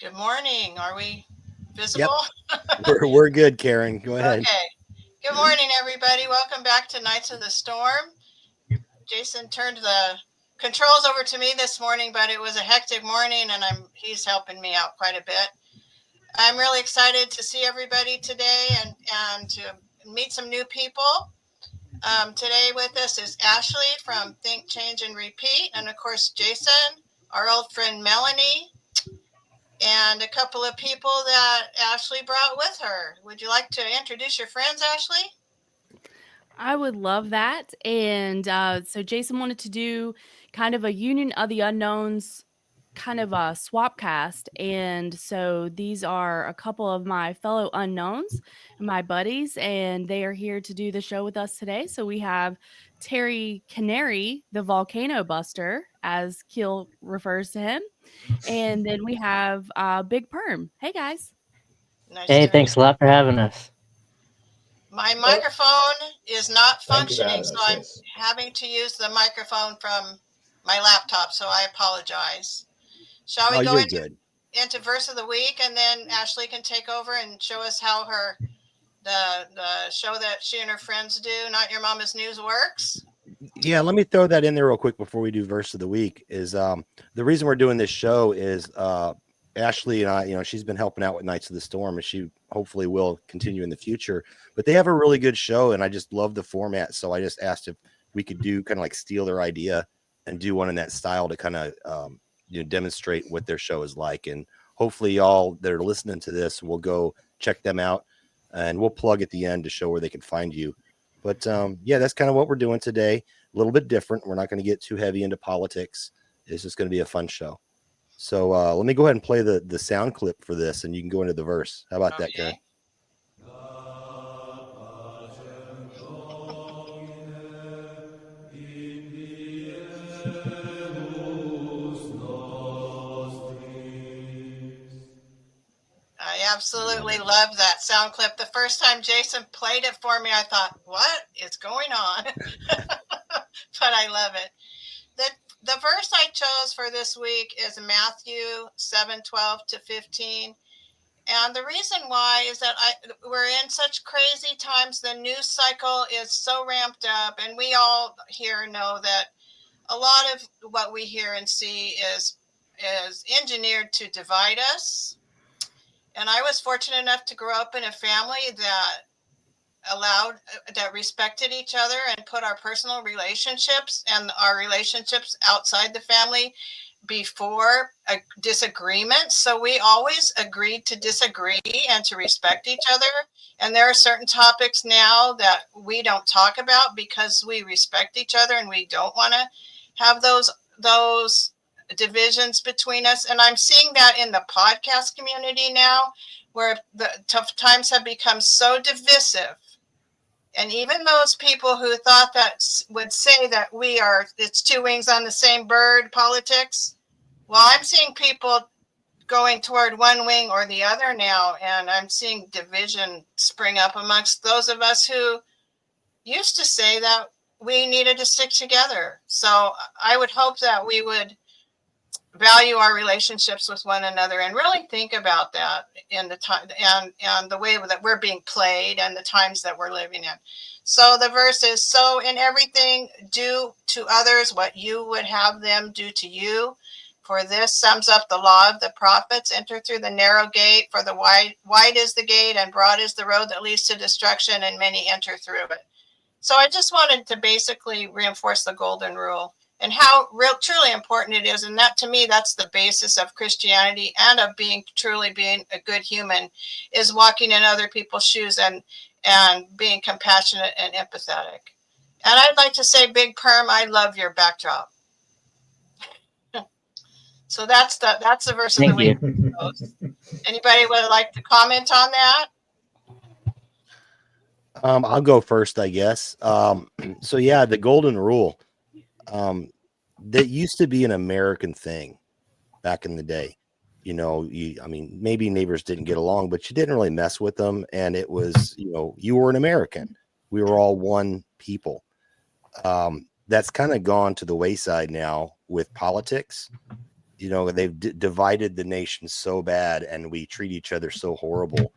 Good morning. Are we visible? Yep, we're good, Karen. Go ahead. Okay. Good morning, everybody. Welcome back to Nights of the Storm. Jason turned the controls over to me this morning, but it was a hectic morning, and he's helping me out quite a bit. I'm really excited to see everybody today and to meet some new people. Today with us is Ashley from Think, Change, and Repeat, and of course Jason, our old friend Meloney, and a couple of people that Ashley brought with her. Would you like to introduce your friends, Ashley? I would love that. And so Jason wanted to do kind of a Union of the Unknowns kind of a swap cast. And so these are a couple of my fellow unknowns, my buddies, and they are here to do the show with us today. So we have Terry Canary, the volcano buster, as Keel refers to him. And then we have Big Perm. Hey, guys. Nice Hey, to thanks a lot for having us. My microphone is not Thank you for functioning, having so us, I'm yes. having to use the microphone from my laptop, so I apologize. Shall we Oh, go you're into good. verse of the week, and then Ashley can take over and show us how the show that she and her friends do, Not Your Mama's News, works? Yeah, let me throw that in there real quick before we do verse of the week. Is the reason we're doing this show is Ashley and I, she's been helping out with Nights of the Storm, and she hopefully will continue in the future. But they have a really good show, and I just love the format. So I just asked if we could do kind of like steal their idea and do one in that style to kind of demonstrate what their show is like. And hopefully, y'all that are listening to this will go check them out, and we'll plug at the end to show where they can find you. But yeah, that's kind of what we're doing today. A little bit different. We're not going to get too heavy into politics. It's just going to be a fun show. So let me go ahead and play the sound clip for this, and you can go into the verse. How about that, Karen? I absolutely love that sound clip. The first time Jason played it for me, I thought, what is going on? But I love it. The verse I chose for this week is Matthew 7:12-15. And the reason why is that we're in such crazy times. The news cycle is so ramped up, and we all here know that a lot of what we hear and see is engineered to divide us. And I was fortunate enough to grow up in a family that respected each other and put our personal relationships and our relationships outside the family before a disagreement. So we always agreed to disagree and to respect each other. And there are certain topics now that we don't talk about because we respect each other and we don't want to have those divisions between us. And I'm seeing that in the podcast community now, where the tough times have become so divisive. And even those people who thought that would say that it's two wings on the same bird politics. Well, I'm seeing people going toward one wing or the other now, and I'm seeing division spring up amongst those of us who used to say that we needed to stick together. So I would hope that we would value our relationships with one another and really think about that in the time and the way that we're being played and the times that we're living in. So the verse is, so in everything do to others what you would have them do to you. For this sums up the law of the prophets. Enter through the narrow gate, for the wide is the gate and broad is the road that leads to destruction, and many enter through it. So I just wanted to basically reinforce the golden rule and how truly important it is. And that, to me, that's the basis of Christianity and of truly being a good human, is walking in other people's shoes and being compassionate and empathetic. And I'd like to say, Big Perm, I love your backdrop. So that's the verse of the week. Anybody would like to comment on that? I'll go first, I guess. So yeah, the golden rule. That used to be an American thing back in the day. Maybe neighbors didn't get along, but you didn't really mess with them. And it was, you were an American. We were all one people. That's kind of gone to the wayside now with politics. You know, they've divided the nation so bad, and we treat each other so horrible.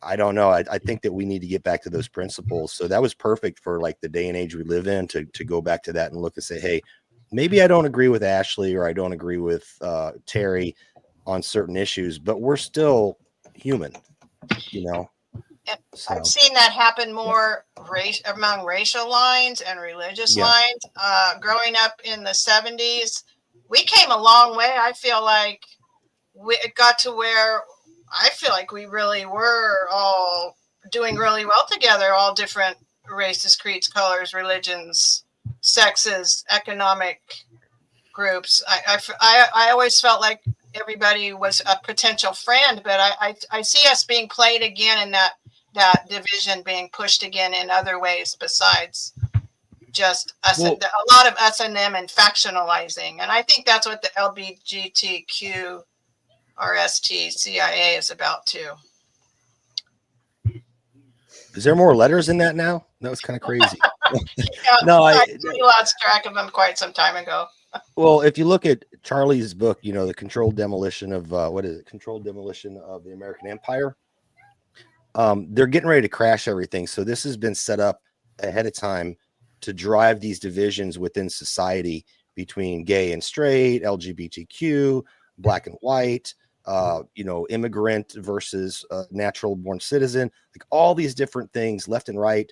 I don't know. I think that we need to get back to those principles. So that was perfect for like the day and age we live in, to go back to that and look and say, hey, maybe I don't agree with Ashley, or I don't agree with Terry on certain issues, but we're still human, you know? So I've seen that happen more among racial lines and religious lines. Growing up in the 70s, we came a long way. I feel like it got to where I feel like we really were all doing really well together, all different races, creeds, colors, religions, sexes, economic groups. I always felt like everybody was a potential friend, but I see us being played again, in that division being pushed again in other ways besides just us, a lot of us and them, and factionalizing. And I think that's what the LGBTQ RST CIA is about too. is there more letters in that now? That was kind of crazy. No, I lost track of them quite some time ago. Well, if you look at Charlie's book, you know, the controlled demolition of controlled demolition of the American Empire. They're getting ready to crash everything. So this has been set up ahead of time to drive these divisions within society between gay and straight, LGBTQ, black and white, you know, immigrant versus natural born citizen, like all these different things left and right,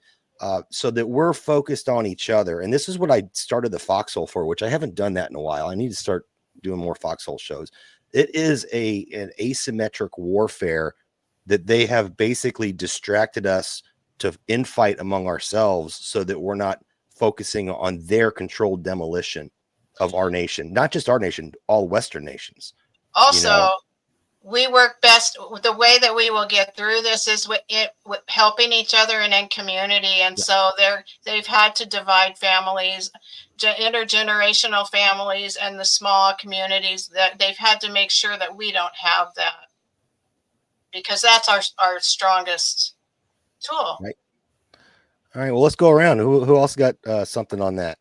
so that we're focused on each other. And this is what I started the Foxhole for, which I haven't done that in a while. I need to start doing more Foxhole shows. It is an asymmetric warfare that they have basically distracted us to infight among ourselves, so that we're not focusing on their controlled demolition of our nation, not just our nation, all Western nations. Also, you know? We work best. The way that we will get through this is with helping each other and in community. And so they've had to divide families, intergenerational families, and the small communities. That they've had to make sure that we don't have that, because that's our strongest tool. Right. All right. Well, let's go around. Who else got something on that?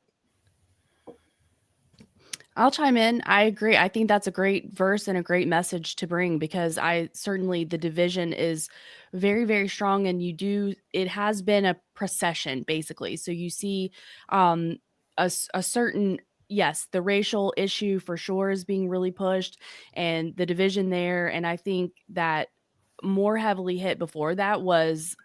I'll chime in. I agree. I think that's a great verse and a great message to bring, because the division is very, very strong, and it has been a procession basically. So you see a certain, yes, the racial issue for sure is being really pushed, and the division there. And I think that more heavily hit before that was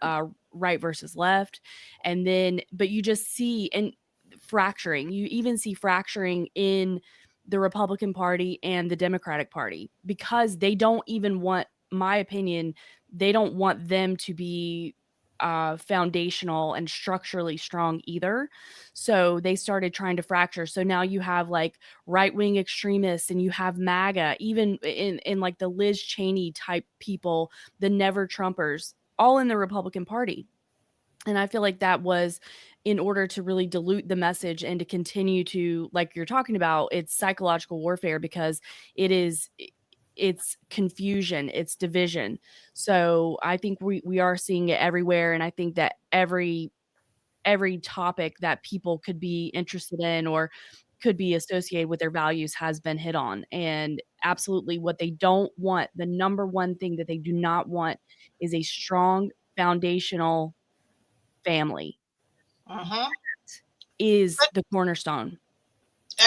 right versus left. And then, but you just see, and fracturing, you even see fracturing in the Republican Party and the Democratic Party, because they don't even want, my opinion, they don't want them to be foundational and structurally strong either. So they started trying to fracture. So now you have like right-wing extremists, and you have MAGA, even in like the Liz Cheney type people, the never Trumpers, all in the Republican Party. And I feel like that was in order to really dilute the message and to continue to, like you're talking about, it's psychological warfare, because it's confusion, it's division. So I think we are seeing it everywhere. And I think that every topic that people could be interested in or could be associated with their values has been hit on. And absolutely, what they don't want, the number one thing that they do not want, is a strong foundational family. Is the cornerstone.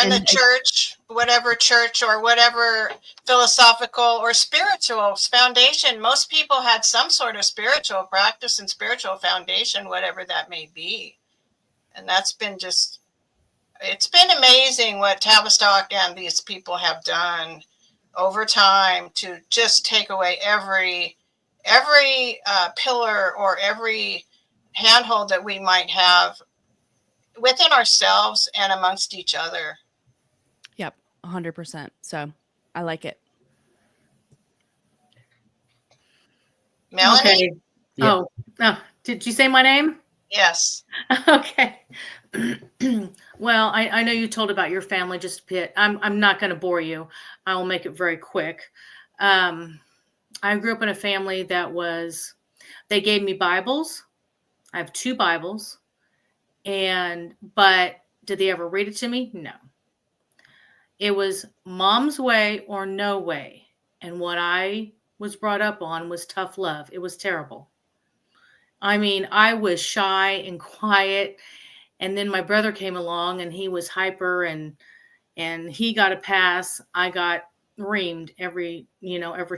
And the church, whatever church or whatever philosophical or spiritual foundation, most people had some sort of spiritual practice and spiritual foundation, whatever that may be. And that's been it's been amazing what Tavistock and these people have done over time to just take away every pillar or every handhold that we might have within ourselves and amongst each other. Yep, 100%. So I like it. Meloney? Okay. Yeah. Oh, did you say my name? Yes. Okay. Well, I know you told about your family just a bit. I'm not going to bore you. I will make it very quick. I grew up in a family they gave me Bibles. I have 2 Bibles. But did they ever read it to me? No. It was mom's way or no way. And what I was brought up on was tough love. It was terrible. I mean, I was shy and quiet. And then my brother came along and he was hyper and he got a pass. I got reamed every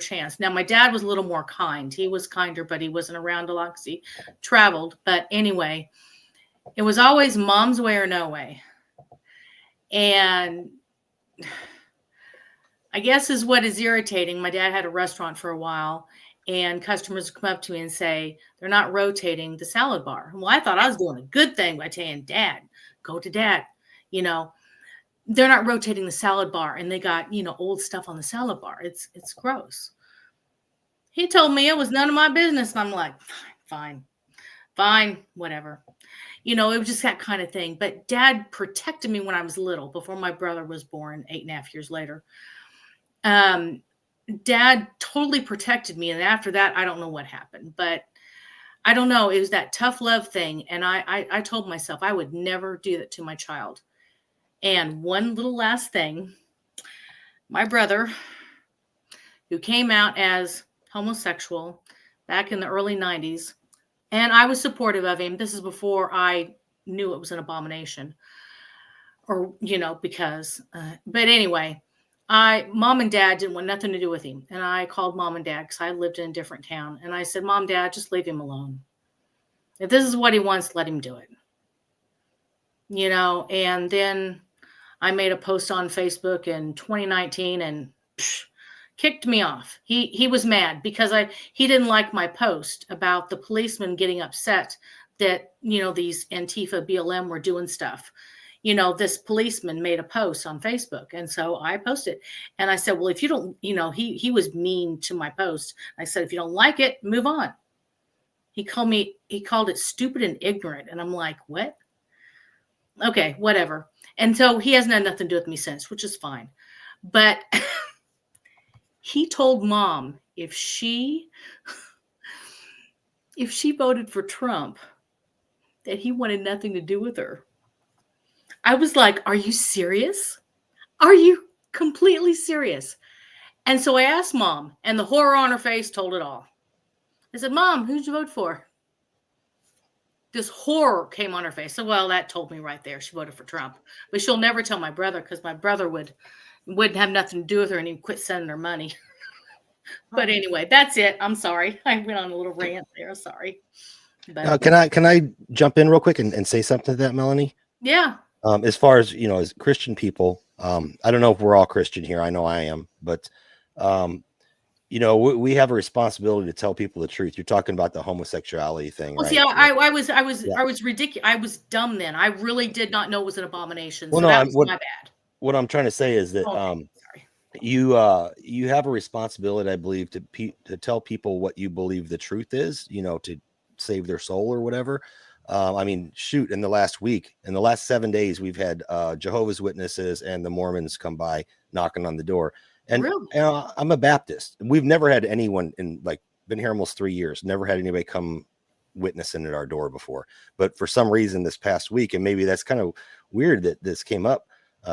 chance. Now my dad was a little more kind. He was kinder, but he wasn't around a lot because he traveled. But anyway, it was always mom's way or no way. And I guess is what is irritating. My dad had a restaurant for a while, and customers would come up to me and say, they're not rotating the salad bar. Well, I thought I was doing a good thing by saying, Dad, go to Dad. You know, they're not rotating the salad bar, and they got, old stuff on the salad bar. It's gross. He told me it was none of my business. And I'm like, fine, whatever. It was just that kind of thing. But Dad protected me when I was little, before my brother was born 8.5 years later. Dad totally protected me. And after that, I don't know what happened, but I don't know. It was that tough love thing. And I told myself I would never do that to my child. And one little last thing, my brother, who came out as homosexual back in the early 90s, and I was supportive of him. This is before I knew it was an abomination, or, because, but anyway, mom and dad didn't want nothing to do with him. And I called mom and dad because I lived in a different town. And I said, Mom, Dad, just leave him alone. If this is what he wants, let him do it. And then I made a post on Facebook in 2019 and kicked me off. He was mad because he didn't like my post about the policemen getting upset that, these Antifa BLM were doing stuff. This policeman made a post on Facebook. And so I posted and I said, well, if you don't, he was mean to my post. I said, if you don't like it, move on. He called it stupid and ignorant. And I'm like, what? Okay, whatever. And so he hasn't had nothing to do with me since, which is fine. But he told Mom if she voted for Trump, that he wanted nothing to do with her. I was like, are you serious? Are you completely serious? And so I asked Mom, and the horror on her face told it all. I said, Mom, who'd you vote for? This horror came on her face. So, well, that told me right there. She voted for Trump. But she'll never tell my brother because my brother wouldn't have nothing to do with her and he'd quit sending her money. But anyway, that's it. I'm sorry. I went on a little rant there. Sorry. But, can I jump in real quick and say something to that, Melanie? Yeah. As far as, as Christian people, I don't know if we're all Christian here. I know I am, but, we have a responsibility to tell people the truth. You're talking about the homosexuality thing. Well, right? see, I was ridiculous. I was dumb then. I really did not know it was an abomination. Well, so that was my bad. What I'm trying to say is that, Sorry. you have a responsibility, I believe, to tell people what you believe the truth is, to save their soul or whatever. I mean, shoot, in the last 7 days, we've had Jehovah's Witnesses and the Mormons come by knocking on the door. And Really? I'm a Baptist. We've never had anyone been here almost 3 years, never had anybody come witnessing at our door before. But for some reason this past week, and maybe that's kind of weird that this came up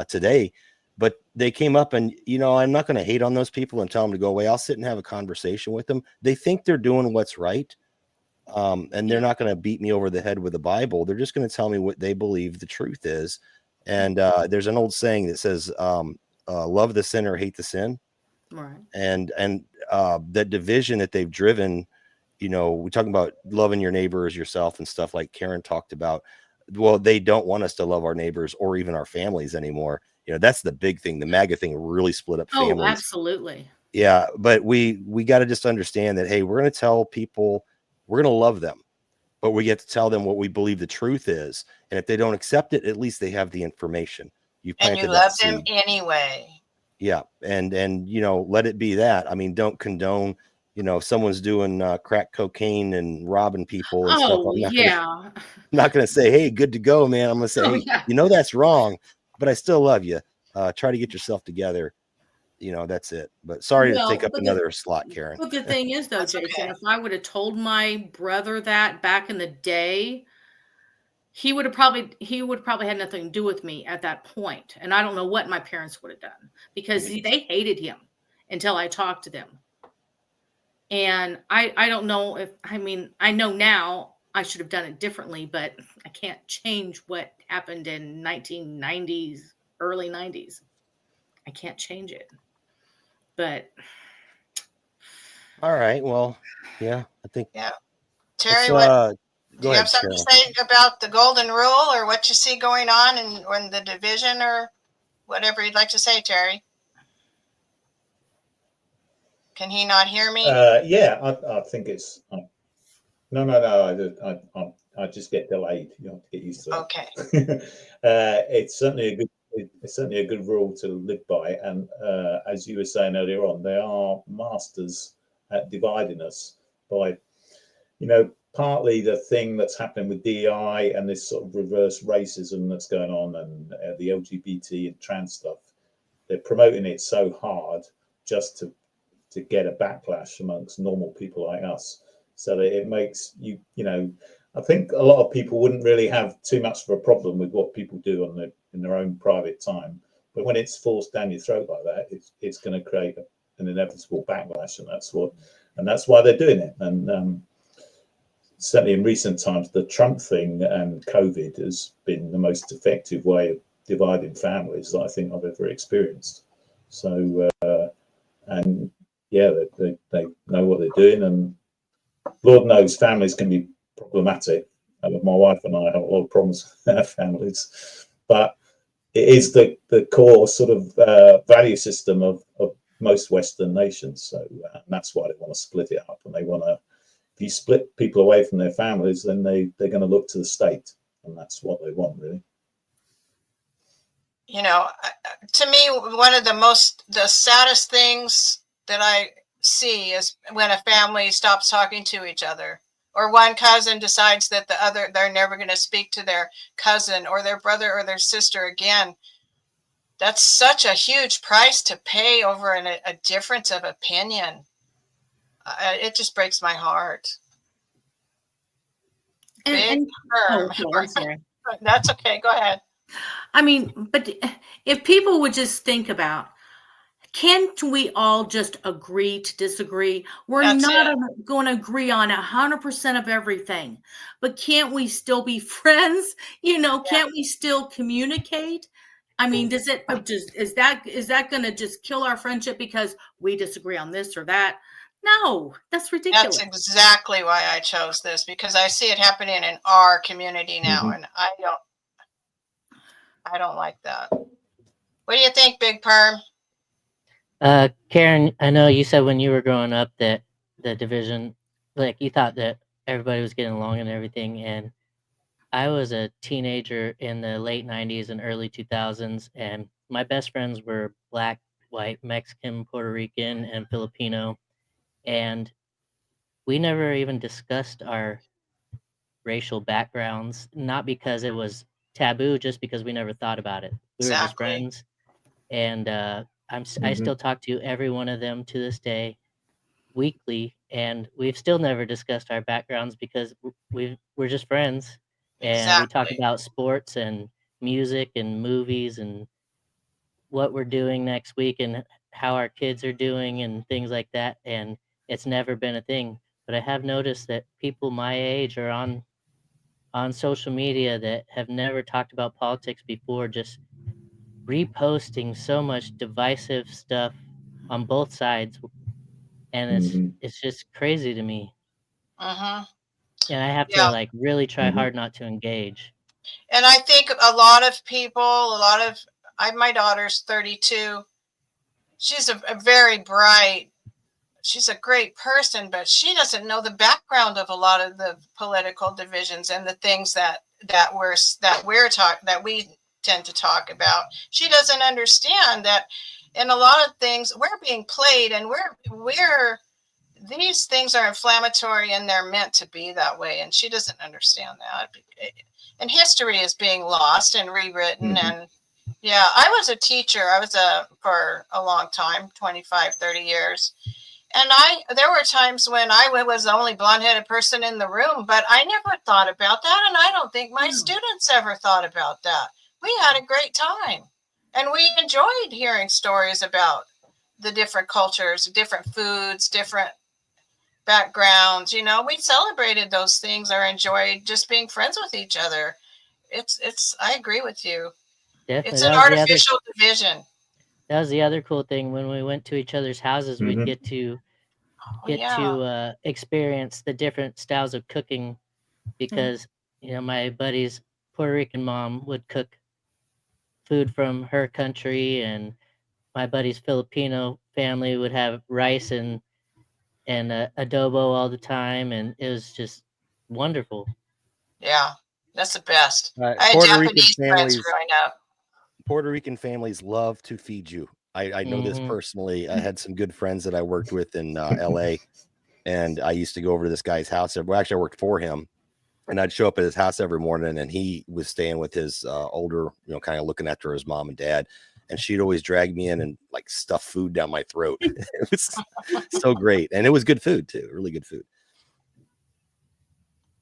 today, but they came up and, I'm not going to hate on those people and tell them to go away. I'll sit and have a conversation with them. They think they're doing what's right. And they're not going to beat me over the head with the Bible. They're just going to tell me what they believe the truth is. And there's an old saying that says, love the sinner, hate the sin. Right. And that division that they've driven, we're talking about loving your neighbor as yourself and stuff like Karen talked about. Well, they don't want us to love our neighbors or even our families anymore. That's the big thing. The MAGA thing really split up families. Oh, absolutely. Yeah. But we got to just understand that, hey, we're going to tell people, we're going to love them, but we get to tell them what we believe the truth is. And if they don't accept it, at least they have the information. And you love them anyway. Yeah. And, let it be that. I mean, don't condone, if someone's doing crack cocaine and robbing people and stuff. I'm not going to say, hey, good to go, man. I'm going to say, hey, that's wrong, but I still love you. Try to get yourself together. That's it. But sorry to take up another slot, Karen. But the thing is, though, Jason, if I would have told my brother that back in the day, he would have probably had nothing to do with me at that point. And I don't know what my parents would have done, because they hated him until I talked to them. And I don't know I know now I should have done it differently, but I can't change what happened in 1990s, early 90s. I can't change it. But All right. Well, yeah, I think. Yeah. Terry, Go you ahead, have something Carol. to say about the golden rule, or what you see going on in the division, or whatever you'd like to say, Terry? Can he not hear me? Yeah, I think it's no. I just get delayed. You have to get used to that. Okay. It's certainly a good rule to live by, and as you were saying earlier on, they are masters at dividing us by, partly the thing that's happening with DEI and this sort of reverse racism that's going on, and the LGBT and trans stuff. They're promoting it so hard just to get a backlash amongst normal people like us, so that it makes I think a lot of people wouldn't really have too much of a problem with what people do in their own private time, but when it's forced down your throat like that, it's going to create an inevitable backlash, and that's why they're doing it. And certainly in recent times, the Trump thing and COVID has been the most effective way of dividing families that I think I've ever experienced. So and yeah, they know what they're doing, and Lord knows families can be problematic. My wife and I have a lot of problems with our families, but it is the core sort of value system of most Western nations. So and that's why they want to split it up, and they want to. If you split people away from their families, then they're going to look to the state, and that's what they want, really. To me, one of the saddest things that I see is when a family stops talking to each other, or one cousin decides that they're never going to speak to their cousin or their brother or their sister again. That's such a huge price to pay over a difference of opinion. It just breaks my heart. I'm sorry. That's okay. Go ahead. But if people would just think about, can't we all just agree to disagree? We're not going to agree on 100% of everything, but can't we still be friends? Can't we still communicate? Is that going to just kill our friendship because we disagree on this or that? No, that's ridiculous. That's exactly why I chose this, because I see it happening in our community now, and I don't like that. What do you think, BigPerm? Karen, I know you said when you were growing up that the division, like you thought that everybody was getting along and everything, and I was a teenager in the late 90s and early 2000s, and my best friends were Black, white, Mexican, Puerto Rican, and Filipino, and we never even discussed our racial backgrounds, not because it was taboo, just because we never thought about it. We were just friends, and I still talk to every one of them to this day, weekly, and we've still never discussed our backgrounds because we're just friends, and we talk about sports and music and movies and what we're doing next week and how our kids are doing and things like that, and it's never been a thing. But I have noticed that people my age are on social media that have never talked about politics before, just reposting so much divisive stuff on both sides, and it's just crazy to me. And I have to really try hard not to engage. And I think a lot of people, my daughter's 32. She's a very bright, she's a great person, but she doesn't know the background of a lot of the political divisions and the things that we tend to talk about. She doesn't understand that in a lot of things we're being played, and these things are inflammatory and they're meant to be that way, and she doesn't understand that. And history is being lost and rewritten. And I was a teacher. I was for a long time, 25, 30 years. And there were times when I was the only blonde-headed person in the room, but I never thought about that, and I don't think my students ever thought about that. We had a great time, and we enjoyed hearing stories about the different cultures, different foods, different backgrounds. You know, we celebrated those things or enjoyed just being friends with each other. I agree with you. Definitely. It's an artificial division. That was the other cool thing. When we went to each other's houses, we'd get to experience the different styles of cooking, because you know, my buddy's Puerto Rican mom would cook food from her country, and my buddy's Filipino family would have rice and adobo all the time, and it was just wonderful. Yeah, that's the best. I had Puerto Rican Japanese friends families growing up. Puerto Rican families love to feed you. I know this personally. I had some good friends that I worked with in LA, and I used to go over to this guy's house. Well, actually, I worked for him, and I'd show up at his house every morning, and he was staying with his older, you know, kind of looking after his mom and dad. And she'd always drag me in and like stuff food down my throat. It was so great. And it was good food too. Really good food.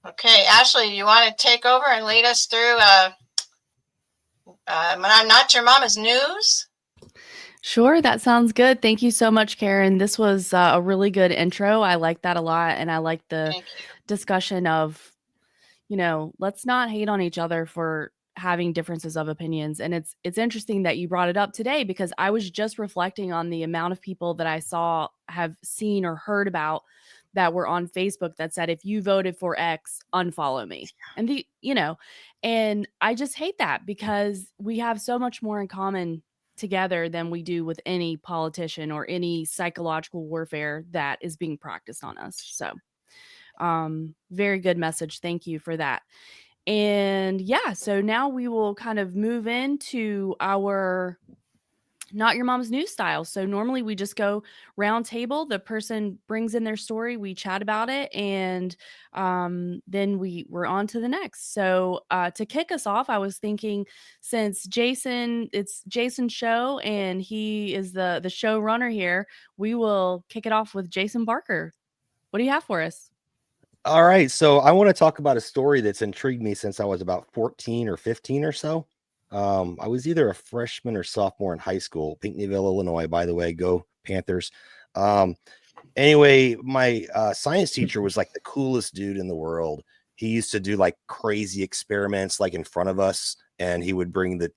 Okay, Ashley, you want to take over and lead us through I'm Not Your Mama's News? Sure, that sounds good. Thank you so much, Karen. This was a really good intro. I like that a lot. And I like the discussion of, you know, let's not hate on each other for having differences of opinions. And it's interesting that you brought it up today, because I was just reflecting on the amount of people that I have seen or heard about that were on Facebook that said, if you voted for X, unfollow me. And and I just hate that, because we have so much more in common together than we do with any politician or any psychological warfare that is being practiced on us. So very good message. Thank you for that. And yeah, so now we will kind of move into our Not Your Mom's News style. So normally we just go round table. The person brings in their story, we chat about it, and then we're on to the next. So to kick us off, I was thinking, since it's Jason's show and he is the showrunner here, we will kick it off with Jason Barker. What do you have for us? All right. So I want to talk about a story that's intrigued me since I was about 14 or 15 or so. I was either a freshman or sophomore in high school, Pinckneyville, Illinois, by the way. Go Panthers. Anyway, my science teacher was like the coolest dude in the world. He used to do like crazy experiments like in front of us, and he would bring the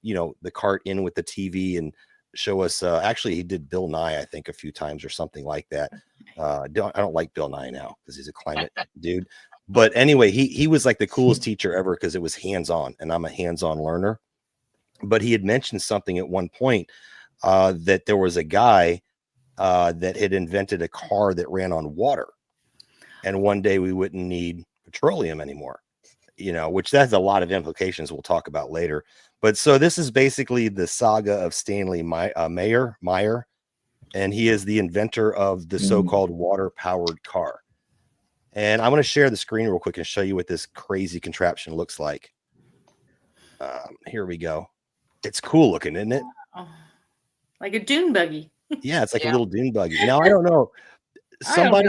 cart in with the TV and show us. Actually, he did Bill Nye, I think, a few times or something like that. I don't like Bill Nye now because he's a climate dude. But anyway, he was like the coolest teacher ever because it was hands-on, and I'm a hands-on learner. But he had mentioned something at one point that there was a guy that had invented a car that ran on water, and one day we wouldn't need petroleum anymore, which has a lot of implications we'll talk about later. But so this is basically the saga of Stanley Meyer, and he is the inventor of the so-called water-powered car. And I'm going to share the screen real quick and show you what this crazy contraption looks like. Here we go. It's cool looking, isn't it? Like a dune buggy. Yeah, it's like a little dune buggy. Now, I don't know. Somebody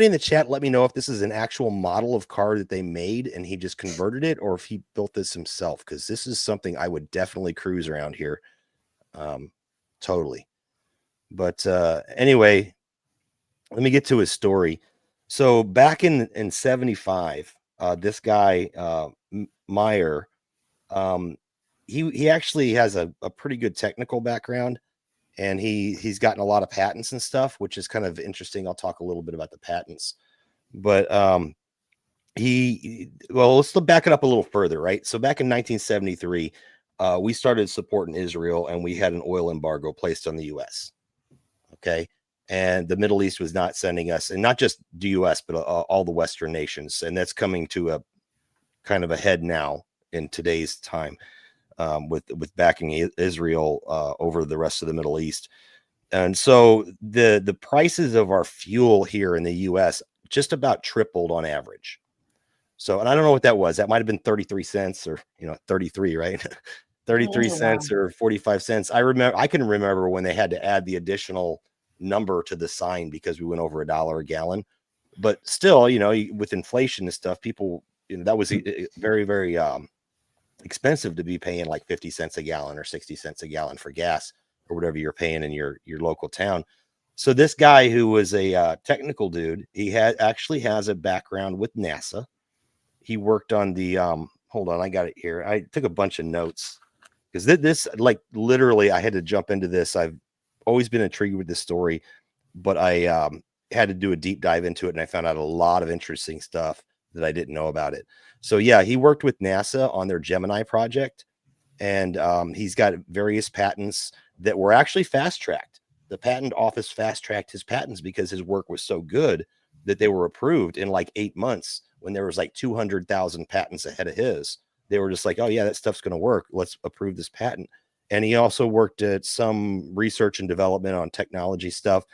in the chat, let me know if this is an actual model of car that they made and he just converted it, or if he built this himself, because this is something I would definitely cruise around here. Totally. But anyway, let me get to his story. So back in 75, this guy, Meyer, he actually has a pretty good technical background, and he's gotten a lot of patents and stuff, which is kind of interesting. I'll talk a little bit about the patents, but let's back it up a little further, right? So back in 1973, we started supporting Israel, and we had an oil embargo placed on the U.S. Okay. And the Middle East was not sending us, and not just the U.S., but all the Western nations. And that's coming to a kind of a head now in today's time, with backing Israel over the rest of the Middle East. And so the prices of our fuel here in the U.S. just about tripled on average. So, and I don't know what that was. That might have been 33 cents or, 33, right? 33 cents or 45 cents. I can remember when they had to add the additional number to the sign because we went over $1 a gallon. But still, with inflation and stuff, people, that was very, very expensive to be paying like 50 cents a gallon or 60 cents a gallon for gas or whatever you're paying in your local town. So this guy who was a technical dude, he actually has a background with NASA. He worked on the hold on, I got it here. I took a bunch of notes because this like literally I had to jump into this. I've always been intrigued with this story, but I had to do a deep dive into it, and I found out a lot of interesting stuff that I didn't know about it. So yeah, he worked with NASA on their Gemini project, and he's got various patents that were actually fast-tracked. The patent office fast-tracked his patents because his work was so good that they were approved in like 8 months when there was like 200,000 patents ahead of his. They were just like, oh yeah, that stuff's going to work. Let's approve this patent. And he also worked at some research and development on technology stuff.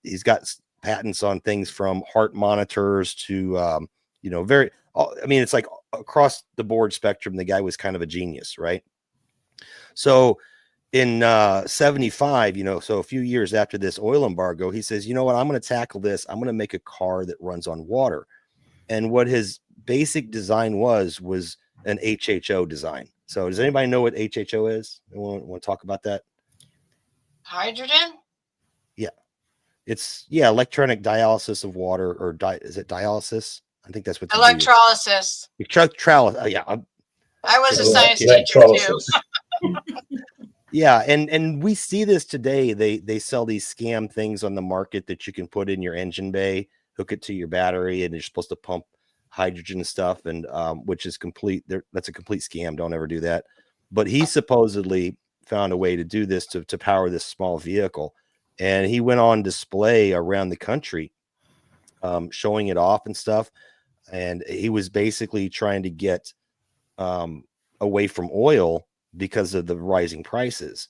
He's got patents on things from heart monitors to, it's like across the board spectrum. The guy was kind of a genius, right? So in 75, so a few years after this oil embargo, he says, you know what, I'm going to tackle this. I'm going to make a car that runs on water. And what his basic design was an HHO design. So does anybody know what HHO is? Want to talk about that? Hydrogen? Yeah. It's electronic dialysis of water, or is it dialysis? I think that's what electrolysis. Yeah. I was a science teacher too. Yeah, and we see this today. They sell these scam things on the market that you can put in your engine bay, hook it to your battery, and you're supposed to pump hydrogen stuff, and which is complete. That's a complete scam. Don't ever do that. But he supposedly found a way to do this to power this small vehicle, and he went on display around the country, showing it off and stuff. And he was basically trying to get away from oil because of the rising prices.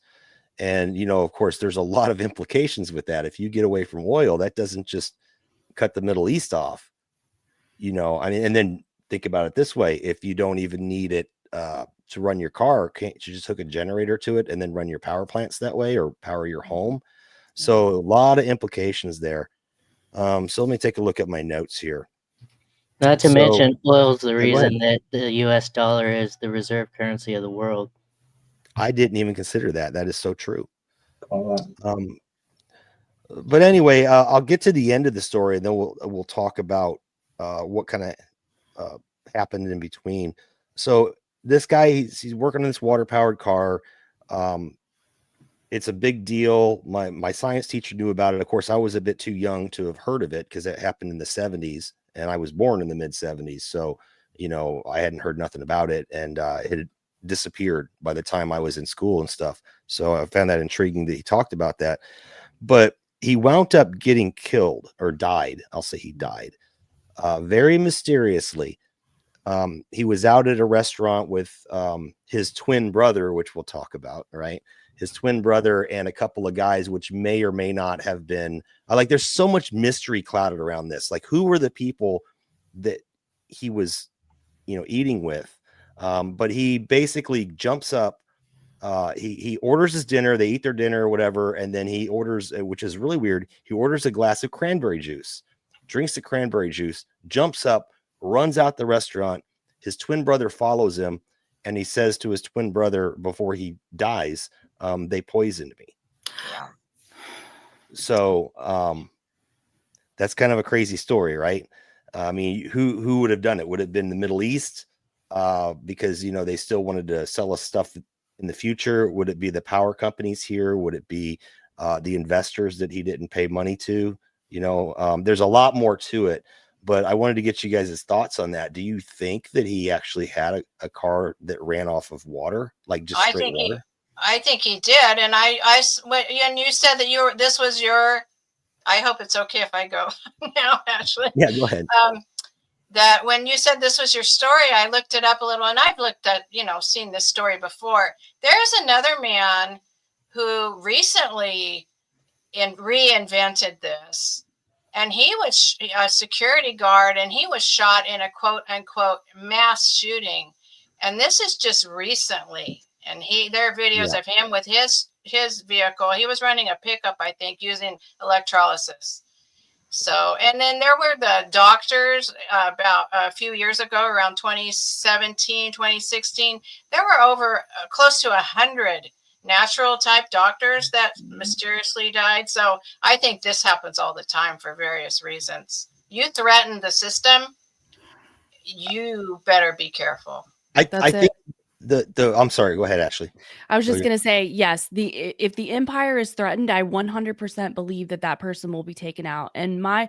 And, of course, there's a lot of implications with that. If you get away from oil, that doesn't just cut the Middle East off, and then think about it this way. If you don't even need it to run your car, can't you just hook a generator to it and then run your power plants that way, or power your home? So a lot of implications there. So let me take a look at my notes here. Not to mention, oil is the reason that the U.S. dollar is the reserve currency of the world. I didn't even consider that. That is so true. But anyway, I'll get to the end of the story, and then we'll talk about what kind of happened in between. So this guy, he's working on this water-powered car. It's a big deal. My science teacher knew about it. Of course, I was a bit too young to have heard of it because it happened in the 70s, and I was born in the mid 70s. So, I hadn't heard nothing about it, and it had disappeared by the time I was in school and stuff. So I found that intriguing that he talked about that. But he wound up getting killed, or died. I'll say he died very mysteriously. He was out at a restaurant with his twin brother, which we'll talk about, right? His twin brother and a couple of guys, which may or may not have been there's so much mystery clouded around this. Like, who were the people that he was, eating with? But he basically jumps up. He orders his dinner. They eat their dinner or whatever. And then he orders, which is really weird. He orders a glass of cranberry juice, drinks the cranberry juice, jumps up, runs out the restaurant. His twin brother follows him, and he says to his twin brother before he dies, they poisoned me. Yeah. So that's kind of a crazy story, right? I mean, who would have done it? Would it have been the Middle East? Because they still wanted to sell us stuff in the future. Would it be the power companies here? Would it be the investors that he didn't pay money to? There's a lot more to it. But I wanted to get you guys' thoughts on that. Do you think that he actually had a car that ran off of water, like just straight water? I think he did. And and you said that this was your, I hope it's okay if I go now, Ashley. Yeah, go ahead. That when you said this was your story, I looked it up a little, and I've looked at, seen this story before. There's another man who recently reinvented this. And he was a security guard, and he was shot in a quote unquote mass shooting. And this is just recently. And there are videos of him with his his vehicle. He was running a pickup, I think, using electrolysis. So, and then there were the doctors about a few years ago, around 2017, 2016. There were over close to 100 natural type doctors that mysteriously died. So I think this happens all the time for various reasons. You threaten the system, you better be careful. I That's think the I'm sorry, go ahead, Ashley. I was just Go going to say, yes, if the empire is threatened, I 100% believe that person will be taken out. And my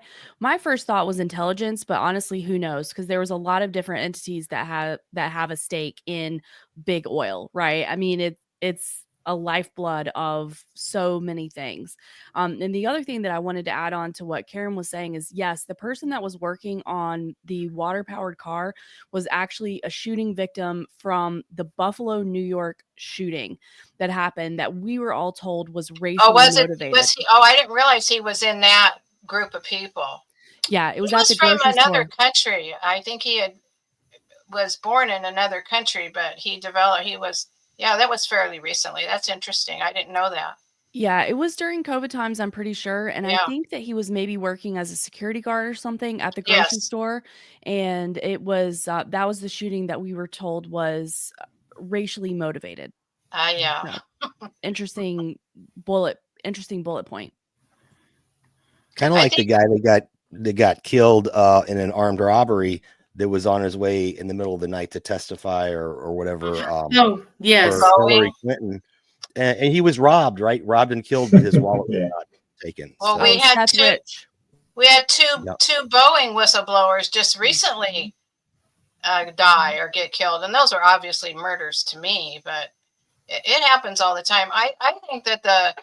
first thought was intelligence, but honestly, who knows? Because there was a lot of different entities that have a stake in big oil, right? I mean, it's a lifeblood of so many things. And the other thing that I wanted to add on to what Karen was saying is, yes, the person that was working on the water-powered car was actually a shooting victim from the Buffalo, New York shooting that happened that we were all told was racially motivated. Was he? Oh, I didn't realize he was in that group of people. Yeah, it was He at was the from grocery another store. country. I think he was born in another country, but that was fairly recently. That's interesting. I didn't know that. Yeah, it was during COVID times, I'm pretty sure. And I Yeah. think that he was maybe working as a security guard or something at the grocery Yes. store. And it was that was the shooting that we were told was racially motivated. Yeah. So, interesting bullet point. Kind of like the guy that got killed in an armed robbery that was on his way in the middle of the night to testify or whatever. Oh, yes. For Hillary Clinton. And he was robbed, right? Robbed and killed, but his wallet was not taken. Well, so. we had two Boeing whistleblowers just recently die or get killed, and those are obviously murders to me. But it happens all the time. I think that the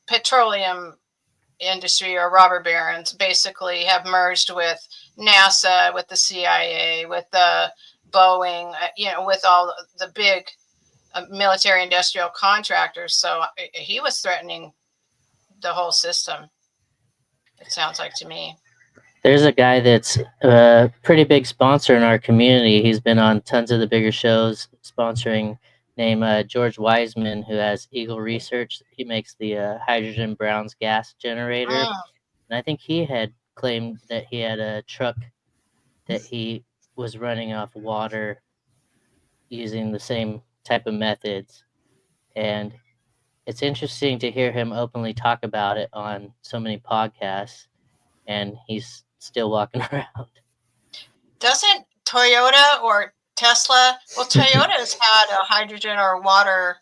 petroleum industry or robber barons basically have merged with NASA, with the CIA, with the Boeing, with all the big military industrial contractors. So he was threatening the whole system, it sounds like to me. There's a guy that's a pretty big sponsor in our community. He's been on tons of the bigger shows sponsoring, named George Wiseman, who has Eagle Research. He makes the hydrogen Brown's gas generator. And I think he had claimed that he had a truck that he was running off water using the same type of methods. And it's interesting to hear him openly talk about it on so many podcasts, and he's still walking around. Doesn't Toyota or Tesla, Toyota's had a hydrogen or water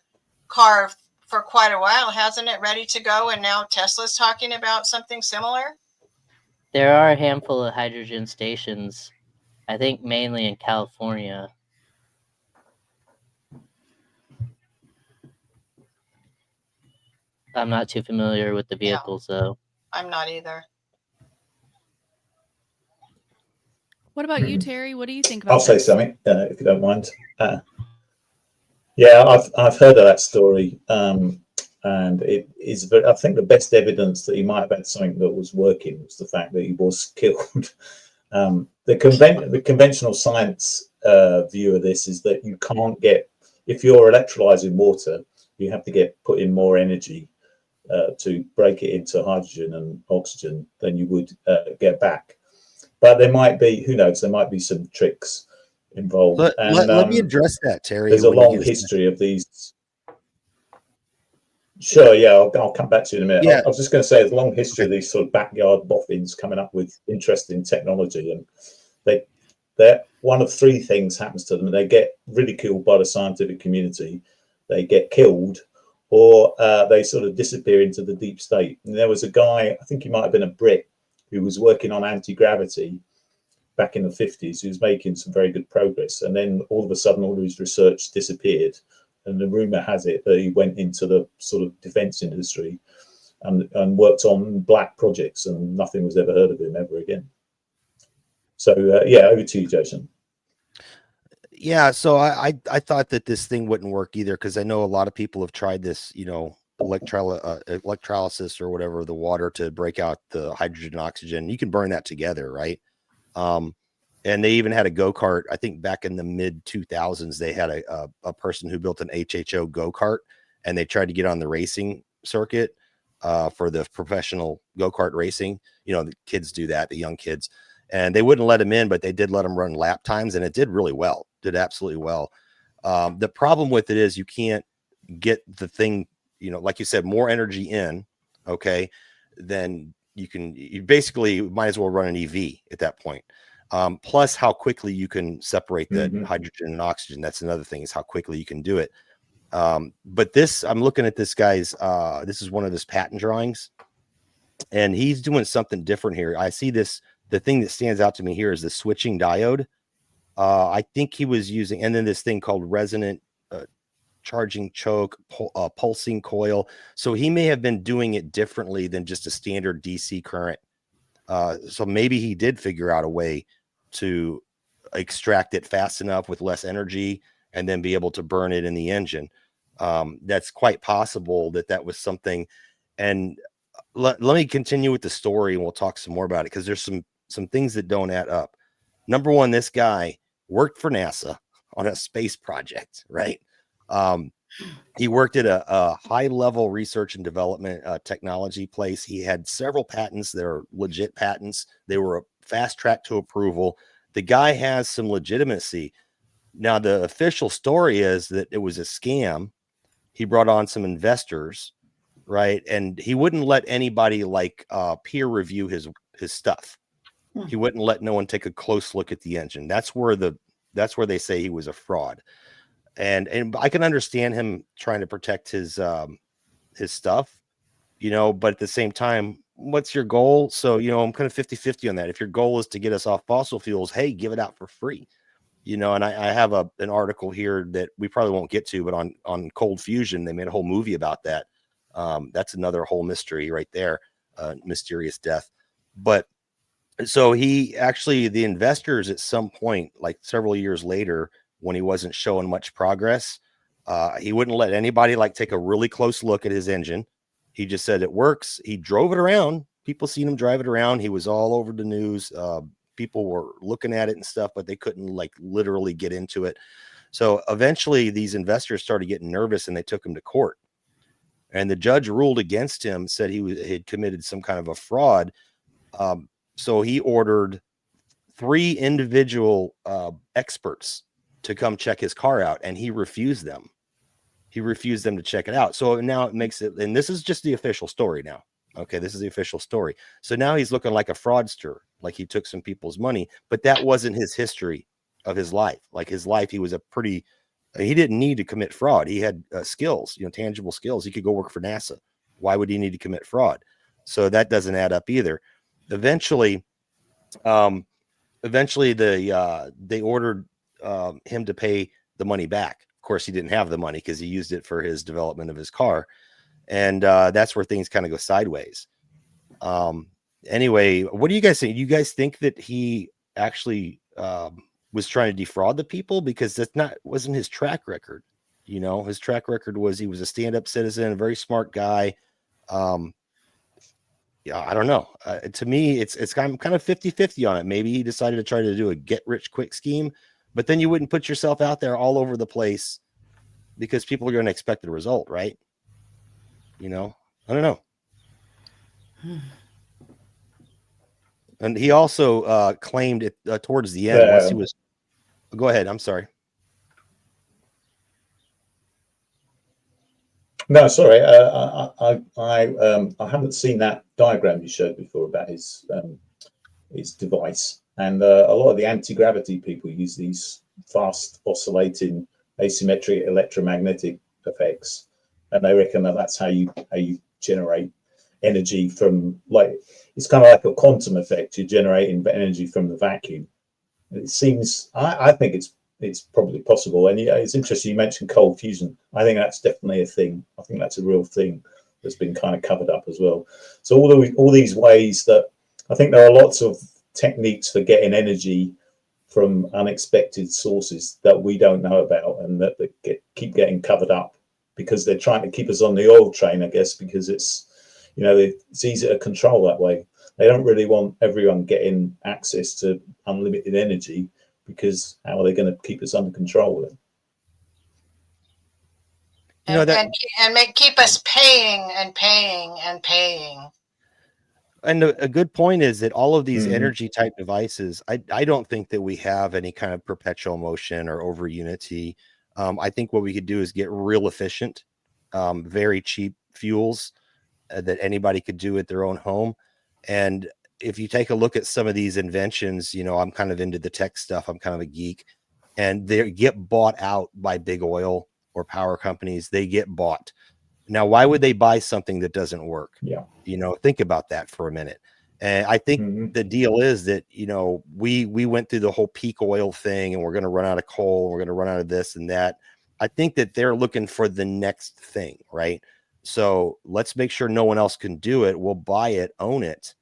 car for quite a while, hasn't it, ready to go? And now Tesla's talking about something similar? There are a handful of hydrogen stations, I think mainly in California. I'm not too familiar with the vehicles, though. I'm not either. What about you, Terry? What do you think about I'll say this? something, if you don't mind. Yeah, I've heard of that story, and it is. I think the best evidence that he might have had something that was working was the fact that he was killed. The conventional science view of this is that you can't get, if you're electrolyzing water, you have to put in more energy to break it into hydrogen and oxygen than you would get back. But there might be, who knows, there might be some tricks involved. Let me address that, Terry. There's a long history of these. Sure, yeah, I'll come back to you in a minute. Yeah. I was just going to say there's a long history of these sort of backyard boffins coming up with interesting technology, and they're one of three things happens to them. They get ridiculed by the scientific community, they get killed, or they sort of disappear into the deep state. And there was a guy, I think he might have been a Brit, who was working on anti-gravity back in the 50s, who was making some very good progress. And then all of a sudden, all of his research disappeared. And the rumor has it that he went into the sort of defense industry and worked on black projects, and nothing was ever heard of him ever again. So, yeah, over to you, Jason. Yeah, so I thought that this thing wouldn't work either, because I know a lot of people have tried this, electrolysis or whatever, the water to break out the hydrogen and oxygen. You can burn that together, right? And they even had a go-kart. I think back in the mid 2000s, they had a person who built an HHO go-kart, and they tried to get on the racing circuit for the professional go-kart racing. You know, the kids do that, the young kids, and they wouldn't let him in, but they did let him run lap times, and it did really well, did absolutely well. The problem with it is you can't get the thing, you know, like you said, more energy in, okay, then you basically might as well run an EV at that point. Plus how quickly you can separate the hydrogen and oxygen. That's another thing, is how quickly you can do it. But this, I'm looking at this guy's, this is one of his patent drawings, and he's doing something different here. I see this, the thing that stands out to me here is the switching diode. I think he was using, and then this thing called resonant charging choke, pulsing coil. So he may have been doing it differently than just a standard DC current. So maybe he did figure out a way to extract it fast enough with less energy and then be able to burn it in the engine. That's quite possible that was something. And let me continue with the story, and we'll talk some more about it, because there's some things that don't add up. Number one, this guy worked for NASA on a space project, right? He worked at a high-level research and development technology place. He had several patents that are legit patents. They were a fast track to approval. The guy has some legitimacy. Now, the official story is that it was a scam. He brought on some investors, right? And he wouldn't let anybody like peer review his stuff. He wouldn't let no one take a close look at the engine. That's where they say he was a fraud. And I can understand him trying to protect his stuff, you know, but at the same time, what's your goal? So, you know, I'm kind of 50-50 on that. If your goal is to get us off fossil fuels, hey, give it out for free, you know. And I have an article here that we probably won't get to, but on cold fusion, they made a whole movie about that. That's another whole mystery right there, mysterious death. But so he actually, the investors at some point, like several years later, when he wasn't showing much progress, he wouldn't let anybody like take a really close look at his engine. He just said it works. He drove it around. People seen him drive it around. He was all over the news. People were looking at it and stuff, but they couldn't like literally get into it. So eventually these investors started getting nervous, and they took him to court. And the judge ruled against him, said he had committed some kind of a fraud. So he ordered 3 individual experts to come check his car out, and he refused them. He refused them to check it out. So now it makes it, and this is just the official story now. Okay, this is the official story. So now he's looking like a fraudster, like he took some people's money, but that wasn't his history of his life. Like his life, he was he didn't need to commit fraud. He had skills, you know, tangible skills. He could go work for NASA. Why would he need to commit fraud? So that doesn't add up either. Eventually they ordered him to pay the money back. Of course, he didn't have the money because he used it for his development of his car. And that's where things kind of go sideways. Anyway, what do you guys think? You guys think that he actually was trying to defraud the people? Because wasn't his track record. You know, his track record was he was a stand-up citizen, a very smart guy. Yeah, I don't know. To me, it's kind of 50-50 on it. Maybe he decided to try to do a get-rich-quick scheme, but then you wouldn't put yourself out there all over the place because people are going to expect the result, right? You know, I don't know. And he also claimed it towards the end. Once he was, go ahead. I'm sorry. No, sorry. I haven't seen that diagram you showed before about his device. And a lot of the anti-gravity people use these fast oscillating asymmetric electromagnetic effects, and they reckon that's how you generate energy from, like, it's kind of like a quantum effect. You're generating energy from the vacuum. It seems, I think it's probably possible. And yeah, it's interesting you mentioned cold fusion. I think that's definitely a thing. I think that's a real thing that's been kind of covered up as well. So all these ways that I think there are lots of techniques for getting energy from unexpected sources that we don't know about, and that keep getting covered up because they're trying to keep us on the oil train, I guess, because it's, you know, it's easier to control that way. they don't really want everyone getting access to unlimited energy, because how are they going to keep us under control then? You know, that, keep us paying and paying and paying. and a good point is that all of these Mhm. energy type devices, I don't think that we have any kind of perpetual motion or over unity. I think what we could do is get real efficient, very cheap fuels that anybody could do at their own home. And if you take a look at some of these inventions, you know, I'm kind of into the tech stuff. I'm kind of a geek, and they get bought out by big oil or power companies. They get bought. Now, why would they buy something that doesn't work? Yeah. You know, think about that for a minute. And I think Mhm. the deal is that, you know, we went through the whole peak oil thing, and we're going to run out of coal. We're going to run out of this and that. I think that they're looking for the next thing, right? So let's make sure no one else can do it. We'll buy it, own it,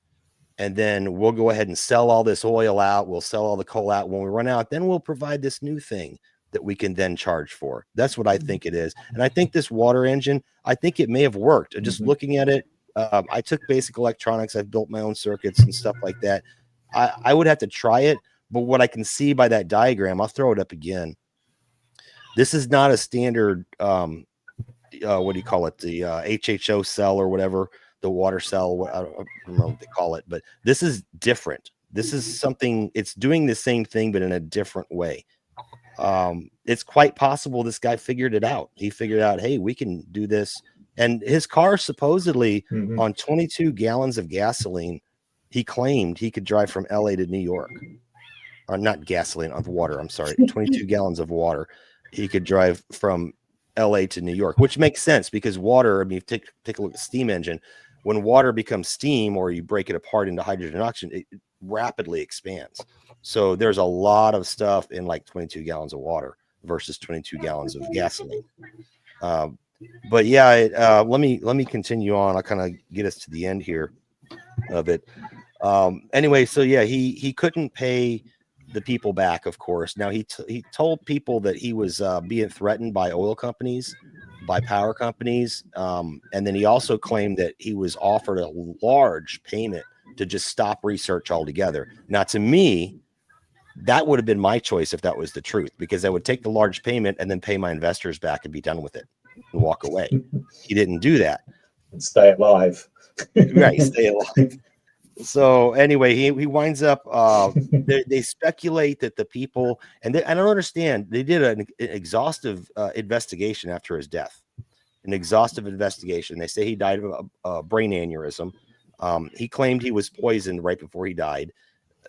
and then we'll go ahead and sell all this oil out. We'll sell all the coal out. When we run out, then we'll provide this new thing that we can then charge for. That's what I think it is. And I think this water engine, I think it may have worked. Just Mhm. looking at it, I took basic electronics. I've built my own circuits and stuff like that. I would have to try it, but what I can see by that diagram, I'll throw it up again. This is not a standard, what do you call it? The HHO cell or whatever, the water cell. I don't remember what they call it, but this is different. This is something, it's doing the same thing, but in a different way. It's quite possible this guy figured it out. He figured out, hey, we can do this. And his car supposedly Mhm. on 22 gallons of gasoline, he claimed he could drive from LA to New York. Or not gasoline, of water. I'm sorry, 22 gallons of water. He could drive from LA to New York, which makes sense because water, I mean, take a look at the steam engine. When water becomes steam or you break it apart into hydrogen and oxygen, it rapidly expands. So there's a lot of stuff in like 22 gallons of water versus 22 gallons of gasoline. But yeah, let me continue on. I'll kind of get us to the end here of it. Anyway, so yeah, he couldn't pay the people back, of course. Now he told people that he was being threatened by oil companies, by power companies, and then he also claimed that he was offered a large payment to just stop research altogether. Now, to me, that would have been my choice if that was the truth, because I would take the large payment and then pay my investors back and be done with it and walk away. He didn't do that. And stay alive. Right, stay alive. So anyway, he winds up. They speculate that the people, and I don't understand. They did an exhaustive investigation after his death, an exhaustive investigation. They say he died of a brain aneurysm. He claimed he was poisoned right before he died.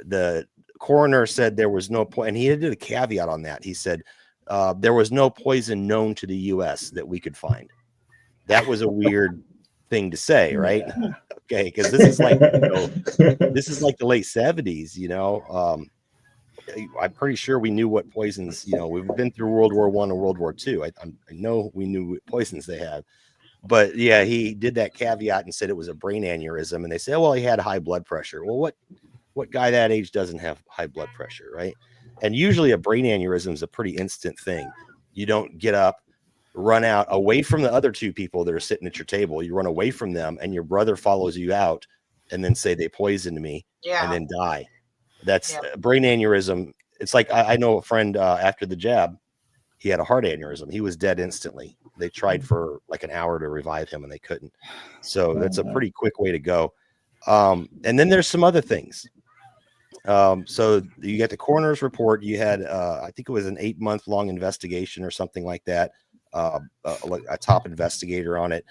The coroner said there was no point, and he did a caveat on that. He said there was no poison known to the U.S. that we could find. That was a weird thing to say, right? Yeah. Okay, because this is like, you know, this is like the late 70s, you know. I'm pretty sure we knew what poisons, you know, we've been through World War I and World War II. I know we knew what poisons they had. But yeah, he did that caveat and said it was a brain aneurysm. And they said, well, he had high blood pressure. Well, what guy that age doesn't have high blood pressure, right? And usually a brain aneurysm is a pretty instant thing. You don't get up, run out away from the other two people that are sitting at your table. You run away from them, and your brother follows you out and then say they poisoned me and then die. That's a brain aneurysm. It's like I know a friend after the jab, he had a heart aneurysm. He was dead instantly. They tried for like an hour to revive him and they couldn't. So that's a pretty quick way to go. And then there's some other things. So you get the coroner's report. You had, I think it was an 8-month long investigation or something like that. A top investigator on it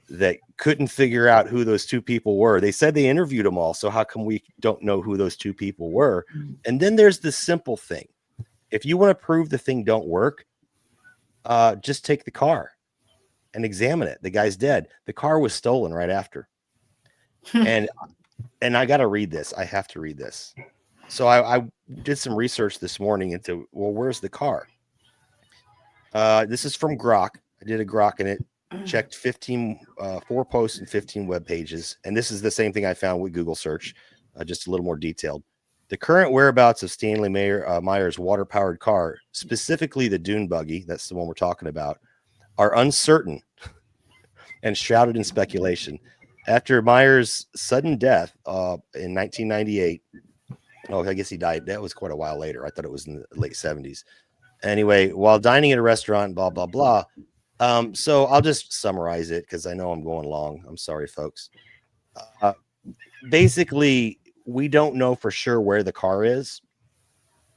that couldn't figure out who those two people were. They said they interviewed them all. So how come we don't know who those two people were? And then there's the simple thing. If you want to prove the thing don't work, just take the car and examine it. The guy's dead. The car was stolen right after. And I got to read this. I have to read this. So I did some research this morning into, well, where's the car? This is from Grok. I did a Grok and it checked 4 posts and 15 web pages. And this is the same thing I found with Google search, just a little more detailed. The current whereabouts of Stanley Meyer's water-powered car, specifically the dune buggy, that's the one we're talking about, are uncertain and shrouded in speculation. After Meyer's sudden death in 1998, oh, I guess he died. That was quite a while later. I thought it was in the late 70s. Anyway, while dining at a restaurant, blah, blah, blah. So I'll just summarize it because I know I'm going long. I'm sorry, folks. Basically, we don't know for sure where the car is.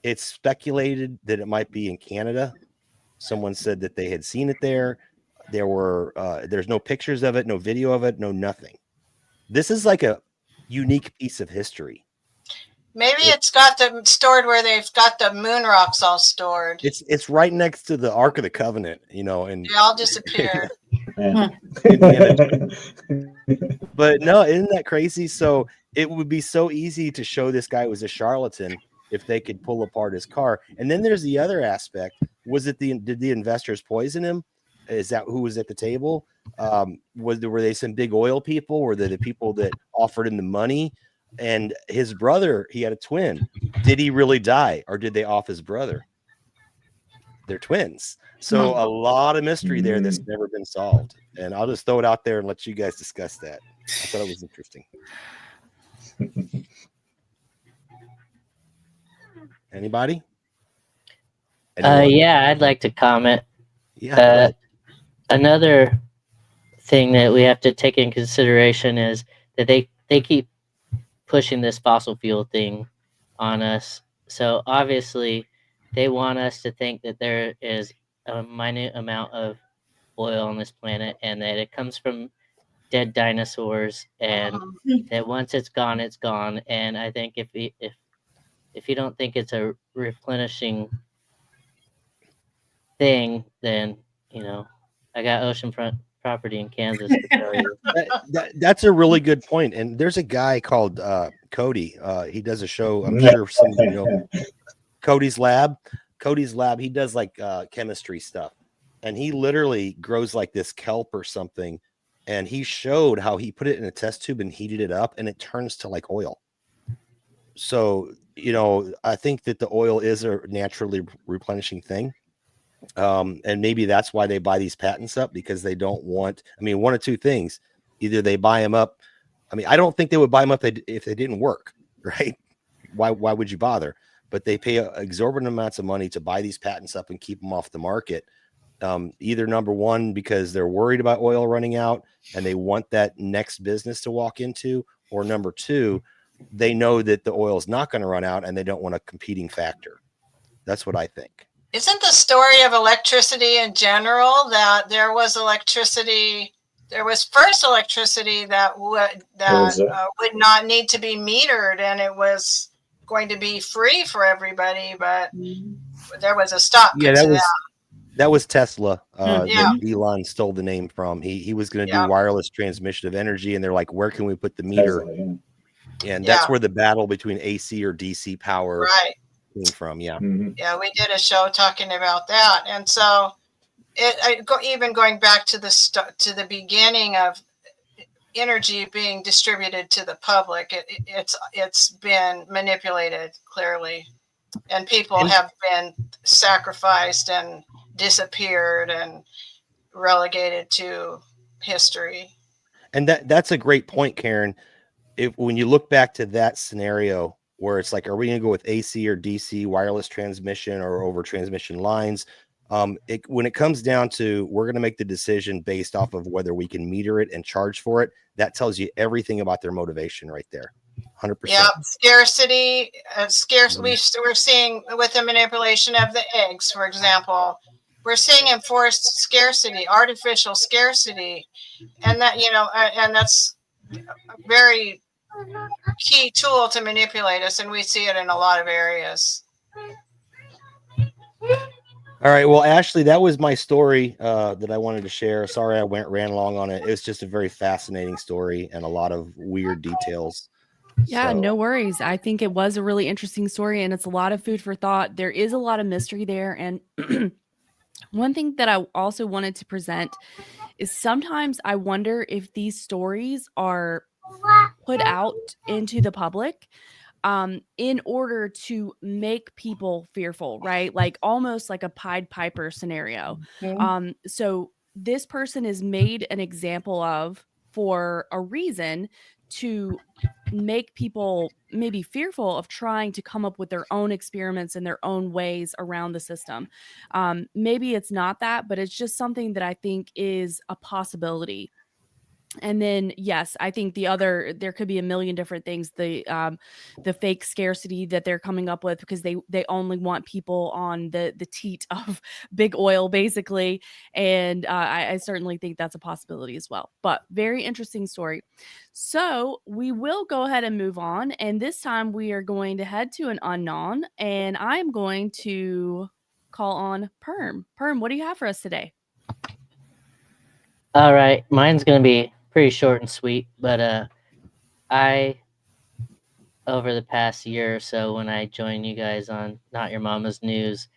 It's speculated that it might be in Canada. Someone said that they had seen it there. There's no pictures of it, no video of it, no nothing. This is like a unique piece of history. Maybe it's got them stored where they've got the moon rocks all stored. It's right next to the Ark of the Covenant, and They all disappear. Yeah. But no, isn't that crazy? So it would be so easy to show this guy was a charlatan if they could pull apart his car. And then there's the other aspect. Did the investors poison him? Is that who was at the table? Were they some big oil people? Were they the people that offered him the money? And his brother, he had a twin. Did he really die, or did they off his brother? They're twins. So a lot of mystery there that's never been solved. And I'll just throw it out there and let you guys discuss that. I thought it was interesting. Anybody? Yeah, I'd like to comment. Yeah. Another thing that we have to take in consideration is that they keep pushing this fossil fuel thing on us. So obviously they want us to think that there is a minute amount of oil on this planet and that it comes from dead dinosaurs, and that once it's gone, it's gone. And I think if you don't think it's a replenishing thing, then I got oceanfront property in Kansas to tell you. That's a really good point. And there's a guy called Cody. He does a show. I'm sure some of you know Cody's Lab. He does like chemistry stuff, and he literally grows like this kelp or something. And he showed how he put it in a test tube and heated it up, and it turns to like oil. So I think that the oil is a naturally replenishing thing. And maybe that's why they buy these patents up, because they don't want, one of two things. Either they buy them up. I don't think they would buy them up if they didn't work, right? Why would you bother? But they pay exorbitant amounts of money to buy these patents up and keep them off the market. Either number one, because they're worried about oil running out and they want that next business to walk into, or number two, they know that the oil is not going to run out and they don't want a competing factor. That's what I think. Isn't the story of electricity in general that there was first electricity that would not need to be metered, and it was going to be free for everybody, but there was a stop to that. That was Tesla. That Elon stole the name from. He was going to do wireless transmission of energy, and they're like, where can we put the meter? And that's where the battle between AC or DC power came from. Yeah. Yeah, we did a show talking about that. And so even going back to the beginning of energy being distributed to the public, it's been manipulated clearly, and people have been sacrificed and disappeared and relegated to history. And that's a great point, Karen. When you look back to that scenario where it's like, are we going to go with AC or DC wireless transmission or over transmission lines? When it comes down to, we're going to make the decision based off of whether we can meter it and charge for it. That tells you everything about their motivation right there. 100%. Yeah, scarcity. We're seeing with the manipulation of the eggs, for example, we're seeing enforced scarcity, artificial scarcity, and that and that's a very key tool to manipulate us, and we see it in a lot of areas. All right. Well, Ashley, that was my story that I wanted to share. Sorry I ran long on it. It was just a very fascinating story and a lot of weird details. Yeah, no worries. I think it was a really interesting story, and it's a lot of food for thought. There is a lot of mystery there. And one thing that I also wanted to present is sometimes I wonder if these stories are put out into the public in order to make people fearful, right? Like almost like a Pied Piper scenario. So this person is made an example of for a reason to make people maybe fearful of trying to come up with their own experiments and their own ways around the system. Maybe it's not that, but it's just something that I think is a possibility. And then, yes, I think there could be a million different things. The fake scarcity that they're coming up with because they only want people on the teat of big oil, basically. And I certainly think that's a possibility as well. But very interesting story. So we will go ahead and move on. And this time we are going to head to an unknown. And I'm going to call on Perm. Perm, what do you have for us today? All right, mine's gonna be pretty short and sweet, but I over the past year or so, when I joined you guys on Not Your Mama's News,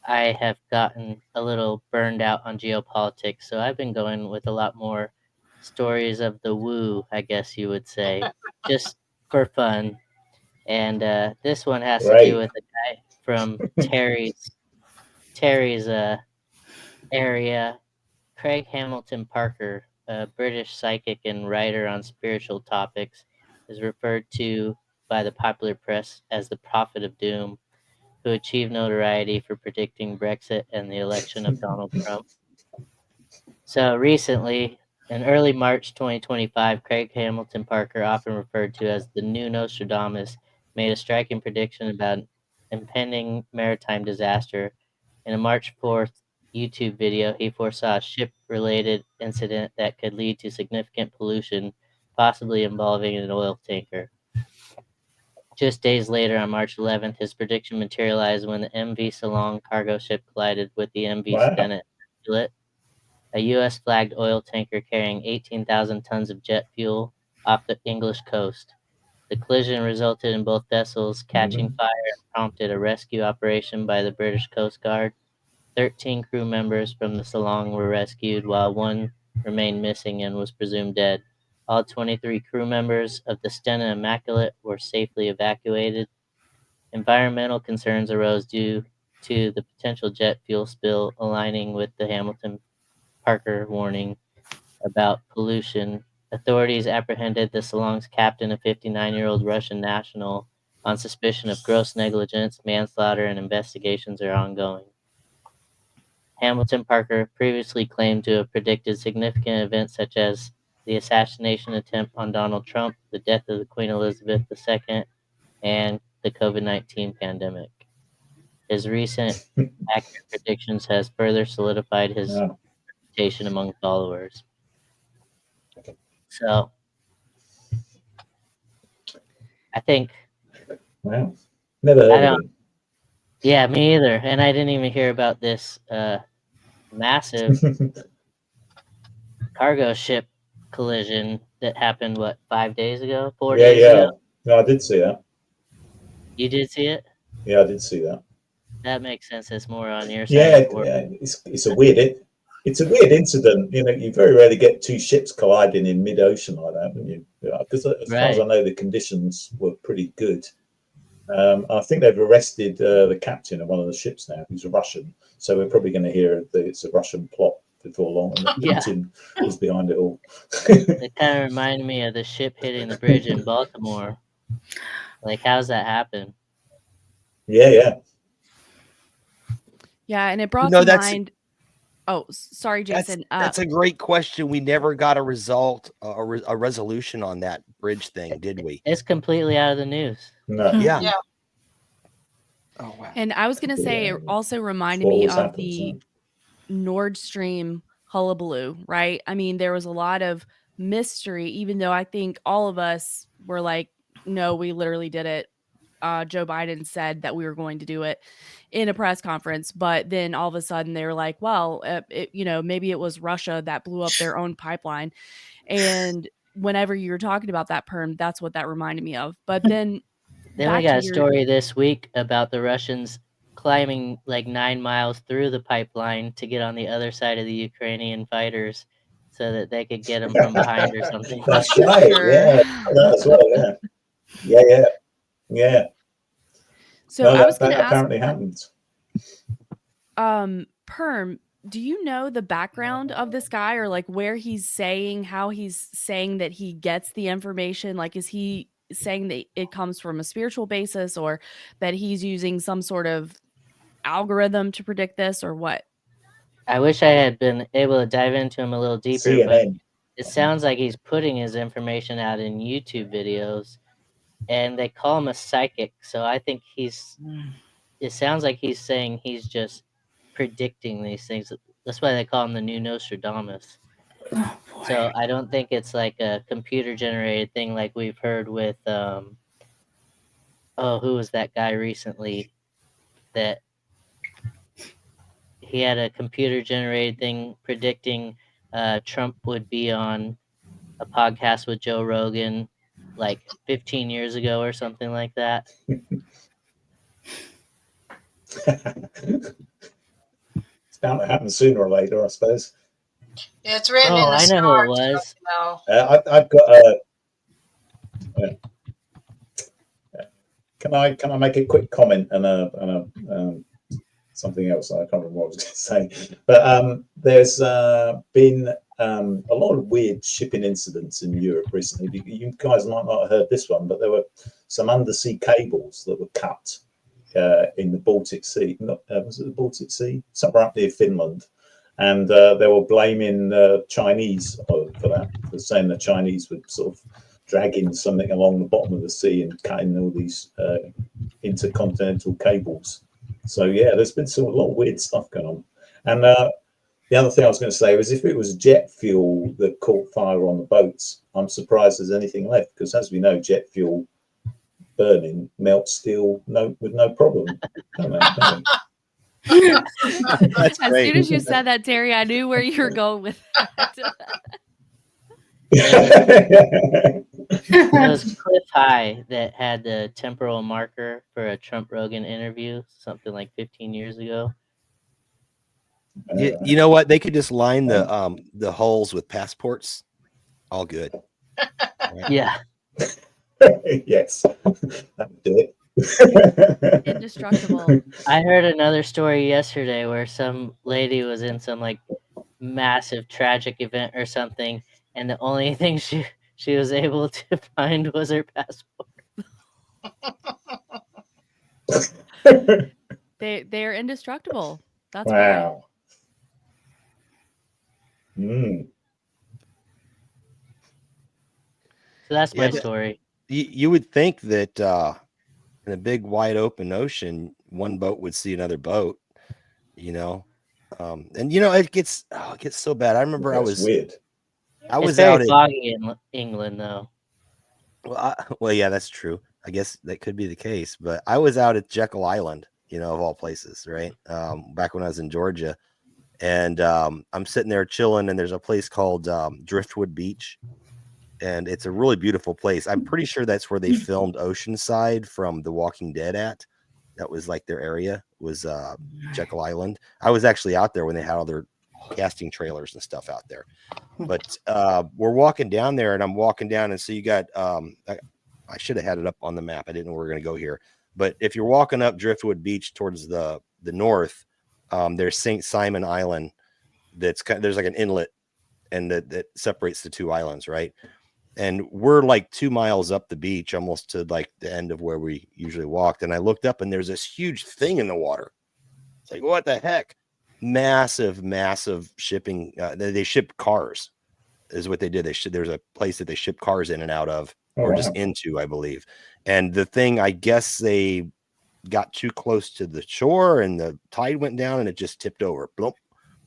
I have gotten a little burned out on geopolitics. So I've been going with a lot more stories of the woo, I guess you would say, just for fun. And this one has to do Great. with a guy from Terry's area. Craig Hamilton Parker, a British psychic and writer on spiritual topics, is referred to by the popular press as the Prophet of Doom, who achieved notoriety for predicting Brexit and the election of Donald Trump. So recently, in early March 2025, Craig Hamilton Parker, often referred to as the new Nostradamus, made a striking prediction about an impending maritime disaster. In a March 4th YouTube video, he foresaw a ship-related incident that could lead to significant pollution, possibly involving an oil tanker. Just days later, on March 11th, his prediction materialized when the MV Ceylon cargo ship collided with the MV Wow. Stanley, a U.S.-flagged oil tanker carrying 18,000 tons of jet fuel off the English coast. The collision resulted in both vessels catching fire and prompted a rescue operation by the British Coast Guard. 13 crew members from the Ceylon were rescued, while one remained missing and was presumed dead. All 23 crew members of the Stena Immaculate were safely evacuated. Environmental concerns arose due to the potential jet fuel spill, aligning with the Hamilton Parker warning about pollution. Authorities apprehended the Ceylon's captain, a 59-year-old Russian national, on suspicion of gross negligence, manslaughter, and investigations are ongoing. Hamilton Parker previously claimed to have predicted significant events such as the assassination attempt on Donald Trump, the death of the Queen Elizabeth II, and the COVID-19 pandemic. His recent accurate predictions has further solidified his Wow. reputation among followers. So, I think, Wow. Never heard of him. yeah, me either. And I didn't even hear about this massive cargo ship collision that happened, 5 days ago? 4 Yeah, days yeah. ago? No, I did see that. You did see it? Yeah, I did see that. That makes sense. It's more on your side Yeah, of the world. it's a weird incident. You know, you very rarely get two ships colliding in mid-ocean like that, wouldn't you? Because as far as I know, the conditions were pretty good. I think they've arrested the captain of one of the ships now, who's a Russian. So we're probably going to hear that it's a Russian plot before long, and that Putin is behind it all. It kind of reminded me of the ship hitting the bridge in Baltimore. Like, how's that happen? Yeah. Yeah, and it brought to mind. Oh, sorry, That's Jason. a great question. We never got a result, a resolution on that bridge thing, did we? It's completely out of the news. No. Yeah. Yeah. Oh wow. And I was going to say, it also reminded What me always of happens, the Nord Stream hullabaloo, right? I mean, there was a lot of mystery, even though I think all of us were like, no, we literally did it. Joe Biden said that we were going to do it in a press conference, but then all of a sudden they were like, well, maybe it was Russia that blew up their own pipeline. And whenever you were talking about that, Perm, that's what that reminded me of. But then we back got to a story this week about the Russians climbing like 9 miles through the pipeline to get on the other side of the Ukrainian fighters so that they could get them from behind or something. That's right. Sure. Yeah, that as well. Yeah. So No, I was going to that ask, apparently happened. Perm, do you know the background of this guy, or like where he's saying, how he's saying that he gets the information? Like, is he saying that it comes from a spiritual basis, or that he's using some sort of algorithm to predict this, or what? I wish I had been able to dive into him a little deeper, but CNN. it sounds like he's putting his information out in YouTube videos, and they call him a psychic. So I think it sounds like he's saying he's just predicting these things. That's why they call him the new Nostradamus. Oh boy. So I don't think it's like a computer generated thing like we've heard with who was that guy recently that he had a computer generated thing predicting Trump would be on a podcast with Joe Rogan like 15 years ago or something like that. It's bound to happen sooner or later, I suppose. Yeah, it's written in Oh, the I know who it stars. was. No. I've got can I make a quick comment and something else? I can't remember what I was going to say. But there's been a lot of weird shipping incidents in Europe recently. You guys might not have heard this one, but there were some undersea cables that were cut in the Baltic Sea. Was it the Baltic Sea? Somewhere up near Finland. And they were blaming the Chinese for that, for saying the Chinese were sort of dragging something along the bottom of the sea and cutting all these intercontinental cables. So yeah, there's been a lot of weird stuff going on. And the other thing I was going to say was, if it was jet fuel that caught fire on the boats, I'm surprised there's anything left, because as we know, jet fuel burning melts steel with no problem. Don't they? That's As great. soon as you said that, Terry, I knew where you were going with that. It was Cliff High that had the temporal marker for a Trump Rogan interview, something like 15 years ago. You know what? They could just line the holes with passports. All good. Right? Yeah. Yes, that would do it. Indestructible. I heard another story yesterday where some lady was in some like massive tragic event or something, and the only thing she was able to find was her passport. They're indestructible. That's Wow. Mm. So that's my Yeah, story. you would think that in a big wide open ocean, one boat would see another boat, you know. And you know, it gets so bad. I remember That's weird. I It's was very out at foggy in England, though. well, yeah, that's true. I guess that could be the case, but I was out at Jekyll Island, you know, of all places, right? Back when I was in Georgia, and I'm sitting there chilling, and there's a place called Driftwood Beach, and it's a really beautiful place. I'm pretty sure that's where they filmed Oceanside from The Walking Dead at. That was like their area, was Jekyll Island. I was actually out there when they had all their casting trailers and stuff out there. But we're walking down there, and I'm walking down, and so you got I should have had it up on the map. I didn't know we were going to go here. But if you're walking up Driftwood Beach towards the north, there's St. Simon Island. There's like an inlet, and that separates the two islands, right? And we're like 2 miles up the beach, almost to like the end of where we usually walked. And I looked up, and there's this huge thing in the water. It's like, what the heck? Massive shipping. They ship cars, is what they did. There's a place that they ship cars in and out of, or just into, I believe. And the thing, I guess they got too close to the shore, and the tide went down, and it just tipped over. Bloop,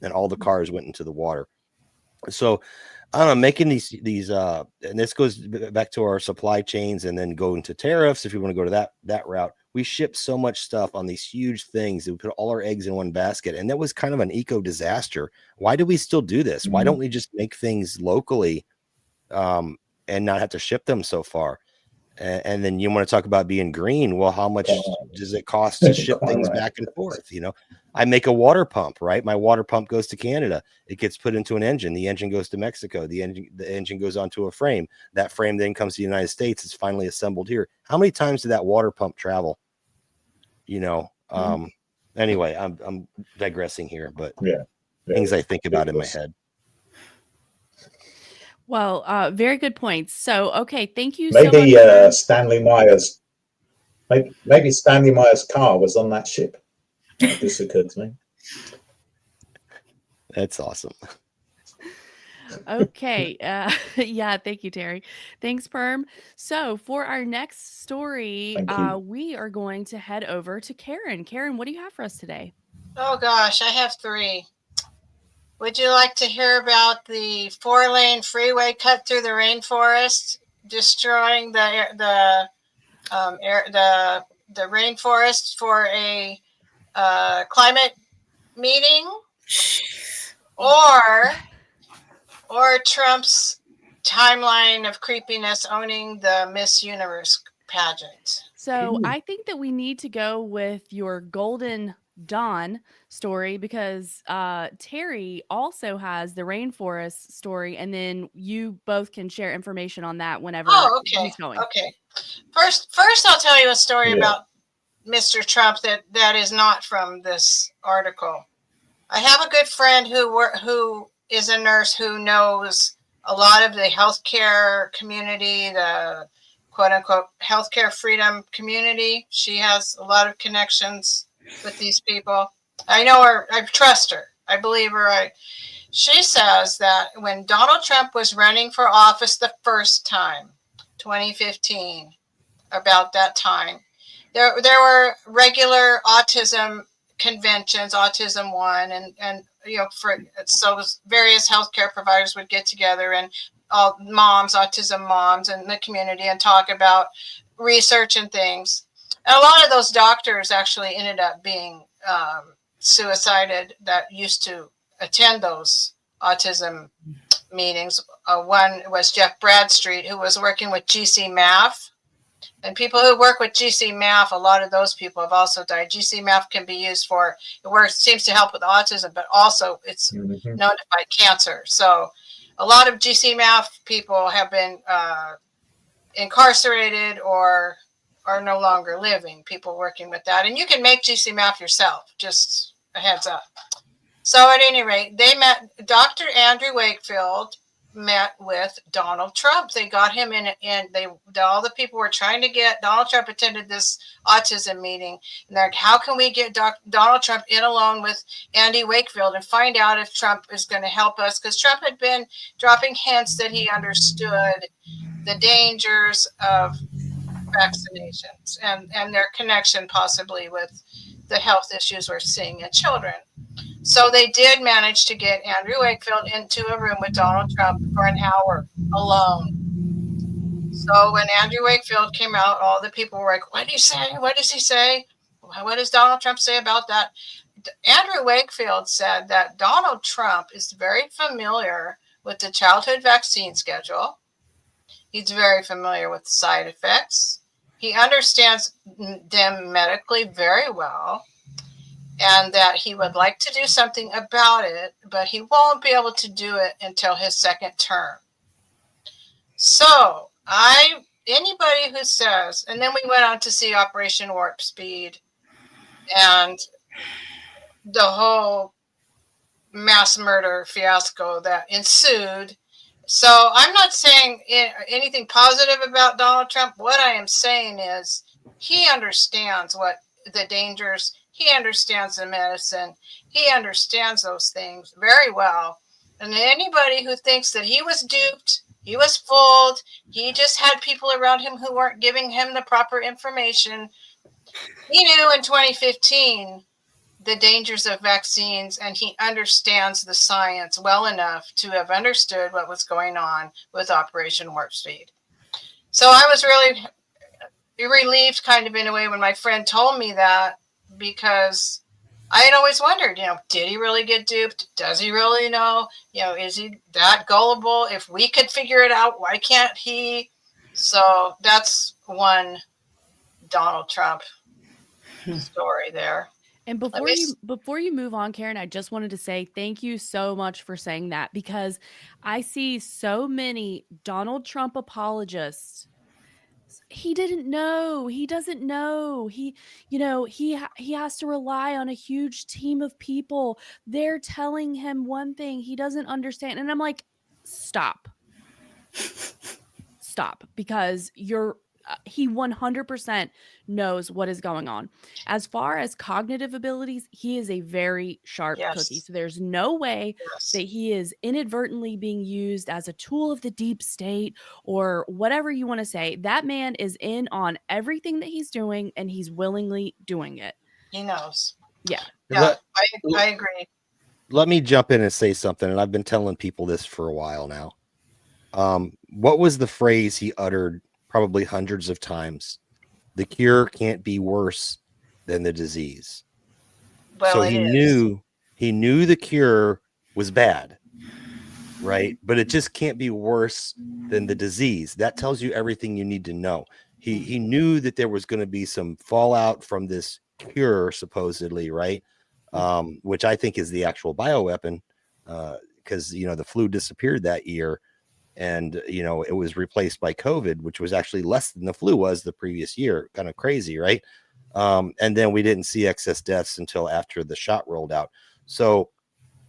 and all the cars went into the water. So I don't know, making these and this goes back to our supply chains, and then go into tariffs. If you want to go to that route, we ship so much stuff on these huge things that we put all our eggs in one basket, and that was kind of an eco disaster. Why do we still do this? Why don't we just make things locally and not have to ship them so far? And then you want to talk about being green. Well, how much does it cost to ship things back and forth? You know, I make a water pump, right? My water pump goes to Canada. It gets put into an engine. The engine goes to Mexico. The engine goes onto a frame. That frame then comes to the United States. It's finally assembled here. How many times did that water pump travel? You know, anyway, I'm digressing here, but Yeah. things I think about in my ridiculous. head. Well, very good points. So, okay, thank you so much. Maybe for- Stanley Meyer's maybe Stanley Meyer's car was on that ship. That just occurred to me. That's awesome. Okay. Yeah, thank you, Terry. Thanks, Perm. So, for our next story, Thank you. we are going to head over to Karen. Karen, what do you have for us today? Oh gosh, I have 3. Would you like to hear about the 4-lane freeway cut through the rainforest, destroying the rainforest for a climate meeting, or Trump's timeline of creepiness owning the Miss Universe pageant? So, I think that we need to go with your Golden Dawn story because Terry also has the rainforest story, and then you both can share information on that whenever Oh, okay, he's going. okay. First, I'll tell you a story Yeah. about Mr. Trump that is not from this article. I have a good friend who is a nurse who knows a lot of the healthcare community, the quote unquote healthcare freedom community. She has a lot of connections with these people. I know her. I trust her. I believe her. She says that when Donald Trump was running for office the first time, 2015, about that time, there were regular autism conventions, Autism One, and so various healthcare providers would get together, and all autism moms in the community, and talk about research and things. And a lot of those doctors actually ended up being suicided that used to attend those autism meetings. One was Jeff Bradstreet, who was working with GC Math. And people who work with GC Math, a lot of those people have also died. GC Math can be used for, it seems to help with autism, but also it's known to fight cancer. So a lot of GC Math people have been incarcerated or are no longer living, people working with that. And you can make GC Math yourself, just a heads up. So at any rate, they met, Dr. Andrew Wakefield met with Donald Trump. They got him in, and all the people were trying to get Donald Trump attended this autism meeting. And they're like, how can we get Donald Trump in alone with Andy Wakefield and find out if Trump is going to help us? Because Trump had been dropping hints that he understood the dangers of vaccinations and their connection possibly with the health issues we're seeing in children. So they did manage to get Andrew Wakefield into a room with Donald Trump for an hour alone. So when Andrew Wakefield came out, all the people were like, what did he say? What does he say? What does Donald Trump say about that? Andrew Wakefield said that Donald Trump is very familiar with the childhood vaccine schedule. He's very familiar with side effects. He understands them medically very well, and that he would like to do something about it, but he won't be able to do it until his second term. So anybody who says, and then we went on to see Operation Warp Speed and the whole mass murder fiasco that ensued. So I'm not saying anything positive about Donald Trump. What I am saying is he understands what the dangers, he understands the medicine, he understands those things very well. And anybody who thinks that he was duped, he was fooled, he just had people around him who weren't giving him the proper information, he knew in 2015 the dangers of vaccines, and he understands the science well enough to have understood what was going on with Operation Warp Speed. So I was really relieved kind of in a way when my friend told me that, because I had always wondered, did he really get duped? Does he really know? Is he that gullible? If we could figure it out, why can't he? So that's one Donald Trump story there. And before you move on, Karen, I just wanted to say thank you so much for saying that, because I see so many Donald Trump apologists He didn't know. He doesn't know. He has to rely on a huge team of people. They're telling him one thing he doesn't understand. And I'm like, stop, because he 100% knows what is going on. As far as cognitive abilities, he is a very sharp cookie. Yes. So there's no way Yes. that he is inadvertently being used as a tool of the deep state or whatever you want to say. That man is in on everything that he's doing, and he's willingly doing it. He knows. Yeah. Yeah, I agree. Let me jump in and say something, and I've been telling people this for a while now. What was the phrase he uttered probably hundreds of times? The cure can't be worse than the disease. Well, So it he is. knew the cure was bad, right? But it just can't be worse than the disease. That tells you everything you need to know. He knew that there was going to be some fallout from this cure, supposedly, right? Which I think is the actual bioweapon, because the flu disappeared that year, and it was replaced by COVID, which was actually less than the flu was the previous year. Kind of crazy, right? And then we didn't see excess deaths until after the shot rolled out. So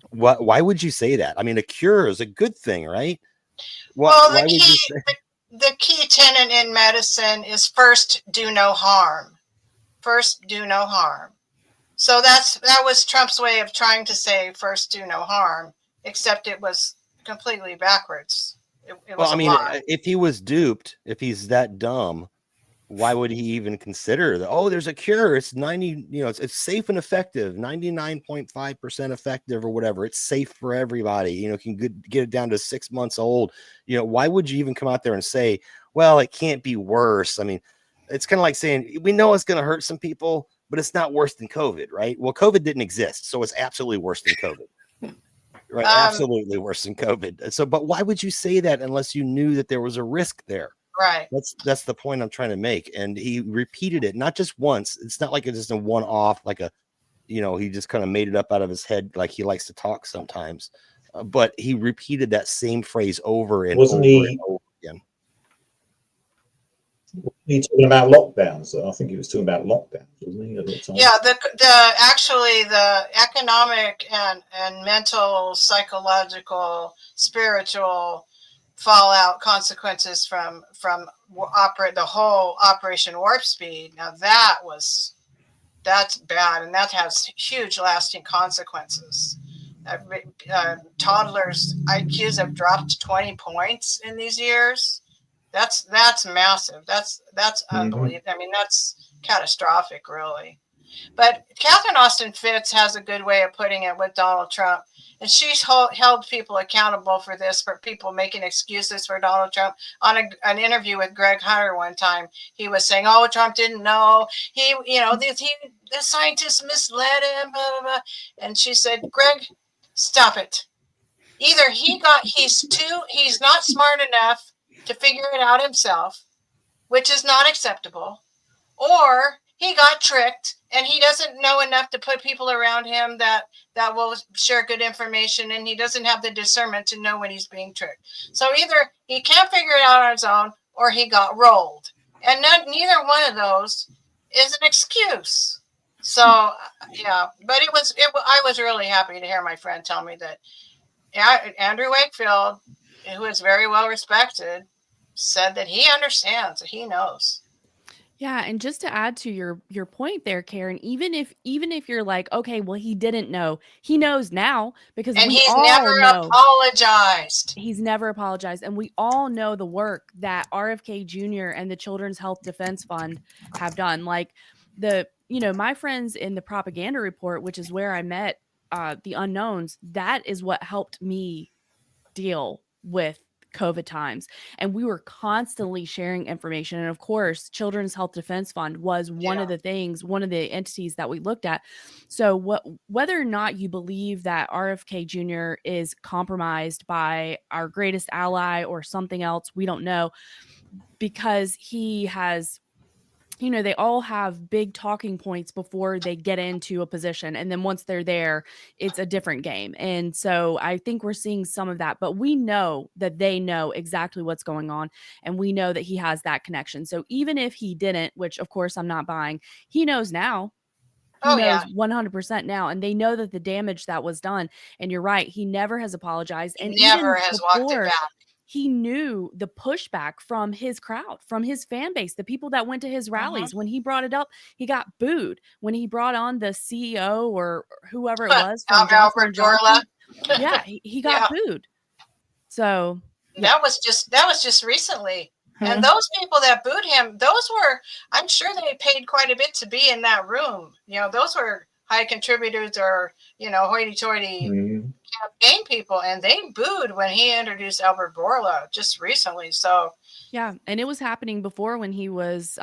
why would you say that? I mean, a cure is a good thing, right? Well, Why would you say? the key tenet in medicine is first do no harm. First do no harm. So that was Trump's way of trying to say first do no harm, except it was completely backwards. It was Well, I a mean, lie. if he was duped, if he's that dumb, why would he even consider that? Oh, there's a cure. It's 90, it's safe and effective, 99.5% effective or whatever. It's safe for everybody. Can get it down to 6 months old. Why would you even come out there and say, well, it can't be worse? I mean, it's kind of like saying, we know it's going to hurt some people, but it's not worse than COVID, right? Well, COVID didn't exist, so it's absolutely worse than COVID. Right, absolutely worse than COVID. So, but why would you say that unless you knew that there was a risk there? Right. That's the point I'm trying to make. And he repeated it not just once. It's not like it's just a one-off, like he just kind of made it up out of his head, like he likes to talk sometimes. But he repeated that same phrase over and over and over again. He talking about lockdowns, though. I think he was talking about lockdowns, wasn't he, at the time? Yeah, actually the economic and mental, psychological, spiritual fallout consequences from the whole Operation Warp Speed. Now that's bad, and that has huge lasting consequences. Toddlers' IQs have dropped 20 points in these years. That's massive. That's unbelievable. I mean, that's catastrophic, really. But Catherine Austin Fitts has a good way of putting it with Donald Trump. And she's held people accountable for this, for people making excuses for Donald Trump. On an interview with Greg Hunter one time, he was saying, "Oh, Trump didn't know. The scientists misled him, blah, blah, blah." And she said, "Greg, stop it. Either he's not smart enough to figure it out himself, which is not acceptable, or he got tricked and he doesn't know enough to put people around him that will share good information, and he doesn't have the discernment to know when he's being tricked. So either he can't figure it out on his own, or he got rolled, and neither one of those is an excuse." So yeah, but I was really happy to hear my friend tell me that Andrew Wakefield, who is very well respected, said that he understands, that he knows. Yeah, and just to add to your point there, Karen, even if you're like, okay, well, he didn't know, he knows now, because And we he's all never know apologized. he's never apologized, and we all know the work that RFK Jr. and the Children's Health Defense Fund have done. Like my friends in the propaganda report, which is where I met the unknowns, that is what helped me deal with COVID times. And we were constantly sharing information. And of course, Children's Health Defense Fund was one of the entities that we looked at. So whether or not you believe that RFK Jr. is compromised by our greatest ally or something else, we don't know, because he has you know, they all have big talking points before they get into a position. And then once they're there, it's a different game. And so I think we're seeing some of that, but we know that they know exactly what's going on. And we know that he has that connection. So even if he didn't, which of course I'm not buying, he knows now. He Oh, yeah. knows 100% now. And they know that the damage that was done. And you're right. He never has apologized. And He never even has walked it before, back. he knew the pushback from his crowd, from his fan base, the people that went to his rallies. When he brought it up, he got booed. When he brought on the CEO or whoever it was from Johnson Albert and Johnson, Bourla. yeah, he got booed. So yeah. That was just recently. And those people that booed him, those were, I'm sure they paid quite a bit to be in that room. You know, those were high contributors or, you know, hoity-toity campaign people, and they booed when he introduced Albert Bourla just recently. So yeah, and it was happening before when he was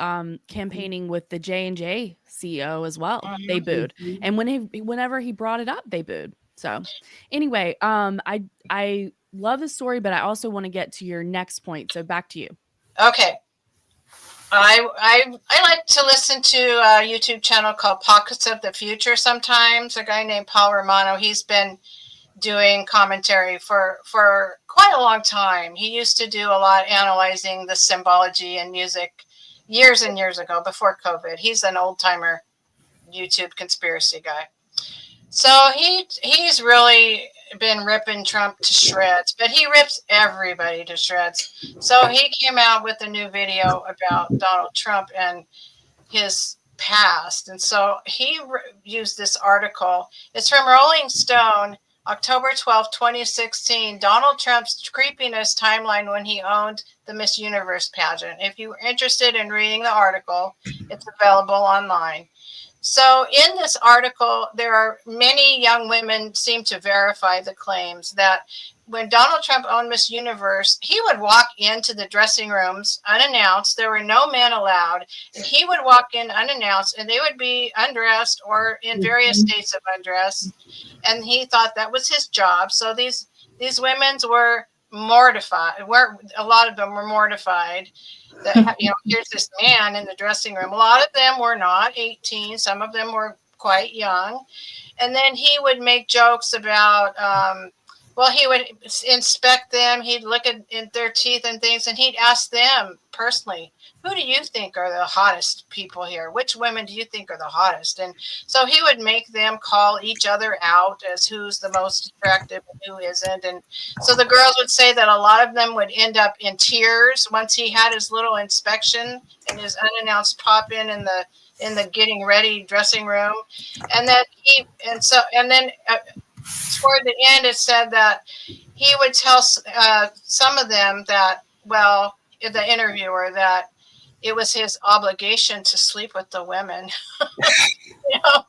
campaigning with the J&J CEO as well. They booed, and whenever he brought it up, they booed. So anyway, I love the story, but I also want to get to your next point. So back to you. okay. I like to listen to a YouTube channel called Pockets of the Future sometimes. A guy named Paul Romano, he's been doing commentary for quite a long time. He used to do a lot analyzing the symbology in music years and years ago before COVID. He's an old-timer YouTube conspiracy guy. So he's really been ripping Trump to shreds, but he rips everybody to shreds. So he came out with a new video about Donald Trump and his past. And so he used this article. It's from Rolling Stone, October 12th, 2016, Donald Trump's creepiness timeline when he owned the Miss Universe pageant. If you're interested in reading the article, it's available online. So in this article, there are many young women seem to verify the claims that when Donald Trump owned Miss Universe, he would walk into the dressing rooms unannounced. There were no men allowed. And he would walk in unannounced, and they would be undressed or in various states of undress. And he thought that was his job. So these women were mortified. A lot of them were mortified that, you know, here's this man in the dressing room. A lot of them were not 18. Some of them were quite young. And then he would make jokes about, well, he would inspect them. He'd look at their teeth and things, and he'd ask them personally, who do you think are the hottest people here? Which women do you think are the hottest? And so he would make them call each other out as who's the most attractive and who isn't. And so the girls would say that a lot of them would end up in tears once he had his little inspection and his unannounced pop in the getting ready dressing room. And then toward the end, it said that he would tell some of them that, well, the interviewer, that it was his obligation to sleep with the women. You know,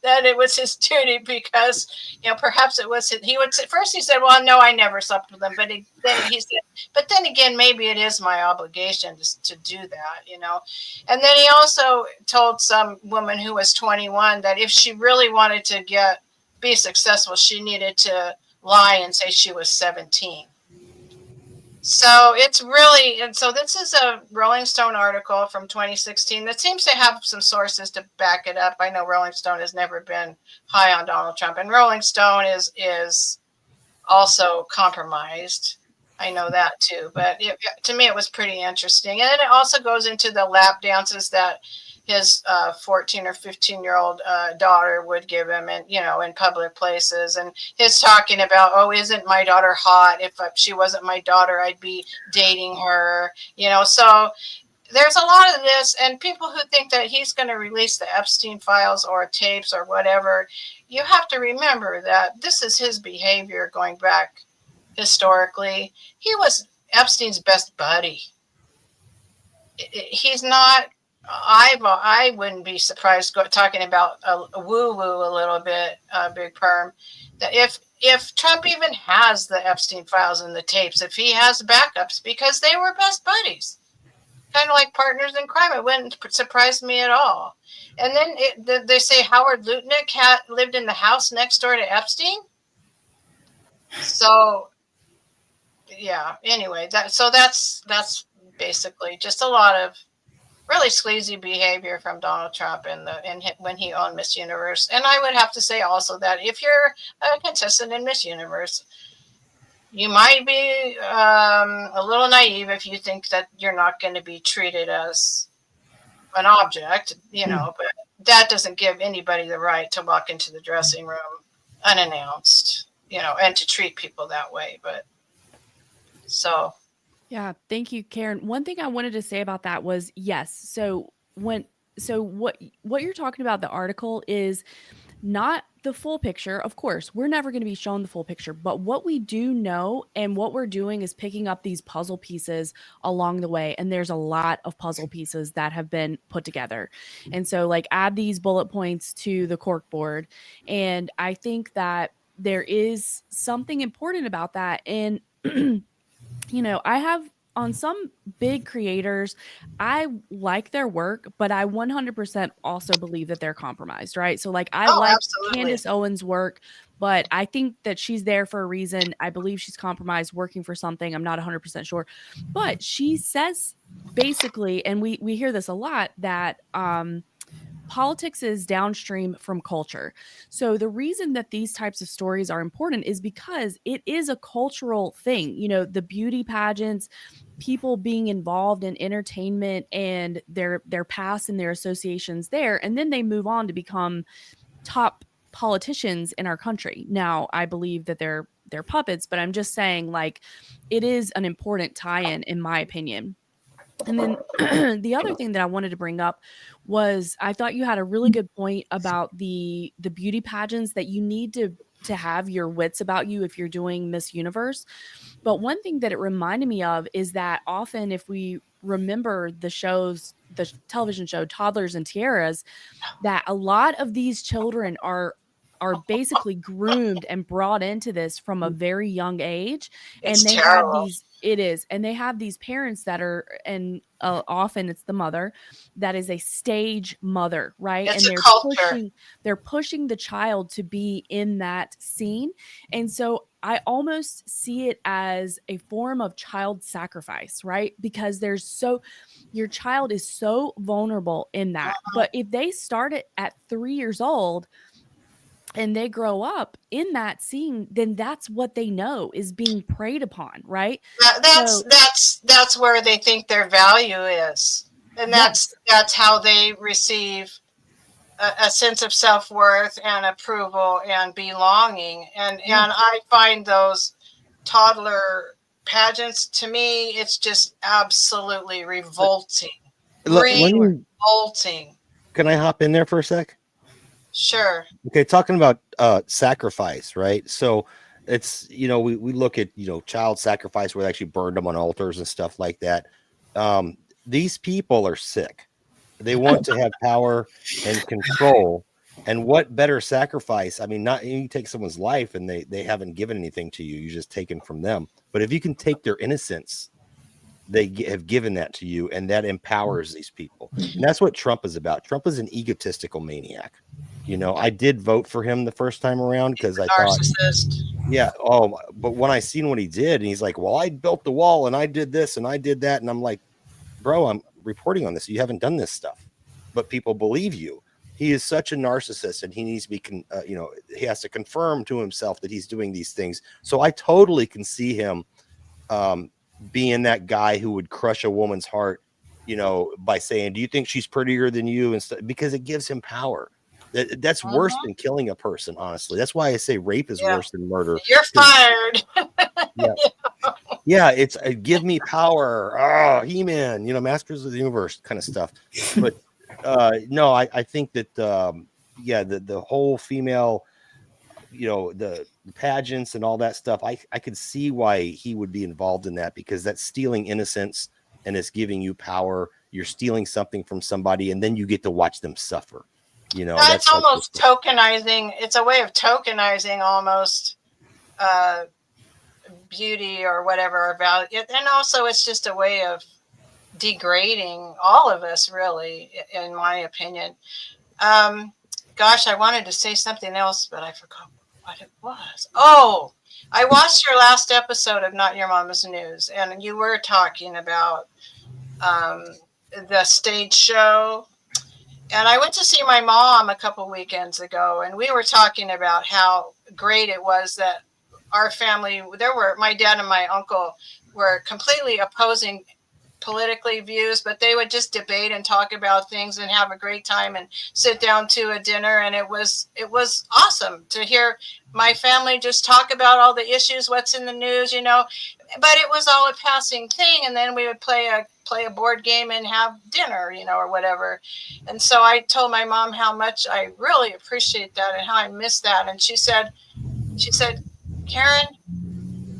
that it was his duty because, you know, perhaps it was he would say, first he said, well, no, I never slept with them. But then he said, but then again, maybe it is my obligation to do that, you know. And then he also told some woman who was 21 that if she really wanted to be successful, she needed to lie and say she was 17. So it's really, and so this is a Rolling Stone article from 2016 that seems to have some sources to back it up. I know Rolling Stone has never been high on Donald Trump, and Rolling Stone is also compromised. I know that too, but to me it was pretty interesting. And then it also goes into the lap dances that his 14 or 15-year-old daughter would give him, and, you know, in public places, and his talking about, oh, isn't my daughter hot? If she wasn't my daughter, I'd be dating her, you know. So there's a lot of this, and people who think that he's going to release the Epstein files or tapes or whatever, you have to remember that this is his behavior going back historically. He was Epstein's best buddy. He's not. I wouldn't be surprised talking about a woo-woo a little bit, BigPerm, that if Trump even has the Epstein files and the tapes, if he has backups, because they were best buddies, kind of like partners in crime, it wouldn't surprise me at all. And then they say Howard Lutnick lived in the house next door to Epstein. So, yeah. Anyway, that's basically just a lot of really sleazy behavior from Donald Trump when he owned Miss Universe. And I would have to say also that if you're a contestant in Miss Universe, you might be a little naive if you think that you're not going to be treated as an object, but that doesn't give anybody the right to walk into the dressing room unannounced, and to treat people that way. But so. Yeah, thank you, Karen. One thing I wanted to say about that was yes. So what you're talking about, the article, is not the full picture. Of course, we're never going to be shown the full picture, but what we do know and what we're doing is picking up these puzzle pieces along the way. And there's a lot of puzzle pieces that have been put together. And so, like, add these bullet points to the cork board. And I think that there is something important about that. And I have on some big creators, I like their work, but I 100% also believe that they're compromised, right? So, like, I like Absolutely. Candace Owens' work, but I think that she's there for a reason. I believe she's compromised, working for something. I'm not 100% sure, but she says basically, and we hear this a lot, that politics is downstream from culture. So the reason that these types of stories are important is because it is a cultural thing. The beauty pageants, people being involved in entertainment and their past and their associations there, and then they move on to become top politicians in our country. Now, I believe that they're puppets, but I'm just saying, like, it is an important tie-in, in my opinion. And then the other thing that I wanted to bring up was, I thought you had a really good point about the beauty pageants, that you need to have your wits about you if you're doing Miss Universe. But one thing that it reminded me of is that often, if we remember the television show Toddlers and Tiaras, that a lot of these children are basically groomed and brought into this from a very young age. It's And they terrible. have these, it is, and they have these parents that are, and often it's the mother that is a stage mother, right? It's And a culture. they're pushing the child to be in that scene. And so I almost see it as a form of child sacrifice, right? Because your child is so vulnerable in that. But if they start it at 3 years old and they grow up in that scene, then that's what they know is being preyed upon, right? That's where they think their value is, and that's how they receive a sense of self-worth and approval and belonging. And I find those toddler pageants, to me, it's just absolutely revolting. Revolting. Can I hop in there for a sec? Sure. Okay, talking about sacrifice, right? So it's, we look at, child sacrifice where they actually burned them on altars and stuff like that. These people are sick. They want to have power and control. And what better sacrifice? I mean, not you take someone's life and they haven't given anything to you. You just taken from them. But if you can take their innocence, they have given that to you, and that empowers these people. And that's what Trump is about. Trump is an egotistical maniac. I did vote for him the first time around because I thought, yeah. Oh, but when I seen what he did, and he's like, well, I built the wall and I did this and I did that. And I'm like, bro, I'm reporting on this. You haven't done this stuff, but people believe you. He is such a narcissist, and he needs to be, he has to confirm to himself that he's doing these things. So I totally can see him being that guy who would crush a woman's heart, by saying, do you think she's prettier than you? And stuff, because it gives him power. That's worse than killing a person, honestly. That's why I say rape is worse than murder. You're fired. Yeah, it's give me power. Oh, He-Man, Masters of the Universe kind of stuff. But no, I think that the whole female, the pageants and all that stuff, I could see why he would be involved in that, because that's stealing innocence and it's giving you power. You're stealing something from somebody, and then you get to watch them suffer. That's almost tokenizing. It's a way of tokenizing almost beauty or whatever, or value. And also it's just a way of degrading all of us, really, in my opinion. Gosh, I wanted to say something else, but I forgot what it was. Oh, I watched your last episode of Not Your Mama's News, and you were talking about the stage show. And I went to see my mom a couple weekends ago, and we were talking about how great it was that our family, my dad and my uncle were completely opposing politically views, but they would just debate and talk about things and have a great time and sit down to a dinner. And it was awesome to hear my family just talk about all the issues, what's in the news, but it was all a passing thing. And then we would play a board game and have dinner, or whatever. And so I told my mom how much I really appreciate that and how I miss that. And she said, Karen,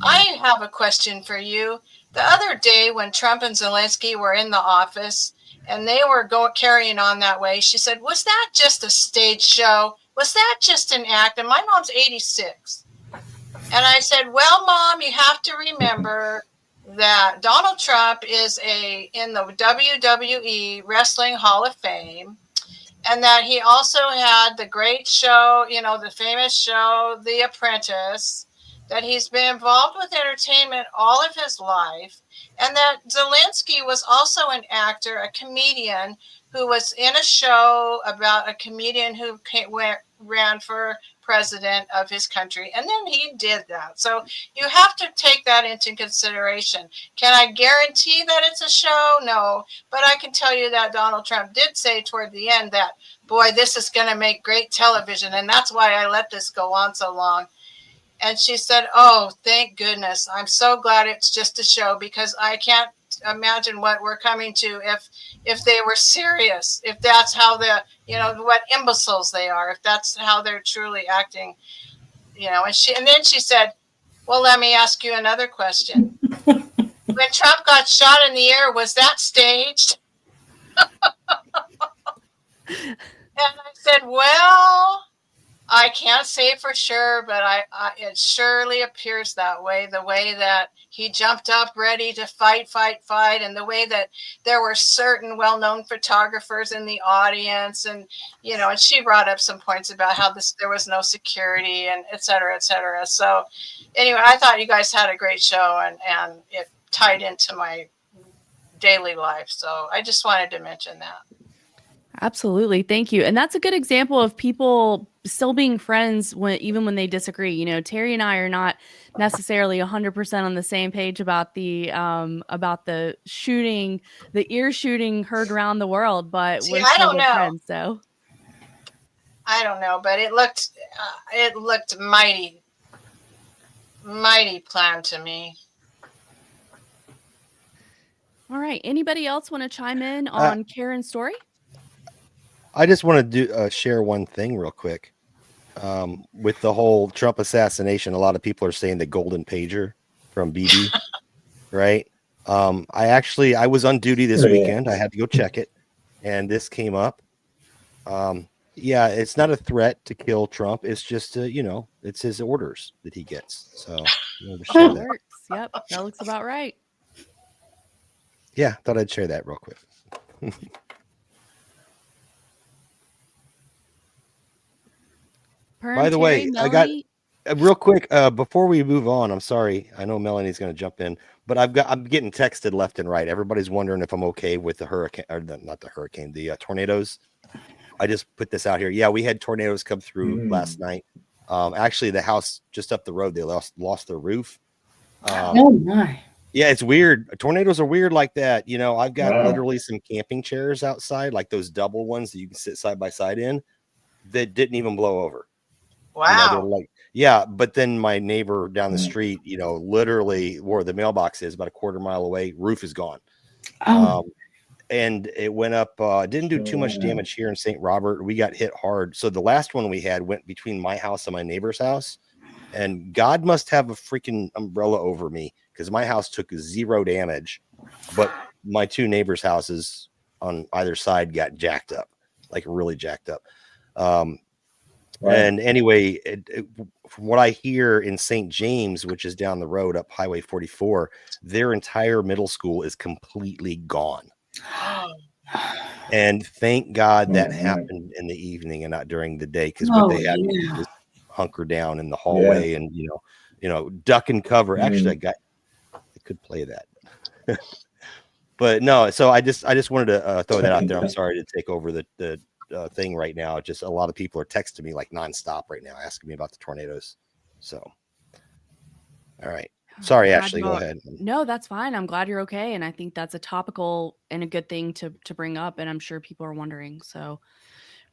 I have a question for you. The other day when Trump and Zelensky were in the office and they were carrying on that way, she said, was that just a stage show? Was that just an act? And my mom's 86. And I said, well, Mom, you have to remember that Donald Trump is in the WWE Wrestling Hall of Fame, and that he also had the great show, the famous show, The Apprentice, that he's been involved with entertainment all of his life, and that Zelensky was also an actor, a comedian who was in a show about a comedian who ran for president of his country, and then he did that. So you have to take that into consideration. Can I guarantee that it's a show? No, but I can tell you that Donald Trump did say toward the end that, boy, this is going to make great television, and that's why I let this go on so long. And she said, oh, thank goodness. I'm so glad it's just a show, because I can't imagine what we're coming to if they were serious, if that's how what imbeciles they are, if that's how they're truly acting, and then she said, well, let me ask you another question. When Trump got shot in the air, was that staged? And I said, well, I can't say for sure, but it surely appears that way, the way that he jumped up ready to fight, and the way that there were certain well-known photographers in the audience, and and she brought up some points about how there was no security, and et cetera, et cetera. So anyway, I thought you guys had a great show, and it tied into my daily life. So I just wanted to mention that. Absolutely. Thank you. And that's a good example of people still being friends even when they disagree. Terry and I are not necessarily 100% on the same page about the shooting, the ear shooting heard around the world, but we're still good friends. So I don't know, but it looked mighty planned to me. All right. Anybody else want to chime in on Karen's story? I just want to share one thing real quick. With the whole Trump assassination, a lot of people are saying the golden pager from BB, right? I was on duty this weekend. I had to go check it, and this came up. Yeah, it's not a threat to kill Trump. It's just, it's his orders that he gets. So that works. Yep, that looks about right. Yeah, thought I'd share that real quick. By the way, Meloney? I got real quick before we move on. I'm sorry, I know Melanie going to jump in, but I'm getting texted left and right. Everybody's wondering if I'm okay with the hurricane, or not the hurricane, the tornadoes. I just put this out here. Yeah, we had tornadoes come through last night. Actually, the house just up the road, they lost their roof. Oh my! Yeah, it's weird. Tornadoes are weird like that. I've got literally some camping chairs outside, like those double ones that you can sit side by side in, that didn't even blow over. Wow. But then my neighbor down the street, literally where the mailbox is about a quarter mile away, roof is gone. And it went up, didn't do too much damage here in St. Robert. We got hit hard. So the last one we had went between my house and my neighbor's house. And God must have a freaking umbrella over me, because my house took 0 damage. But my two neighbors' houses on either side got jacked up, like really jacked up. And anyway, from what I hear in St. James, which is down the road up Highway 44, their entire middle school is completely gone. And thank God that happened in the evening and not during the day, because what they had to do was hunker down in the hallway and duck and cover. Actually, I could play that. But no, so I just wanted to throw that out there. I'm sorry to take over the thing right now. Just a lot of people are texting me like nonstop right now, asking me about the tornadoes. So, all right. Sorry, Glad Ashley, go y'all- ahead. No, that's fine. I'm glad you're okay, and I think that's a topical and a good thing to bring up. And I'm sure people are wondering. So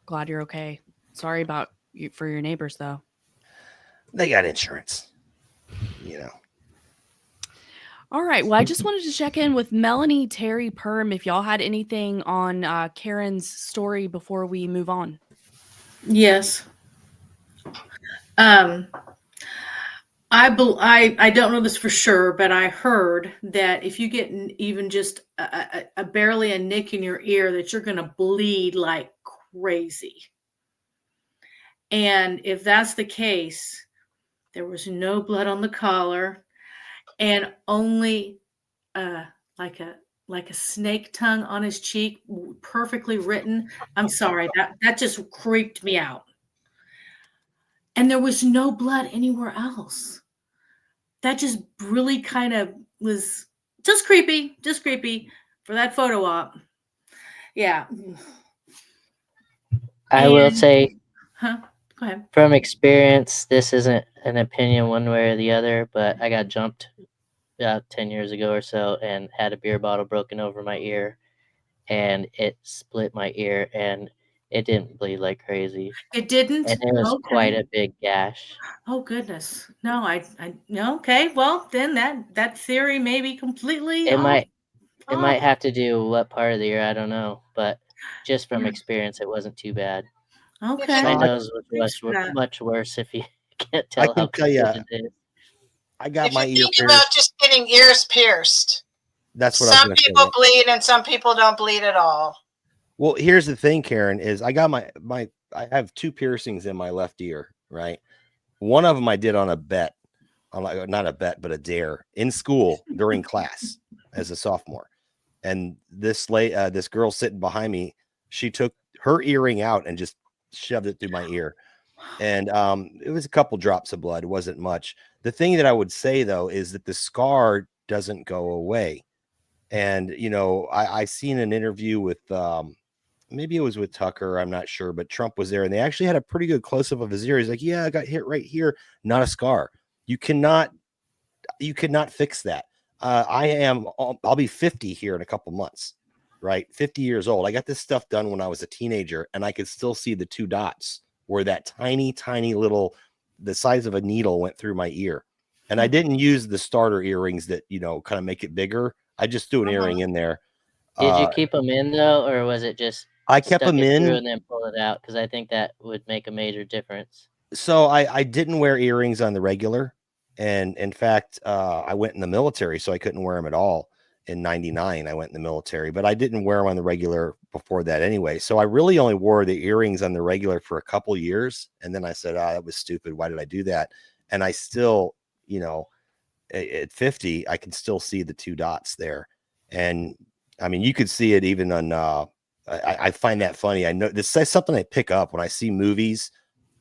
glad you're okay. Sorry about you for your neighbors, though. They got insurance, you know. All right. Well, I just wanted to check in with Meloney, Terry, Perm, if y'all had anything on Karen's story before we move on. Yes. I don't know this for sure, but I heard that if you get even just a barely a nick in your ear, that you're going to bleed like crazy. And if that's the case, there was no blood on the collar, and only like a snake tongue on his cheek, perfectly written. I'm sorry, that just creeped me out. And there was no blood anywhere else. That just really kind of was just creepy for that photo op. Yeah. I will And- say, Huh? Go ahead. from experience, this isn't an opinion one way or the other, but I got jumped about 10 years ago or so and had a beer bottle broken over my ear, and it split my ear, and it didn't bleed like crazy. It didn't? And it was Okay. quite a big gash. Oh goodness. No, I no, okay. Well, then that theory may be completely It off. might have to do what part of the ear, I don't know, but just from Yeah. experience, it wasn't too bad. Okay. My I- nose was Thanks for that. much worse if you can't I tell can how tell ya, close it is. I got If my you ear think about pierced. just getting ears pierced, That's what I was some going to say. people bleed and some people don't bleed at all. Well, here's the thing, Karen, is I got my I have 2 piercings in my left ear, right? One of them I did on a bet, on like not a bet, but a dare in school during class as a sophomore. And this girl sitting behind me, she took her earring out and just shoved it through my ear. And it was a couple drops of blood. It wasn't much. The thing that I would say though is that the scar doesn't go away. And you know, I seen an interview with maybe it was with Tucker, I'm not sure, but Trump was there and they actually had a pretty good close-up of his ear. He's like, yeah, I got hit right here, not a scar. You cannot fix that. I'll be 50 here in a couple months, right? 50 years old. I got this stuff done when I was a teenager and I could still see the 2 dots where that tiny little, the size of a needle went through my ear. And I didn't use the starter earrings that, you know, kind of make it bigger. I just threw an earring in there. Did you keep them in though, or was it just I kept stuck them it through in. and then pull it out? Because I think that would make a major difference. So I didn't wear earrings on the regular. And in fact, I went in the military, so I couldn't wear them at all. In 99, I went in the military, but I didn't wear them on the regular before that anyway. So I really only wore the earrings on the regular for a couple years. And then I said, that was stupid. Why did I do that? And I still, you know, at 50, I can still see the 2 dots there. And I mean, you could see it even on, I find that funny. I know this is something I pick up when I see movies.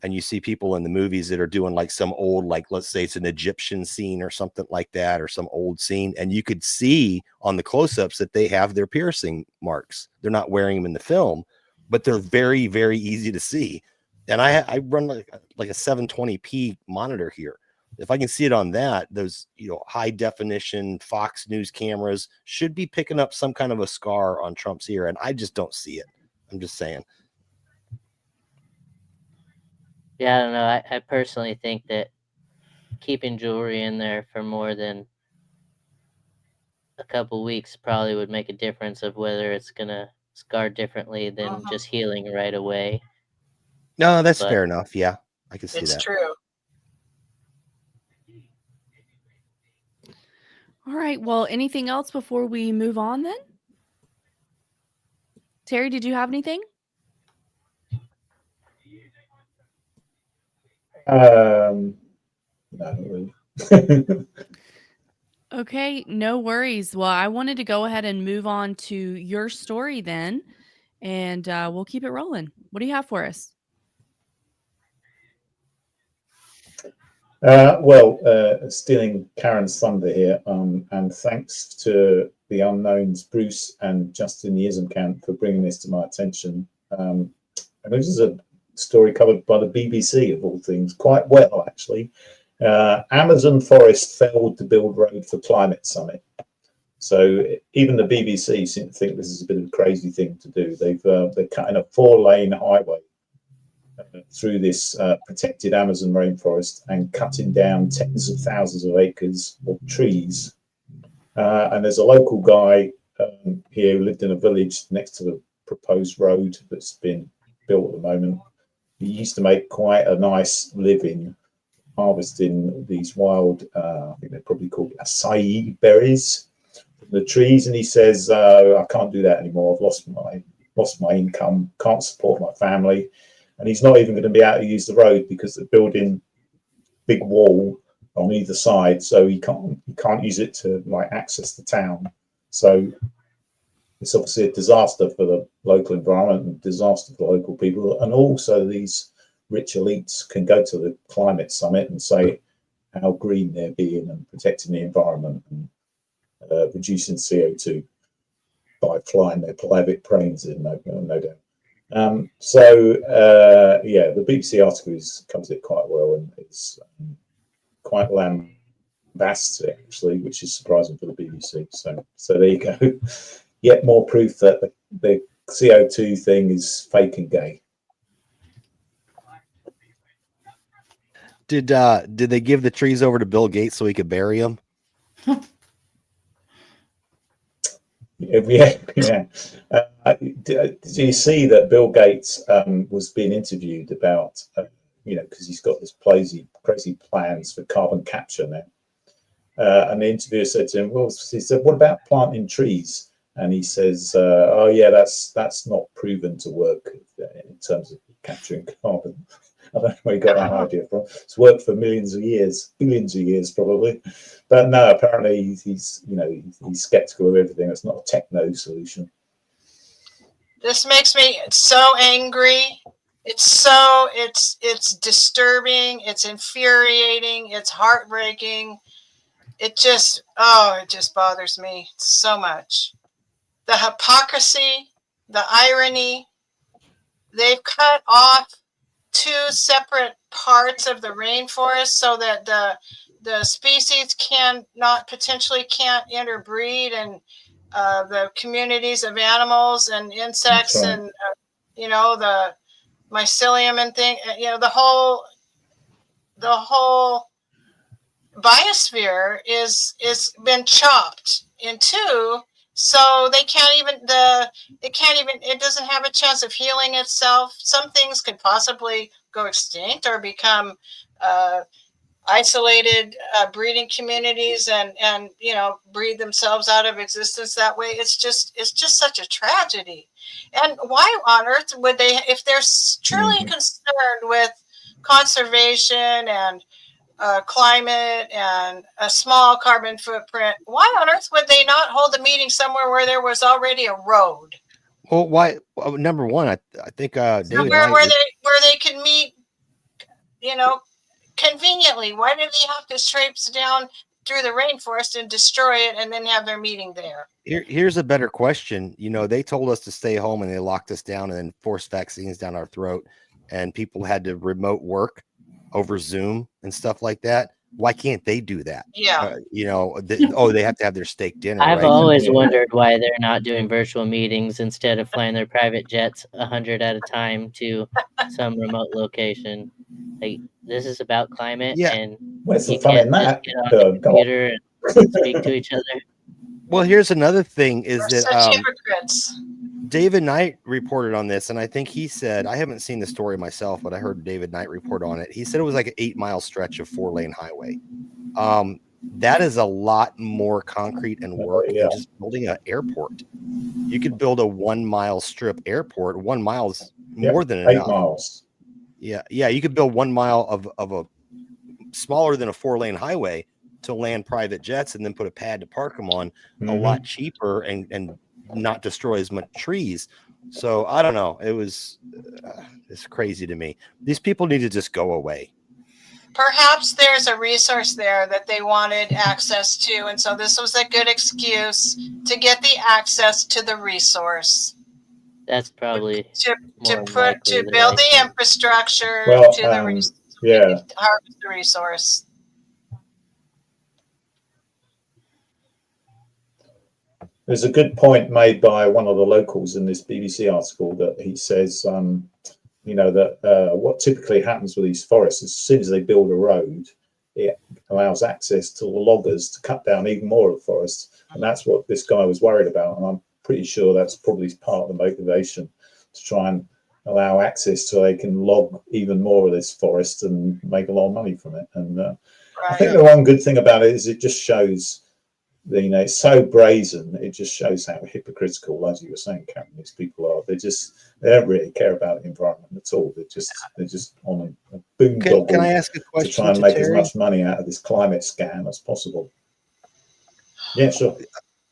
And you see people in the movies that are doing like some old, like, let's say it's an Egyptian scene or something like that, or some old scene. And you could see on the close-ups that they have their piercing marks. They're not wearing them in the film, but they're very, very easy to see. And I run like a 720p monitor here. If I can see it on that, those, you know, high definition Fox News cameras should be picking up some kind of a scar on Trump's ear. And I just don't see it. I'm just saying. Yeah, I don't know. I personally think that keeping jewelry in there for more than a couple weeks probably would make a difference of whether it's gonna scar differently than just healing right away. No, that's But fair enough. Yeah, I can see It's that. true. All right. Well, anything else before we move on then? Terry, did you have anything? No, not really. Okay, no worries. Well, I wanted to go ahead and move on to your story then, and we'll keep it rolling. What do you have for us? Stealing Karen's thunder here, and thanks to the unknowns, Bruce and Justin Yesenkamp, for bringing this to my attention. And this is a story covered by the BBC, of all things, quite well, actually. Amazon forest failed to build road for climate summit. So even the BBC seem to think this is a bit of a crazy thing to do. They're cutting a 4-lane highway through this protected Amazon rainforest and cutting down tens of thousands of acres of trees. And there's a local guy here who lived in a village next to the proposed road that's been built at the moment. He used to make quite a nice living harvesting these wild, I think they're probably called acai berries from the trees. And he says, I can't do that anymore. I've lost my income, can't support my family. And he's not even going to be able to use the road because they're building big wall on either side, so he can't use it to like access the town. So it's obviously a disaster for the local environment and disaster for the local people. And also these rich elites can go to the climate summit and say how green they're being and protecting the environment and reducing CO2 by flying their private planes in, no doubt. Yeah, the BBC article covers it quite well, and it's quite lambasted actually, which is surprising for the BBC. So there you go. Yet more proof that the CO2 thing is fake and gay. Did they give the trees over to Bill Gates so he could bury them? Yeah. Did you see that Bill Gates was being interviewed about, because he's got this crazy plans for carbon capture now. And the interviewer said to him, he said, what about planting trees? And he says, oh yeah, that's not proven to work in terms of capturing carbon. I don't know where he got that idea from. It's worked for millions of years, billions of years probably. But no, apparently he's skeptical of everything. It's not a techno solution. This makes me so angry. It's disturbing. It's infuriating. It's heartbreaking. It just bothers me so much. The hypocrisy, the irony. They've cut off 2 separate parts of the rainforest so that the species can't interbreed, and the communities of animals and insects, right. And the mycelium and thing, the whole biosphere is been chopped in 2. So it doesn't have a chance of healing itself. Some things could possibly go extinct or become isolated breeding communities and breed themselves out of existence that way. It's just such a tragedy. And why on earth would they, if they're truly concerned with conservation and climate and a small carbon footprint, why on earth would they not hold a meeting somewhere where there was already a road? Well, why? Number one, I think David somewhere where they can meet, conveniently. Why do they have to traipse down through the rainforest and destroy it and then have their meeting there? Here's a better question. They told us to stay home and they locked us down and then forced vaccines down our throat, and people had to remote work over Zoom and stuff like that. Why can't they do that? Yeah. They have to have their steak dinner. I've right? always wondered why they're not doing virtual meetings instead of flying their private jets 100 at a time to some remote location. Like, this is about climate, and where's the you fun can't in that? just get on the computer and speak to each other. Well, here's another thing: is We're that such hypocrites. David Knight reported on this, and I think he said, I haven't seen the story myself, but I heard David Knight report on it. He said it was like an 8-mile stretch of 4-lane highway. That is a lot more concrete and work than just building an airport. You could build a 1-mile strip airport. 1 mile is more than enough. 8 miles. Yeah. You could build 1 mile of a smaller than a 4-lane highway to land private jets and then put a pad to park them on a lot cheaper and not destroy as much trees. So I don't know. It's crazy to me. These people need to just go away. perhaps there's a resource there that they wanted access to, and so this was a good excuse to get the access to the resource. That's probably to more likely the build right the thing. infrastructure Well, to the resource, yeah. harvest the resource. There's a good point made by one of the locals in this BBC article that he says, you know, that what typically happens with these forests, as soon as they build a road, it allows access to the loggers to cut down even more of the forest. And that's what this guy was worried about. And I'm pretty sure that's probably part of the motivation to try and allow access so they can log even more of this forest and make a lot of money from it. And I think the one good thing about it is it just shows, you know, it's so brazen. It just shows how hypocritical, as you were saying, Karen, these people are. They don't really care about the environment at all. They're just on a boondoggle Can I ask a question to try and make Terry? as much money out of this climate scam as possible. Yeah, sure.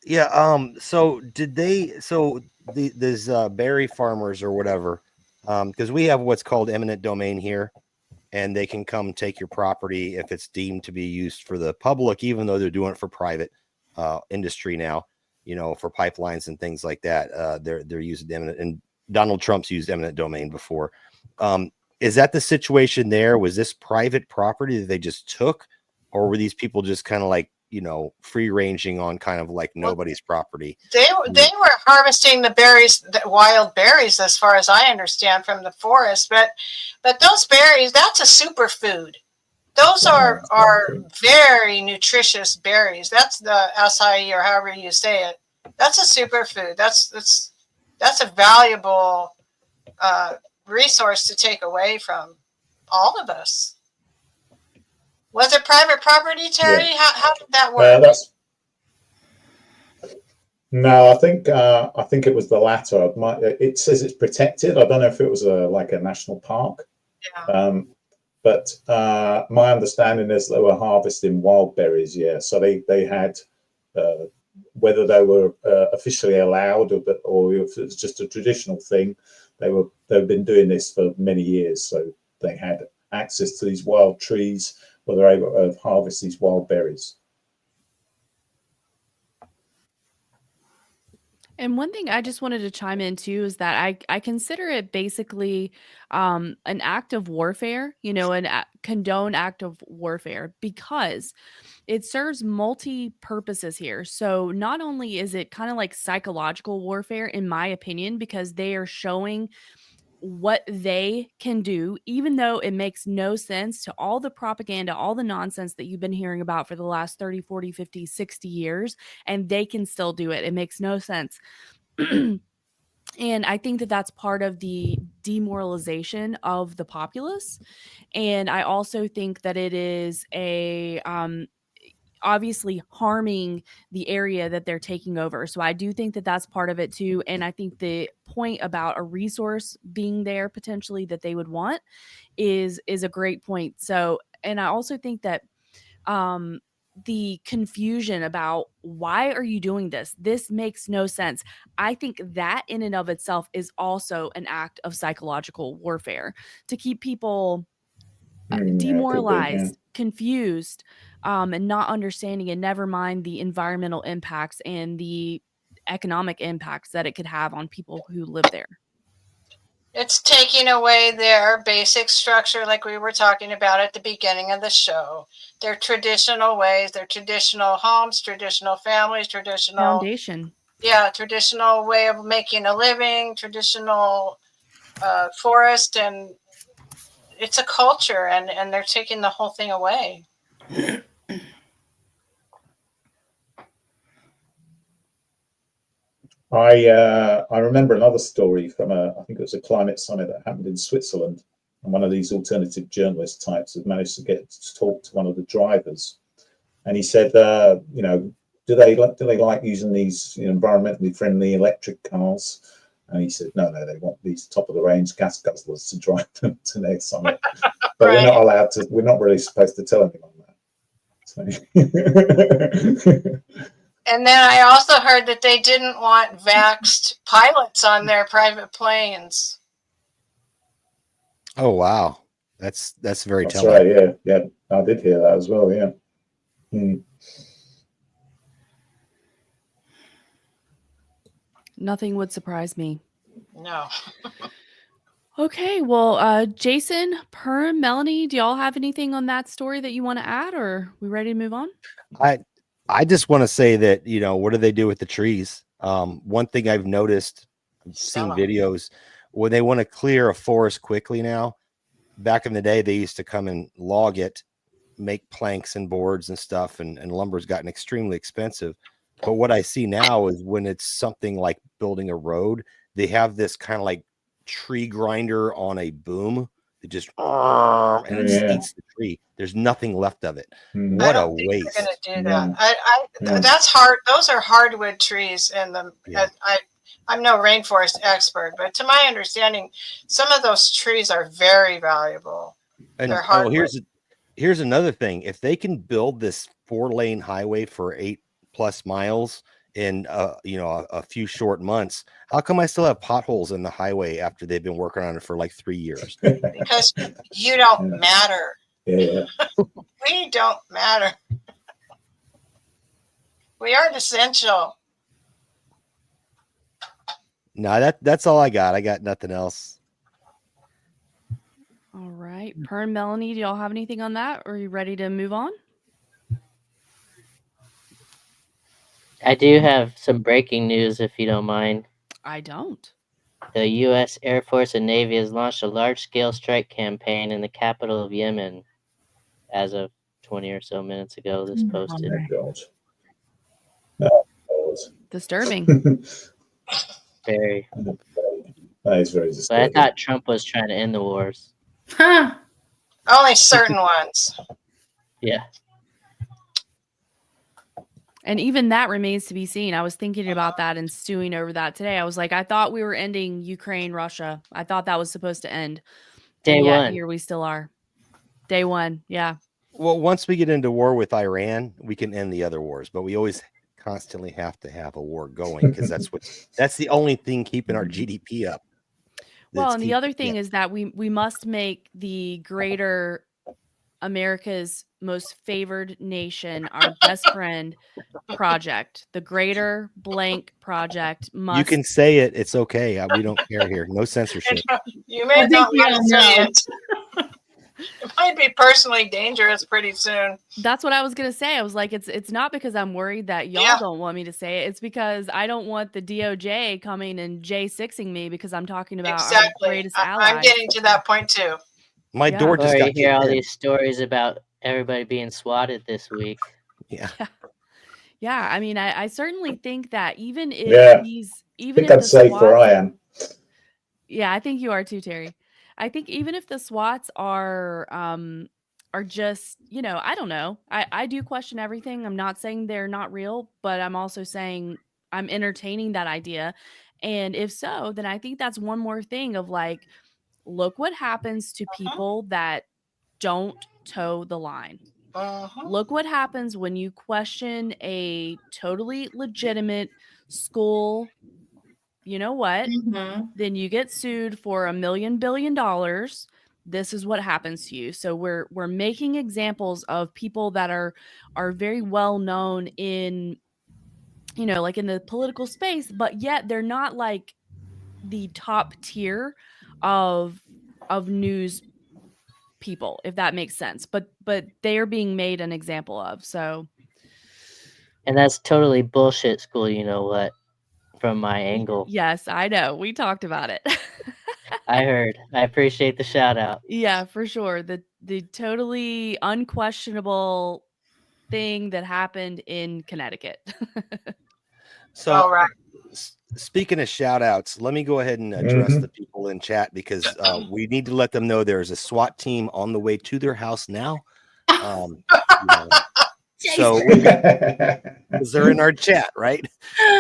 Yeah. So did they? So these berry farmers or whatever, because we have what's called eminent domain here, and they can come take your property if it's deemed to be used for the public, even though they're doing it for private industry now. You know, for pipelines and things like that. They're using eminent, and Donald Trump's used eminent domain before. Is that the situation there? Was this private property that they just took, or were these people just kind of like, you know, free ranging on kind of like nobody's property? They were harvesting the berries, the wild berries, as far as I understand, from the forest. But those berries, that's a superfood. Those are very nutritious berries. That's the acai, or however you say it. That's a superfood. That's a valuable resource to take away from all of us. Was it private property, Terry? Yeah. How did that work? No, I think it was the latter. It says it's protected. I don't know if it was like a national park. Yeah. But my understanding is they were harvesting wild berries. Yeah, so they had whether they were officially allowed or if it was just a traditional thing. They've been doing this for many years, so they had access to these wild trees where they're able to harvest these wild berries. And one thing I just wanted to chime in too is that I consider it basically an act of warfare, you know, condone act of warfare, because it serves multi purposes here. So not only is it kind of like psychological warfare, in my opinion, because they are showing what they can do, even though it makes no sense to all the propaganda, all the nonsense that you've been hearing about for the last 30, 40, 50, 60 years, and they can still do it. It makes no sense. And I think that that's part of the demoralization of the populace. And I also think that it is obviously harming the area that they're taking over. So I do think that that's part of it too. And I think the point about a resource being there potentially that they would want is a great point. So, and I also think that the confusion about why are you doing this? This makes no sense. I think that in and of itself is also an act of psychological warfare to keep people demoralized, confused, and not understanding, and never mind the environmental impacts and the economic impacts that it could have on people who live there. It's taking away their basic structure, like we were talking about at the beginning of the show. Their traditional ways, their traditional homes, traditional families, traditional foundation. Yeah, traditional way of making a living, traditional forest, and it's a culture, and they're taking the whole thing away. I remember another story from I think it was a climate summit that happened in Switzerland, and one of these alternative journalist types had managed to get to talk to one of the drivers, and he said, you know, do they like using these environmentally friendly electric cars? And he said, no, they want these top of the range gas guzzlers to drive them to their summit. But Right. We're not allowed to. We're not really supposed to tell anyone that. So. And then I also heard that they didn't want vaxxed pilots on their private planes. Oh, wow. That's very That's telling. right. Yeah. I did hear that as well. Yeah. Nothing would surprise me. No. Okay, well, Jason, Perm, Melanie, do y'all have anything on that story that you want to add, or are we ready to move on? I just want to say that, what do they do with the trees? One thing I've noticed, I've seen Sell 'em. videos when they want to clear a forest quickly now. Back in the day, they used to come and log it, make planks and boards and stuff, and lumber's gotten extremely expensive. But what I see now is when it's something like building a road, they have this kind of like tree grinder on a boom that just and it just eats the tree. There's nothing left of it. What I a don't think waste. they're going to do that. That's hard. Those are hardwood trees, and I'm no rainforest expert, but to my understanding, some of those trees are very valuable. And They're hardwood. here's another thing. If they can build this 4-lane highway for 8+ miles in a few short months, how come I still have potholes in the highway after they've been working on it for like 3 years? Because you don't matter. Yeah. We don't matter. We aren't essential. No, that's all I got. I got nothing else. All right, Perm, Melanie, do y'all have anything on that, or are you ready to move on? I do have some breaking news, if you don't mind. I don't. The U.S. Air Force and Navy has launched a large-scale strike campaign in the capital of Yemen as of 20 or so minutes ago. This posted. Oh, God. Disturbing. Very. That is very But I disturbing. thought Trump was trying to end the wars. Huh. Only certain ones. Yeah. And even that remains to be seen. I was thinking about that and stewing over that today. I was like, I thought we were ending Ukraine, Russia. I thought that was supposed to end. Day and yet one. Here we still are. Day one. Yeah. Well, once we get into war with Iran, we can end the other wars, but we always constantly have to have a war going because that's the only thing keeping our GDP up. Well, and the other thing is that we must make the greater America's most favored nation our best friend project. The greater blank project must. You can say it. It's okay. We don't care here. No censorship. You may not want to say it. It might be personally dangerous pretty soon. That's what I was gonna say. I was like, it's not because I'm worried that y'all don't want me to say it. It's because I don't want the DOJ coming and J6ing me because I'm talking about our greatest ally. I'm getting to that point too. My door just got hear all these stories about everybody being swatted this week. Yeah. Yeah. I mean, I certainly think that even if even if I'd say where I am. Yeah, I think you are too, Terry. I think even if the SWATs are just, I don't know. I do question everything. I'm not saying they're not real, but I'm also saying I'm entertaining that idea. And if so, then I think that's one more thing of like, look what happens to people that don't toe the line. Look what happens when you question a totally legitimate school. You know what? Then you get sued for $1 million billion. This is what happens to you. So we're making examples of people that are very well known in, like in the political space, but yet they're not like the top tier of news people, if that makes sense. But they are being made an example of. So. And that's totally bullshit school, you know what? From my angle. Yes, I know. We talked about it. I heard. I appreciate the shout out. Yeah, for sure. The totally unquestionable thing that happened in Connecticut. So, speaking of shout outs, let me go ahead and address the people in chat because we need to let them know there's a SWAT team on the way to their house now. So because they're in our chat, right?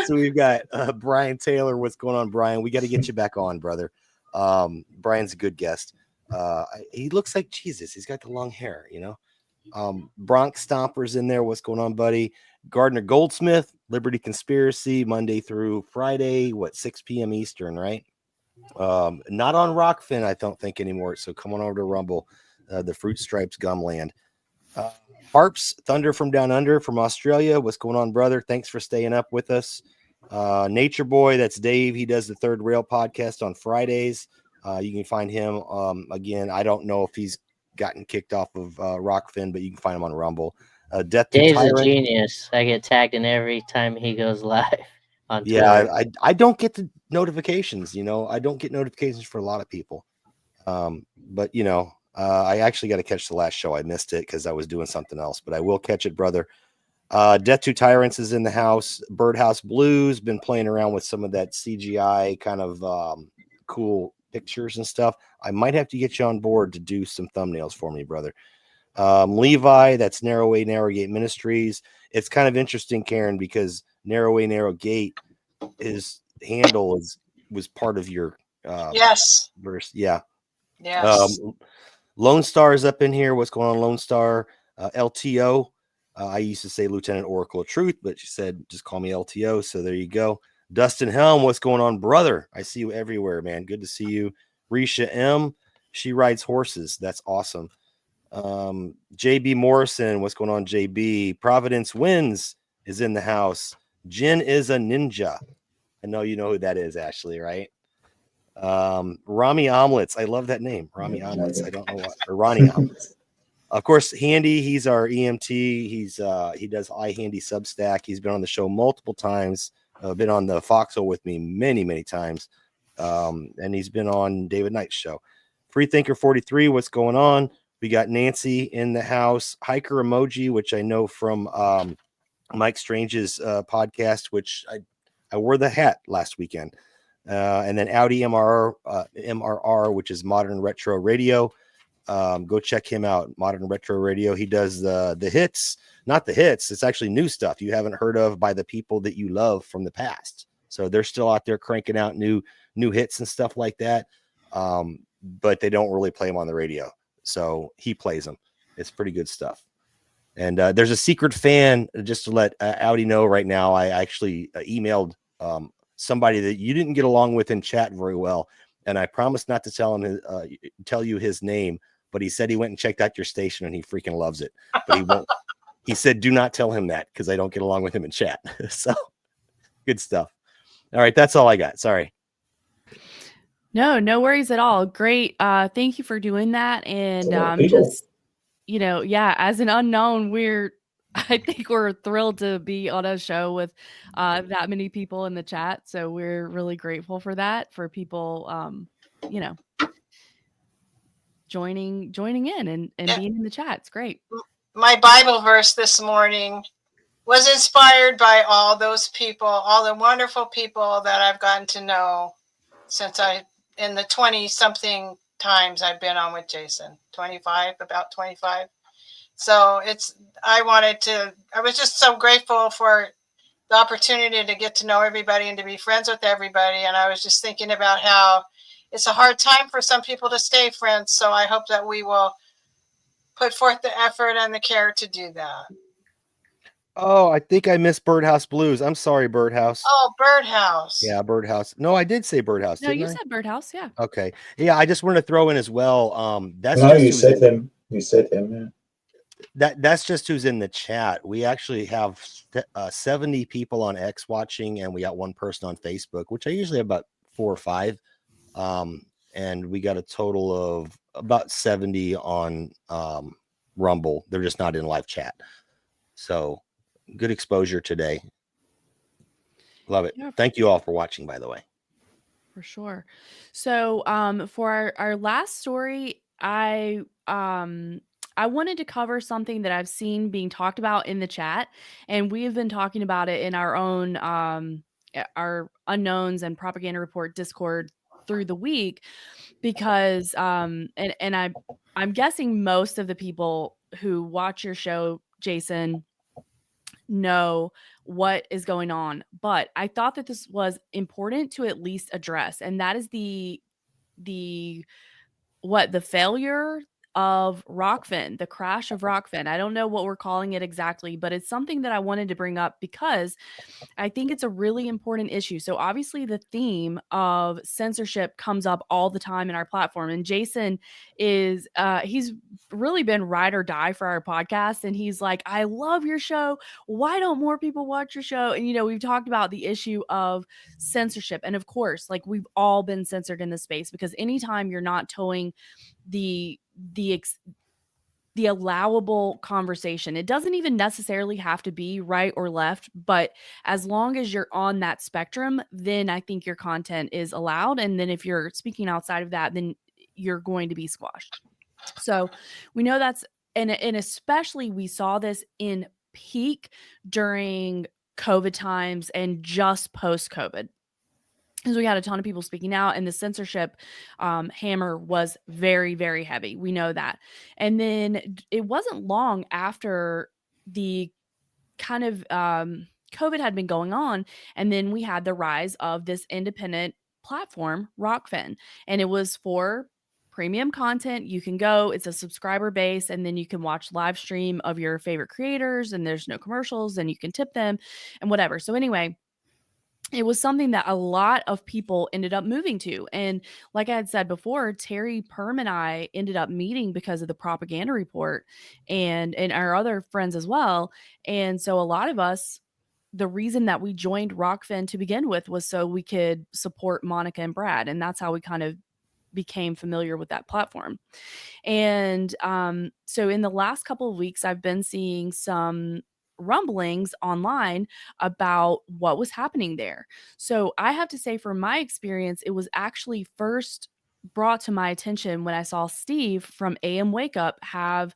So we've got Brian Taylor. What's going on, Brian? We got to get you back on, brother. Brian's a good guest. He looks like Jesus. He's got the long hair, Bronx Stomper's in there. What's going on, buddy? Gardner Goldsmith, Liberty Conspiracy, Monday through Friday, 6 p.m. Eastern, right? Not on Rokfin, I don't think anymore. So come on over to Rumble. the Fruit Stripes Gumland. Harps, Thunder from Down Under from Australia. What's going on, brother? Thanks for staying up with us. Nature Boy, that's Dave. He does the Third Rail podcast on Fridays. You can find him. Again, I don't know if he's gotten kicked off of Rokfin, but you can find him on Rumble. Death to Dave's a Tyrant. genius. I get tagged in every time he goes live on Twitter. Yeah, I don't get the notifications. I don't get notifications for a lot of people. But I actually got to catch the last show. I missed it because I was doing something else, but I will catch it, brother. Death to Tyrants is in the house. Birdhouse Blues, been playing around with some of that CGI kind of cool pictures and stuff. I might have to get you on board to do some thumbnails for me, brother. Levi, that's Narrow Way, Narrow Gate Ministries. It's kind of interesting, Karen, because Narrow Way, Narrow Gate, his handle was part of your Yes. verse. Yeah. Yes. Lone Star is up in here. What's going on, Lone Star? LTO. I used to say Lieutenant Oracle of Truth, but she said just call me LTO. So there you go. Dustin Helm, what's going on, brother? I see you everywhere, man. Good to see you. Risha M, she rides horses. That's awesome. JB Morrison, what's going on, JB? Providence Wins is in the house. Jen is a ninja. I know you know who that is, Ashley, right? Rami Omelets. I love that name, Rami Omelets. I don't know what, or Ronnie Omelets. Of course, Handy, he's our EMT. He does iHandy Substack. He's been on the show multiple times. Been on the Foxhole with me many times. And he's been on David Knight's show. Freethinker 43, what's going on? We got Nancy in the house. Hiker Emoji, which I know from Mike Strange's podcast, which I wore the hat last weekend. And then Audi MRR, which is Modern Retro Radio. Go check him out, Modern Retro Radio. He does the hits, not the hits. It's actually new stuff you haven't heard of by the people that you love from the past. So they're still out there cranking out new hits and stuff like that. But they don't really play them on the radio. So he plays them. It's pretty good stuff. And there's a secret fan, just to let Audi know right now. I actually emailed somebody that you didn't get along with in chat very well. And I promised not to tell you his name, but he said he went and checked out your station and he freaking loves it. But he won't. He said, do not tell him that because I don't get along with him in chat. So good stuff. All right. That's all I got. Sorry. No worries at all. Great. Thank you for doing that. And just, as an unknown, I think we're thrilled to be on a show with that many people in the chat. So we're really grateful for that, for people, joining in and being in the chat. It's great. My Bible verse this morning was inspired by all those people, all the wonderful people that I've gotten to know since in the 20-something times I've been on with Jason, about 25. So I was just so grateful for the opportunity to get to know everybody and to be friends with everybody. And I was just thinking about how it's a hard time for some people to stay friends. So I hope that we will put forth the effort and the care to do that. Oh, I think I missed Birdhouse Blues. I'm sorry, Birdhouse. Oh, Birdhouse. Yeah, Birdhouse. No, I did say Birdhouse. No, you said Birdhouse. Yeah. Okay. Yeah, I just wanted to throw in as well. That's no, you said him. You said him. Yeah. That's just who's in the chat. We actually have 70 people on X watching, and we got one person on Facebook, which I usually have about 4 or 5. And we got a total of about 70 on Rumble. They're just not in live chat. So good exposure today. Love it. Yeah. Thank you all for watching, by the way. For sure. So for our last story, I wanted to cover something that I've seen being talked about in the chat, and we have been talking about it in our own our Unknowns and Propaganda Report Discord through the week, because and I'm guessing most of the people who watch your show, Jason, know what is going on, but I thought that this was important to at least address, and that is the failure of Rokfin, the crash of Rokfin. I don't know what we're calling it exactly, but it's something that I wanted to bring up because I think it's a really important issue. So obviously the theme of censorship comes up all the time in our platform. And Jason is he's really been ride or die for our podcast. And he's like, I love your show. Why don't more people watch your show? And we've talked about the issue of censorship. And of course, like, we've all been censored in this space, because anytime you're not towing the allowable conversation, it doesn't even necessarily have to be right or left, but as long as you're on that spectrum, then I think your content is allowed. And then if you're speaking outside of that, then you're going to be squashed. So we know that's, and especially we saw this in peak during COVID times and just post COVID, because we had a ton of people speaking out, and the censorship hammer was very, very heavy. We know that. And then it wasn't long after the kind of COVID had been going on, and then we had the rise of this independent platform, Rokfin, and it was for premium content. You can go, it's a subscriber base, and then you can watch live stream of your favorite creators, and there's no commercials, and you can tip them and whatever. So anyway, it was something that a lot of people ended up moving to. And like I had said before, Terry Perm and I ended up meeting because of the propaganda report, and our other friends as well. And so a lot of us, the reason that we joined Rokfin to begin with was so we could support Monica and Brad. And that's how we kind of became familiar with that platform. And so in the last couple of weeks, I've been seeing some rumblings online about what was happening there. So I have to say, from my experience, it was actually first brought to my attention when I saw Steve from AM Wake Up have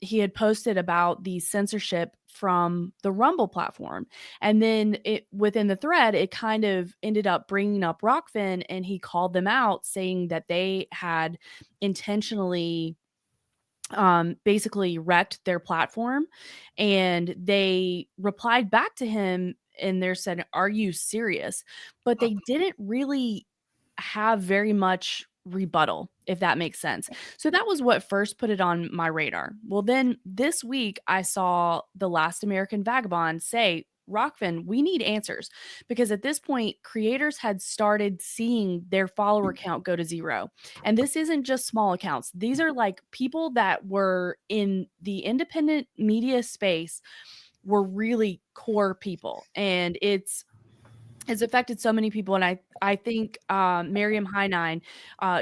he had posted about the censorship from the Rumble platform. And then within the thread, it kind of ended up bringing up Rokfin, and he called them out, saying that they had intentionally basically wrecked their platform. And they replied back to him, and they said, "Are you serious?" But they didn't really have very much rebuttal, if that makes sense. So that was what first put it on my radar. Well, then this week I saw The Last American Vagabond say, Rokfin, we need answers, because at this point, creators had started seeing their follower count go to zero. And this isn't just small accounts. These are like people that were in the independent media space, were really core people. And it's affected so many people. And I think Miriam Hynine,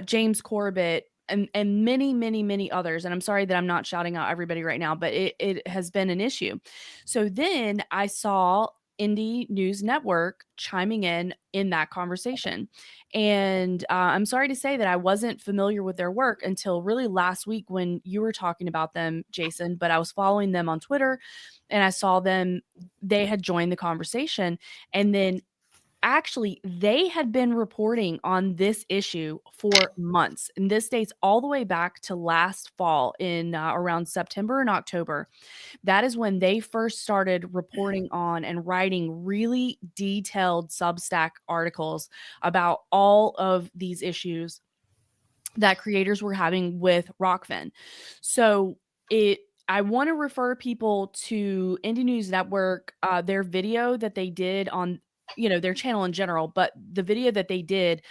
James Corbett, and many, many, many others. And I'm sorry that I'm not shouting out everybody right now, but it has been an issue. So then I saw Indie News Network chiming in that conversation. And I'm sorry to say that I wasn't familiar with their work until really last week when you were talking about them, Jason, but I was following them on Twitter, and I saw they had joined the conversation. And then actually, they had been reporting on this issue for months, and this dates all the way back to last fall in around September and October. That is when they first started reporting on and writing really detailed Substack articles about all of these issues that creators were having with Rokfin. So I want to refer people to Indie News Network, their video that they did on their channel in general, but the video that they did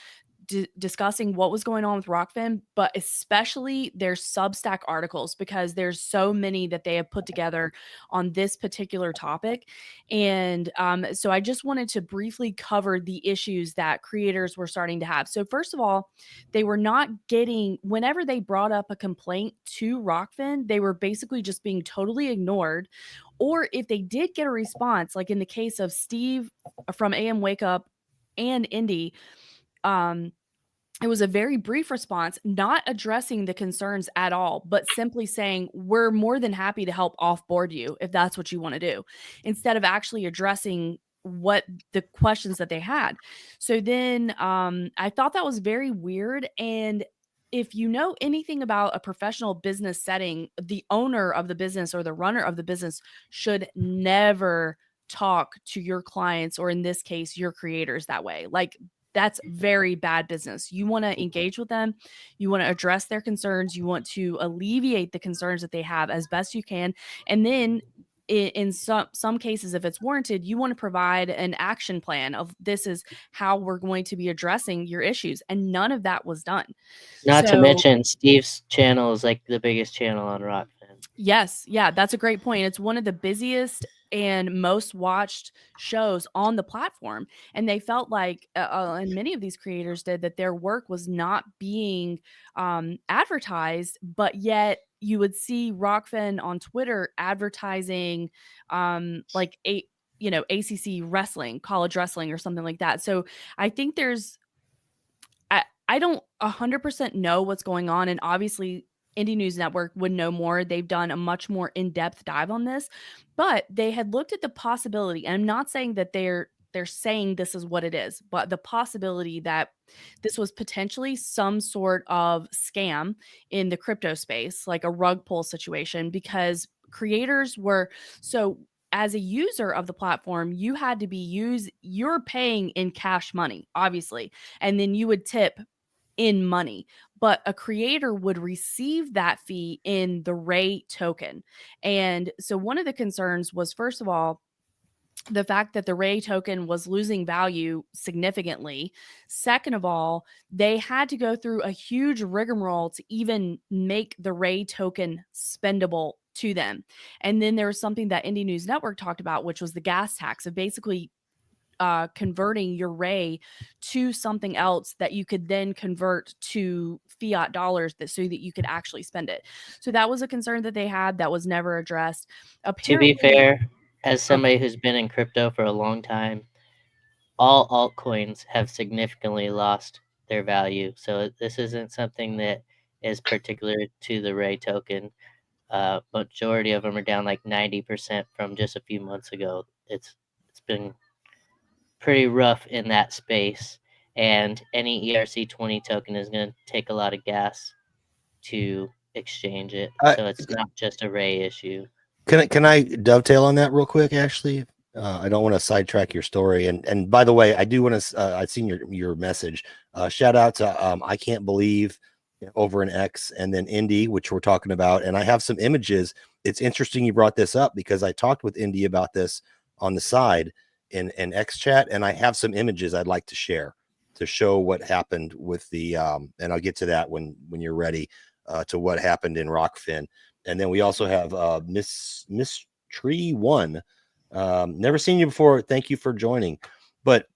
discussing what was going on with Rokfin, but especially their Substack articles, because there's so many that they have put together on this particular topic. And so I just wanted to briefly cover the issues that creators were starting to have. So first of all, they were not getting, whenever they brought up a complaint to Rokfin, they were basically just being totally ignored. Or if they did get a response, like in the case of Steve from AM Wake Up and Indie, it was a very brief response, not addressing the concerns at all, but simply saying, we're more than happy to help offboard you if that's what you want to do, instead of actually addressing what the questions that they had. So then I thought that was very weird. And if you know anything about a professional business setting, the owner of the business or the runner of the business should never talk to your clients, or in this case, your creators, that way. Like, that's very bad business. You want to engage with them. You want to address their concerns. You want to alleviate the concerns that they have as best you can. And then in some cases, if it's warranted, you want to provide an action plan of this is how we're going to be addressing your issues. And none of that was done. Not to So- mention Steve's channel is like the biggest channel on Rokfin. Yes. Yeah, that's a great point. It's one of the busiest and most watched shows on the platform. And they felt like, and many of these creators did, that their work was not being advertised, but yet you would see Rokfin on Twitter advertising like ACC wrestling, college wrestling or something like that. So I think I don't 100% know what's going on. And obviously Indie News Network would know more. They've done a much more in-depth dive on this, but they had looked at the possibility, and I'm not saying that they're saying this is what it is, but the possibility that this was potentially some sort of scam in the crypto space, like a rug pull situation, because creators were so as a user of the platform, you had to you're paying in cash money, obviously, and then you would tip in money, but a creator would receive that fee in the Ray token. And so one of the concerns was, first of all, the fact that the Ray token was losing value significantly. Second of all, they had to go through a huge rigmarole to even make the Ray token spendable to them. And then there was something that Indie News Network talked about, which was the gas tax of basically converting your Ray to something else that you could then convert to fiat dollars so that you could actually spend it. So that was a concern that they had that was never addressed. Apparently, To be fair, as somebody who's been in crypto for a long time, all altcoins have significantly lost their value. So this isn't something that is particular to the Ray token. Majority of them are down like 90% from just a few months ago. It's been pretty rough in that space, and any ERC20 token is going to take a lot of gas to exchange it. So it's not just a Ray issue. Can I dovetail on that real quick, Ashley? I don't want to sidetrack your story. And by the way, I do want to. I've seen your message. Shout out to I Can't Believe over in X, and then Indy, which we're talking about. And I have some images. It's interesting you brought this up because I talked with Indy about this on the side in X chat, and I have some images I'd like to share to show what happened with the. And I'll get to that when you're ready to what happened in Rokfin. And then we also have Miss Tree One. Never seen you before. Thank you for joining. But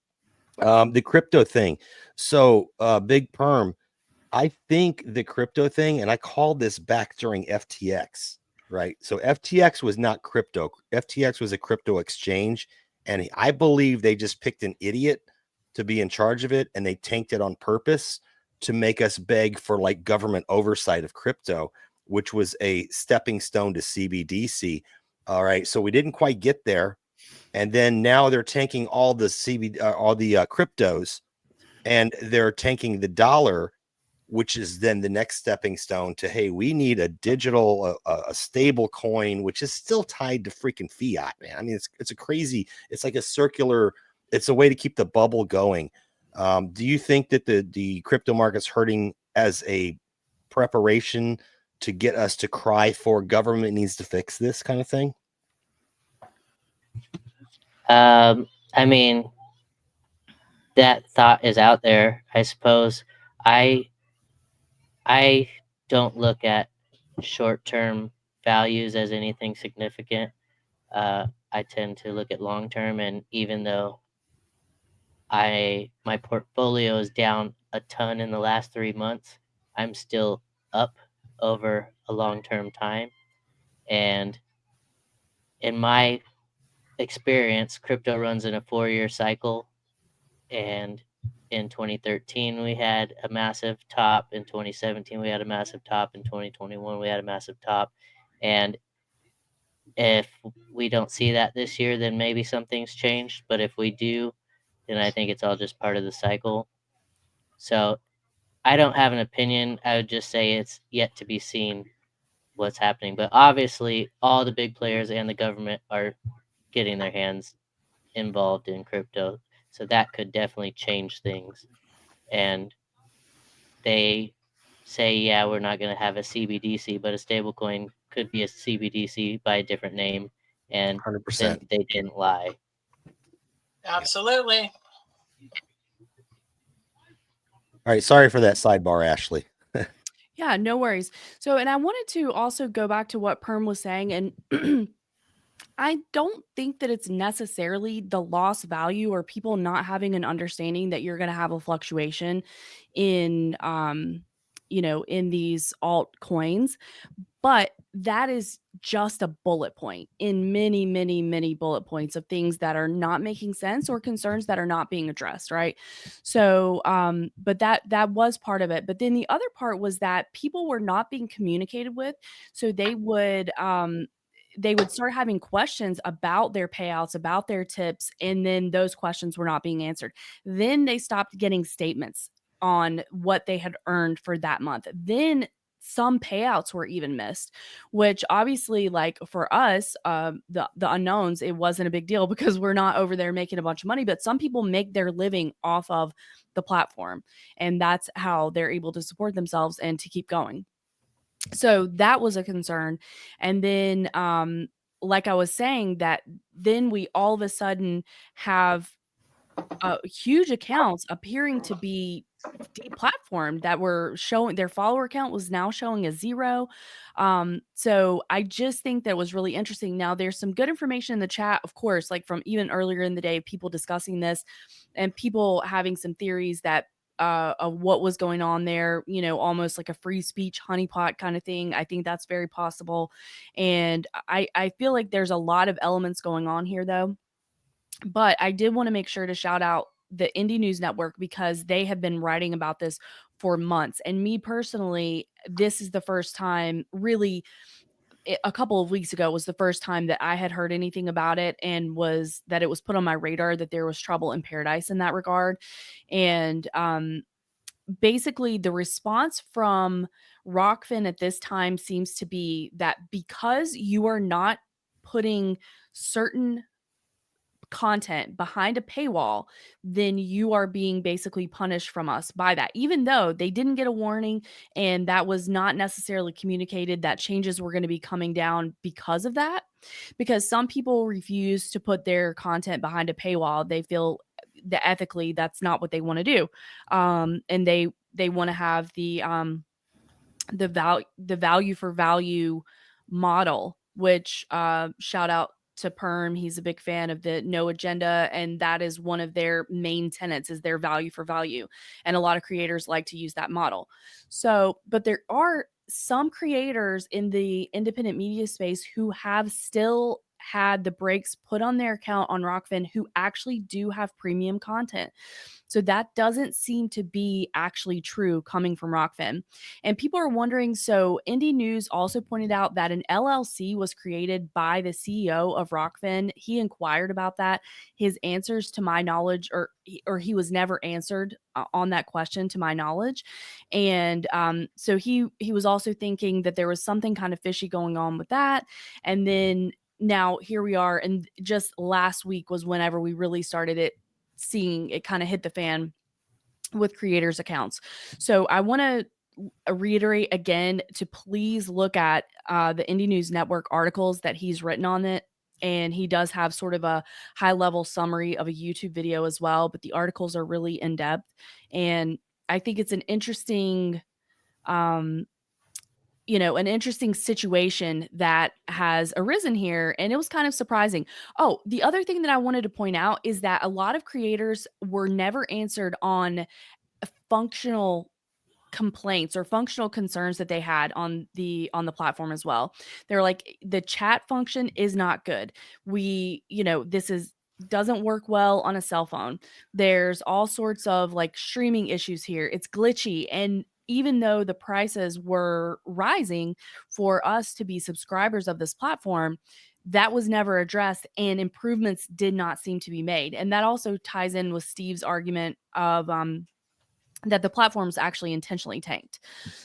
the crypto thing. So BigPerm, I think the crypto thing, and I called this back during FTX, right? So FTX was not crypto. FTX was a crypto exchange. And I believe they just picked an idiot to be in charge of it. And they tanked it on purpose to make us beg for like government oversight of crypto, which was a stepping stone to CBDC. All right. So we didn't quite get there. And then now they're tanking all the cryptos, and they're tanking the dollar, which is then the next stepping stone to, hey, we need a digital, a stable coin, which is still tied to freaking fiat, man. I mean, it's a crazy, it's like a circular, it's a way to keep the bubble going. Do you think that the crypto market's hurting as a preparation to get us to cry for government needs to fix this kind of thing? I mean, that thought is out there, I suppose. I don't look at short-term values as anything significant. I tend to look at long-term, and even though my portfolio is down a ton in the last 3 months, I'm still up over a long-term time. And in my experience, crypto runs in a 4-year cycle, and in 2013 we had a massive top, in 2017 we had a massive top, in 2021 we had a massive top. And if we don't see that this year, then maybe something's changed, but if we do, then I think it's all just part of the cycle. So I don't have an opinion. I would just say it's yet to be seen what's happening, but obviously all the big players and the government are getting their hands involved in crypto. So that could definitely change things. And they say, yeah, we're not going to have a CBDC, but a stablecoin could be a CBDC by a different name, and 100%. then they didn't lie. Absolutely. All right, sorry for that sidebar, Ashley. Yeah, no worries. So, and I wanted to also go back to what Perm was saying, and I don't think that it's necessarily the lost value or people not having an understanding that you're going to have a fluctuation in, in these altcoins. But that is just a bullet point in many, many, many bullet points of things that are not making sense or concerns that are not being addressed, right? So, but that was part of it. But then the other part was that people were not being communicated with, so they would start having questions about their payouts, about their tips, and then those questions were not being answered. Then they stopped getting statements on what they had earned for that month. Then some payouts were even missed, which obviously, like for us, the unknowns, it wasn't a big deal because we're not over there making a bunch of money. But some people make their living off of the platform, and that's how they're able to support themselves and to keep going. So that was a concern. And then, like I was saying, that then we all of a sudden have huge accounts appearing to be deplatformed that were showing their follower count was now showing a 0. So I just think that was really interesting. Now there's some good information in the chat, of course, like from even earlier in the day, people discussing this and people having some theories that of what was going on there, almost like a free speech honeypot kind of thing. I think that's very possible. And I feel like there's a lot of elements going on here though. But I did want to make sure to shout out the Indie News Network because they have been writing about this for months. And me personally, this is the first time really a couple of weeks ago was the first time that I had heard anything about it and was that it was put on my radar that there was trouble in paradise in that regard. And basically the response from Rokfin at this time seems to be that because you are not putting certain content behind a paywall, then you are being basically punished from us by that, even though they didn't get a warning and that was not necessarily communicated that changes were going to be coming down because of that. Because some people refuse to put their content behind a paywall. They feel that ethically that's not what they want to do. And they want to have the value for value model, which shout out to Perm. He's a big fan of the no agenda, and that is one of their main tenets is their value for value. And a lot of creators like to use that model. So, but there are some creators in the independent media space who have still had the brakes put on their account on Rokfin who actually do have premium content. So that doesn't seem to be actually true coming from Rokfin. And people are wondering, so Indie News also pointed out that an LLC was created by the CEO of Rokfin. He inquired about that. His answers to my knowledge, or he was never answered on that question to my knowledge. And so he was also thinking that there was something kind of fishy going on with that. And then now here we are. And just last week was whenever we really started seeing it kind of hit the fan with creators accounts. So I want to reiterate again to please look at the Indie News Network articles that he's written on it. And he does have sort of a high level summary of a YouTube video as well, but the articles are really in depth. And I think it's an interesting an interesting situation that has arisen here. And it was kind of surprising. Oh, the other thing that I wanted to point out is that a lot of creators were never answered on functional complaints or functional concerns that they had on the platform as well. They're like, the chat function is not good. This doesn't work well on a cell phone. There's all sorts of like streaming issues here. It's glitchy. And even though the prices were rising for us to be subscribers of this platform, that was never addressed and improvements did not seem to be made. And that also ties in with Steve's argument of that the platform's actually intentionally tanked.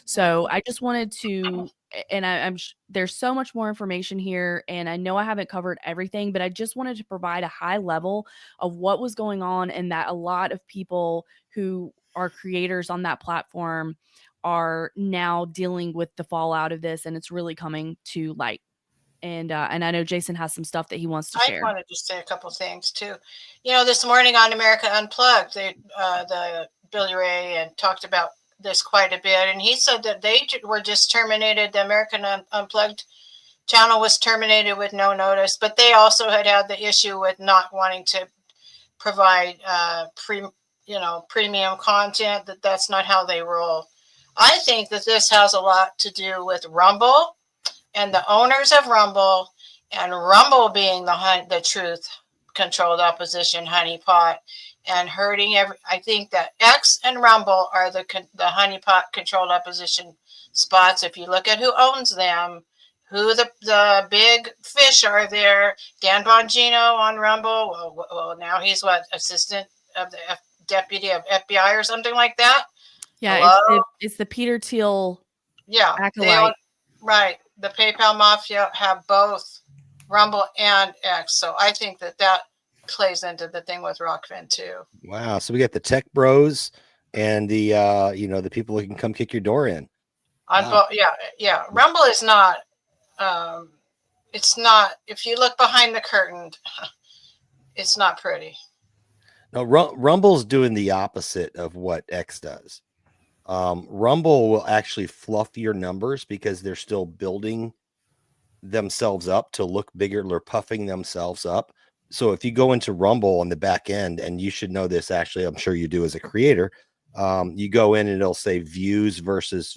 So I just wanted to and there's so much more information here, and I know I haven't covered everything, but I just wanted to provide a high level of what was going on, and that a lot of people who are creators on that platform are now dealing with the fallout of this, and it's really coming to light. And I know Jason has some stuff that he wants to I share. wanted to say a couple things too. This morning on America Unplugged, the Billy Ray and talked about this quite a bit, and he said that they were just terminated. The American Unplugged channel was terminated with no notice, but they also had the issue with not wanting to provide premium content. That's not how they roll. I think that this has a lot to do with Rumble and the owners of Rumble, and Rumble being the truth controlled opposition honeypot and hurting I think that X and Rumble are the honeypot controlled opposition spots. If you look at who owns them, who the big fish are there, Dan Bongino on Rumble. Well, now he's assistant of the deputy of FBI or something like that. Yeah, it's the Peter Thiel acolyte. Right. The PayPal Mafia have both Rumble and X. So I think that plays into the thing with Rokfin too. Wow. So we got the tech bros and the the people who can come kick your door in. Wow. Yeah. Rumble is not it's not, if you look behind the curtain, it's not pretty. No, Rumble's doing the opposite of what X does. Rumble will actually fluff your numbers because they're still building themselves up to look bigger. They're puffing themselves up. So if you go into Rumble on the back end, and you should know this, actually, I'm sure you do as a creator, you go in and it'll say views versus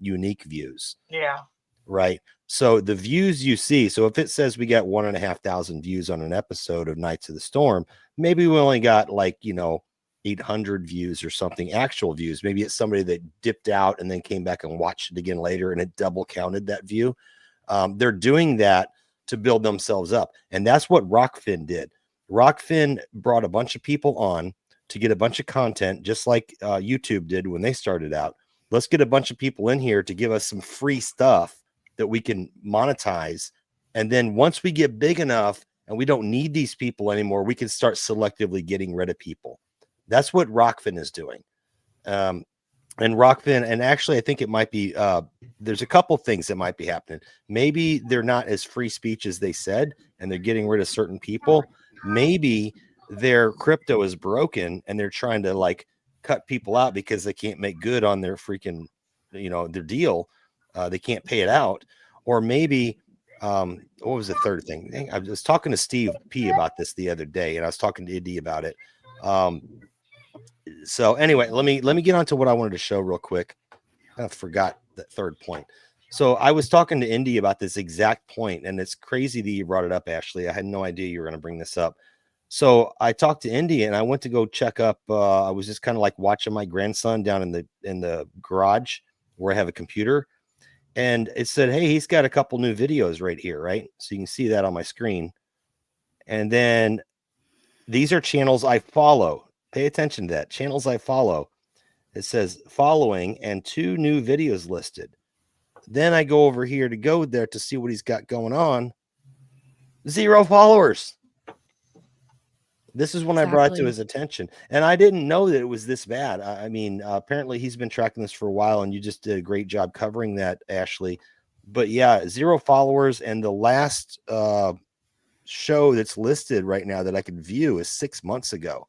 unique views. Yeah. Right. So the views you see, so if it says we got 1,500 views on an episode of Knights of the Storm, maybe we only got 800 views or something, actual views. Maybe it's somebody that dipped out and then came back and watched it again later and it double counted that view. They're doing that to build themselves up. And that's what Rokfin did. Rokfin brought a bunch of people on to get a bunch of content, just like YouTube did when they started out. Let's get a bunch of people in here to give us some free stuff that we can monetize. And then once we get big enough and we don't need these people anymore, we can start selectively getting rid of people. That's what Rokfin is doing. And Rokfin, and actually, I think it might be, there's a couple things that might be happening. Maybe they're not as free speech as they said, and they're getting rid of certain people. Maybe their crypto is broken and they're trying to cut people out because they can't make good on their freaking, their deal. They can't pay it out. Or maybe, what was the third thing? I was talking to Steve P about this the other day, and I was talking to Indy about it. So anyway, let me get on to what I wanted to show real quick. I forgot that third point. So I was talking to Indy about this exact point, and it's crazy that you brought it up, Ashley. I had no idea you were going to bring this up. So I talked to Indy, and I went to go check up. I was just kind of watching my grandson down in the garage where I have a computer, and it said, "Hey, he's got a couple new videos right here, right?" So you can see that on my screen. And then these are channels I follow. Pay attention to that. Channels I follow. It says following and 2 new videos listed. Then I go over here to go there to see what he's got going on. 0 followers. This is when I brought it to his attention. And I didn't know that it was this bad. I mean, apparently he's been tracking this for a while, and you just did a great job covering that, Ashley. But yeah, 0 followers. And the last show that's listed right now that I could view is 6 months ago.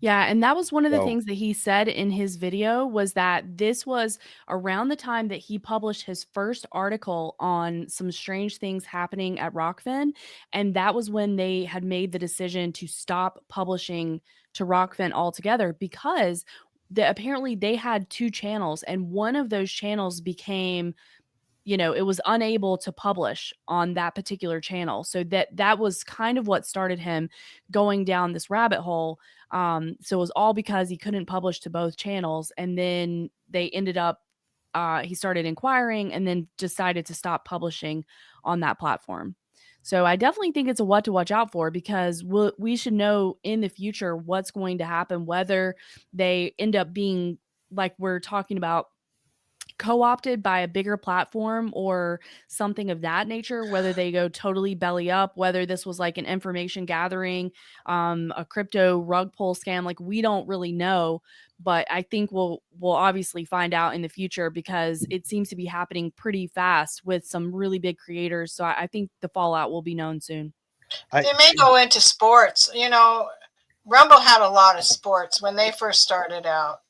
Yeah, and that was one of the things that he said in his video, was that this was around the time that he published his first article on some strange things happening at Rokfin, and that was when they had made the decision to stop publishing to Rokfin altogether, because apparently they had 2 channels, and one of those channels became, it was unable to publish on that particular channel. So that was kind of what started him going down this rabbit hole. So it was all because he couldn't publish to both channels. And then they ended up, he started inquiring and then decided to stop publishing on that platform. So I definitely think it's a what to watch out for, because we should know in the future what's going to happen, whether they end up being, like we're talking about, co-opted by a bigger platform or something of that nature, whether they go totally belly up, whether this was like an information gathering, a crypto rug pull scam, like we don't really know. But I think we'll obviously find out in the future because it seems to be happening pretty fast with some really big creators. So I think the fallout will be known soon. They may go into sports. You know, Rumble had a lot of sports when they first started out.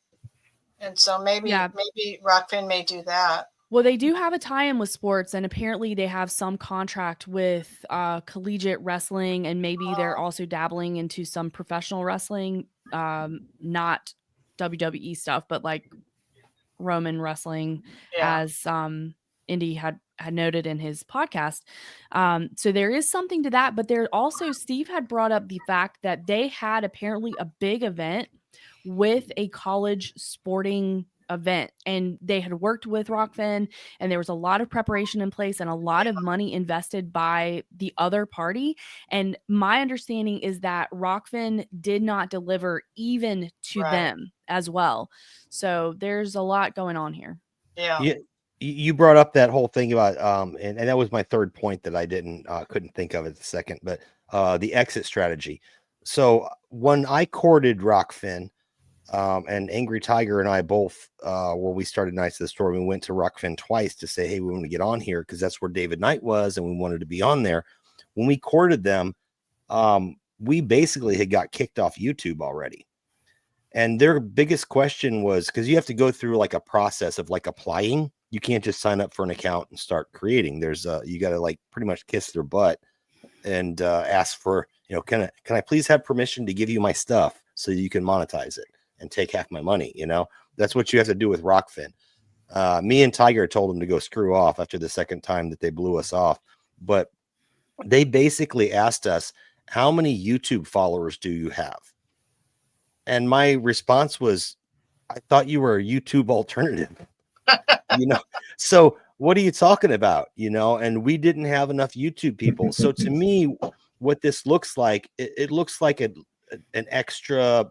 And so maybe Rokfin may do that. Well, they do have a tie-in with sports, and apparently they have some contract with collegiate wrestling, and maybe they're also dabbling into some professional wrestling, not WWE stuff, but like Roman wrestling, as Indy had noted in his podcast. So there is something to that, but there also, Steve had brought up the fact that they had apparently a big event with a college sporting event, and they had worked with Rokfin, and there was a lot of preparation in place and a lot of money invested by the other party. And my understanding is that Rokfin did not deliver even to them as well. So there's a lot going on here. Yeah. You brought up that whole thing about and that was my third point that I couldn't think of at the second, but the exit strategy. So when I courted Rokfin, and Angry Tiger and I both, when we started Knights of the Storm, we went to Rokfin twice to say, hey, we want to get on here because that's where David Knight was, and we wanted to be on there. When we courted them, we basically had got kicked off YouTube already. And their biggest question was, because you have to go through like a process of like applying. You can't just sign up for an account and start creating. There's you got to like pretty much kiss their butt and ask for, you know, can I please have permission to give you my stuff so you can monetize it and take half my money? You know, that's what you have to do with Rokfin. Me and Tiger told them to go screw off after the second time that they blew us off. But they basically asked us, how many YouTube followers do you have? And my response was, I thought you were a YouTube alternative. You know, so what are you talking about? You know, and we didn't have enough YouTube people. So to me, what this looks like, it looks like an extra,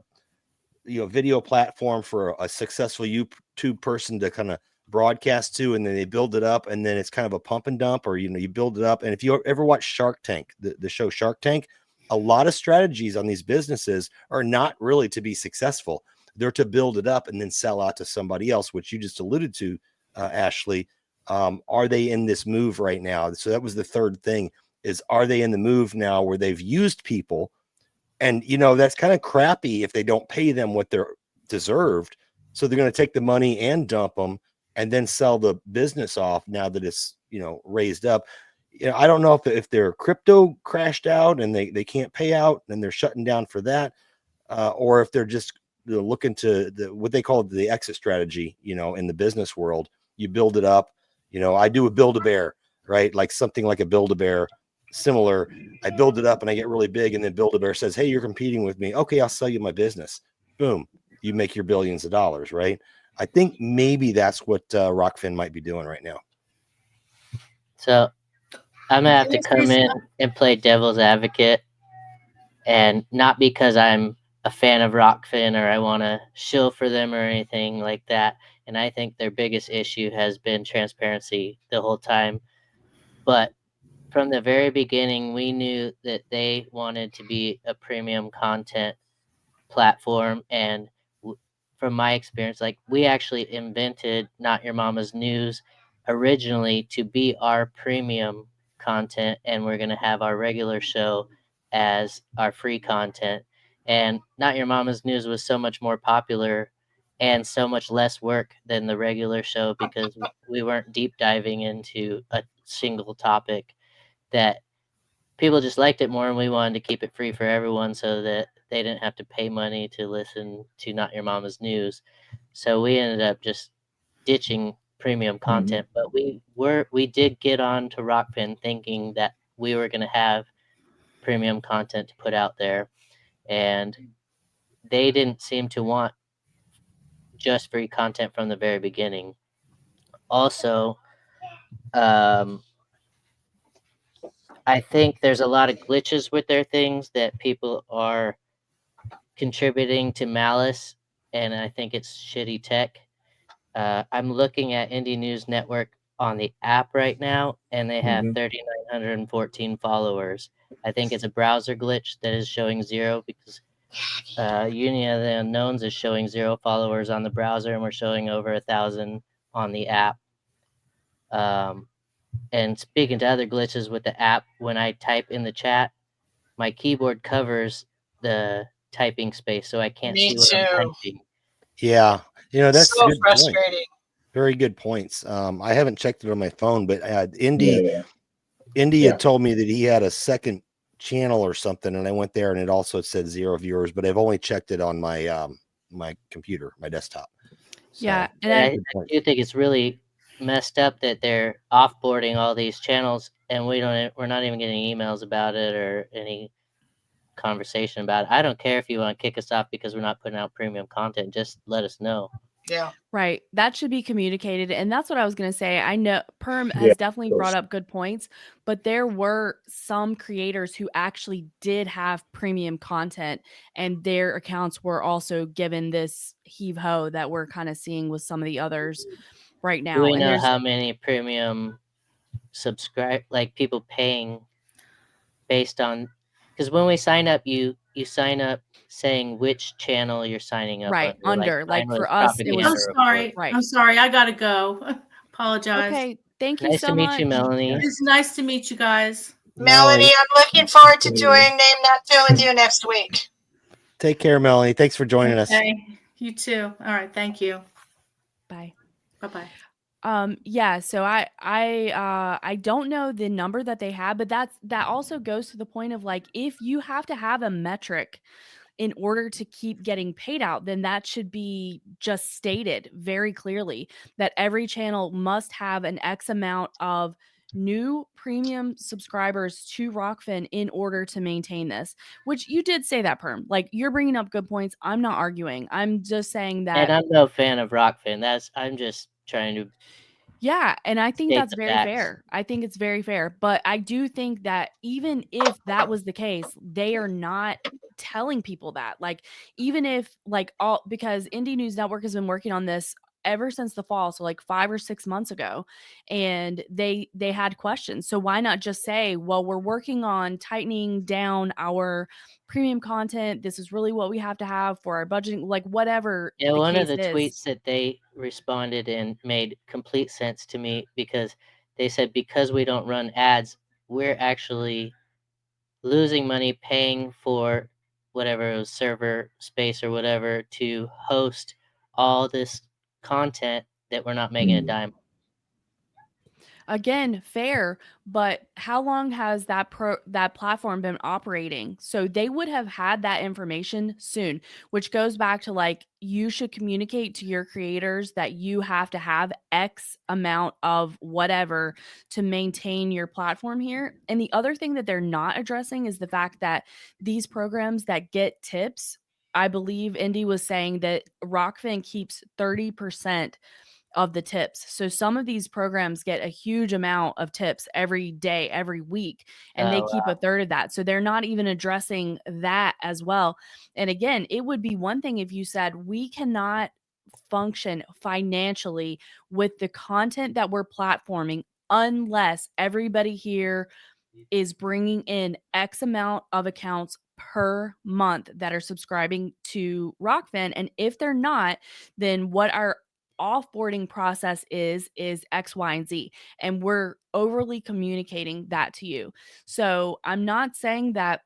you know, video platform for a successful YouTube person to kind of broadcast to, and then they build it up, and then it's kind of a pump and dump, or, you know, you build it up. And if you ever watch Shark Tank, the show Shark Tank, a lot of strategies on these businesses are not really to be successful. They're to build it up and then sell out to somebody else, which you just alluded to, Ashley. Are they in this move right now? So that was the third thing, is, are they in the move now where they've used people? And, you know, that's kind of crappy if they don't pay them what they're deserved. So they're going to take the money and dump them and then sell the business off now that it's, you know, raised up. You know, I don't know if their crypto crashed out and they can't pay out and they're shutting down for that, or if they're just looking to what they call the exit strategy. You know, in the business world, you build it up. You know, I do a Build-A-Bear, right? Like something like a Build-A-Bear similar. I build it up and I get really big, and then Build-A-Bear says, hey, you're competing with me. Okay, I'll sell you my business. Boom. You make your billions of dollars, right? I think maybe that's what Rokfin might be doing right now. So I'm gonna have to come in and play devil's advocate, and not because I'm a fan of Rokfin or I want to shill for them or anything like that. And I think their biggest issue has been transparency the whole time. But from the very beginning, we knew that they wanted to be a premium content platform. And from my experience, like, we actually invented Not Your Mama's News originally to be our premium content, and we're going to have our regular show as our free content. And Not Your Mama's News was so much more popular and so much less work than the regular show because we weren't deep diving into a single topic, that people just liked it more, and we wanted to keep it free for everyone so that they didn't have to pay money to listen to Not Your Mama's News. So we ended up just ditching premium content, but we did get on to Rokfin thinking that we were going to have premium content to put out there, and they didn't seem to want just free content from the very beginning. Also, I think there's a lot of glitches with their things that people are contributing to malice, and I think it's shitty tech. I'm looking at Indie News Network on the app right now, and they have Mhm. 3,914 followers. I think it's a browser glitch that is showing 0 because Union of the Unknowns is showing 0 followers on the browser, and we're showing over 1,000 on the app. And speaking to other glitches with the app, when I type in the chat, my keyboard covers the typing space, so I can't Me see what I'm too. typing. Yeah, that's a So good point. frustrating. Very good points. I haven't checked it on my phone, but Indy Yeah. had told me that he had a second channel or something, and I went there and it also said 0 viewers, but I've only checked it on my my computer, my desktop. So, Yeah, and I good point. do think it's really messed up that they're offboarding all these channels, and we're not even getting emails about it or any conversation about it. I don't care if you want to kick us off because we're not putting out premium content. Just let us know. Yeah. Right. That should be communicated. And that's what I was going to say. I know Perm Yeah, has definitely of course. brought up good points, but there were some creators who actually did have premium content and their accounts were also given this heave ho that we're kind of seeing with some of the others right Do now. we And know there's how many premium like people paying based on, because when we sign up, you sign up saying which channel you're signing up right under. like mine was for us, it propaganda was I'm report. sorry. right. I'm sorry. I gotta go. Apologize. Okay. Thank you Nice so to meet much. you, Melanie. It's nice to meet you guys. Melanie, I'm looking forward to doing Name That Tune with you next week. Take care, Melanie. Thanks for joining us. Okay. You too. All right. Thank you. Bye. Bye-bye. Yeah, so I don't know the number that they have, but that also goes to the point of like, if you have to have a metric in order to keep getting paid out, then that should be just stated very clearly that every channel must have an X amount of new premium subscribers to Rokfin in order to maintain this, which you did say that, Perm. Like, you're bringing up good points. I'm not arguing. I'm just saying that. And I'm no fan of Rokfin. I'm just trying to. Yeah, and I think State that's the very facts. fair. I think it's very fair, but I do think that even if that was the case, they are not telling people that. Like, even if because Indie News Network has been working on this ever since the fall, so like 5 or 6 months ago, and they had questions. So why not just say, "Well, we're working on tightening down our premium content. This is really what we have to have for our budgeting," like whatever Yeah, the one of case the is. tweets that they responded and made complete sense to me because they said because we don't run ads, we're actually losing money paying for whatever it was, server space or whatever to host all this content that we're not making a dime. Again, fair, but how long has that platform been operating? So they would have had that information soon, which goes back to like, you should communicate to your creators that you have to have X amount of whatever to maintain your platform here. And the other thing that they're not addressing is the fact that these programs that get tips, I believe Indy was saying that Rokfin keeps 30% of the tips. So some of these programs get a huge amount of tips every day, every week, and they keep a third of that. So they're not even addressing that as well. And again, it would be one thing if you said, we cannot function financially with the content that we're platforming unless everybody here is bringing in X amount of accounts per month that are subscribing to Rokfin. And if they're not, then what our offboarding process is X, Y, and Z. And we're overly communicating that to you. So I'm not saying that,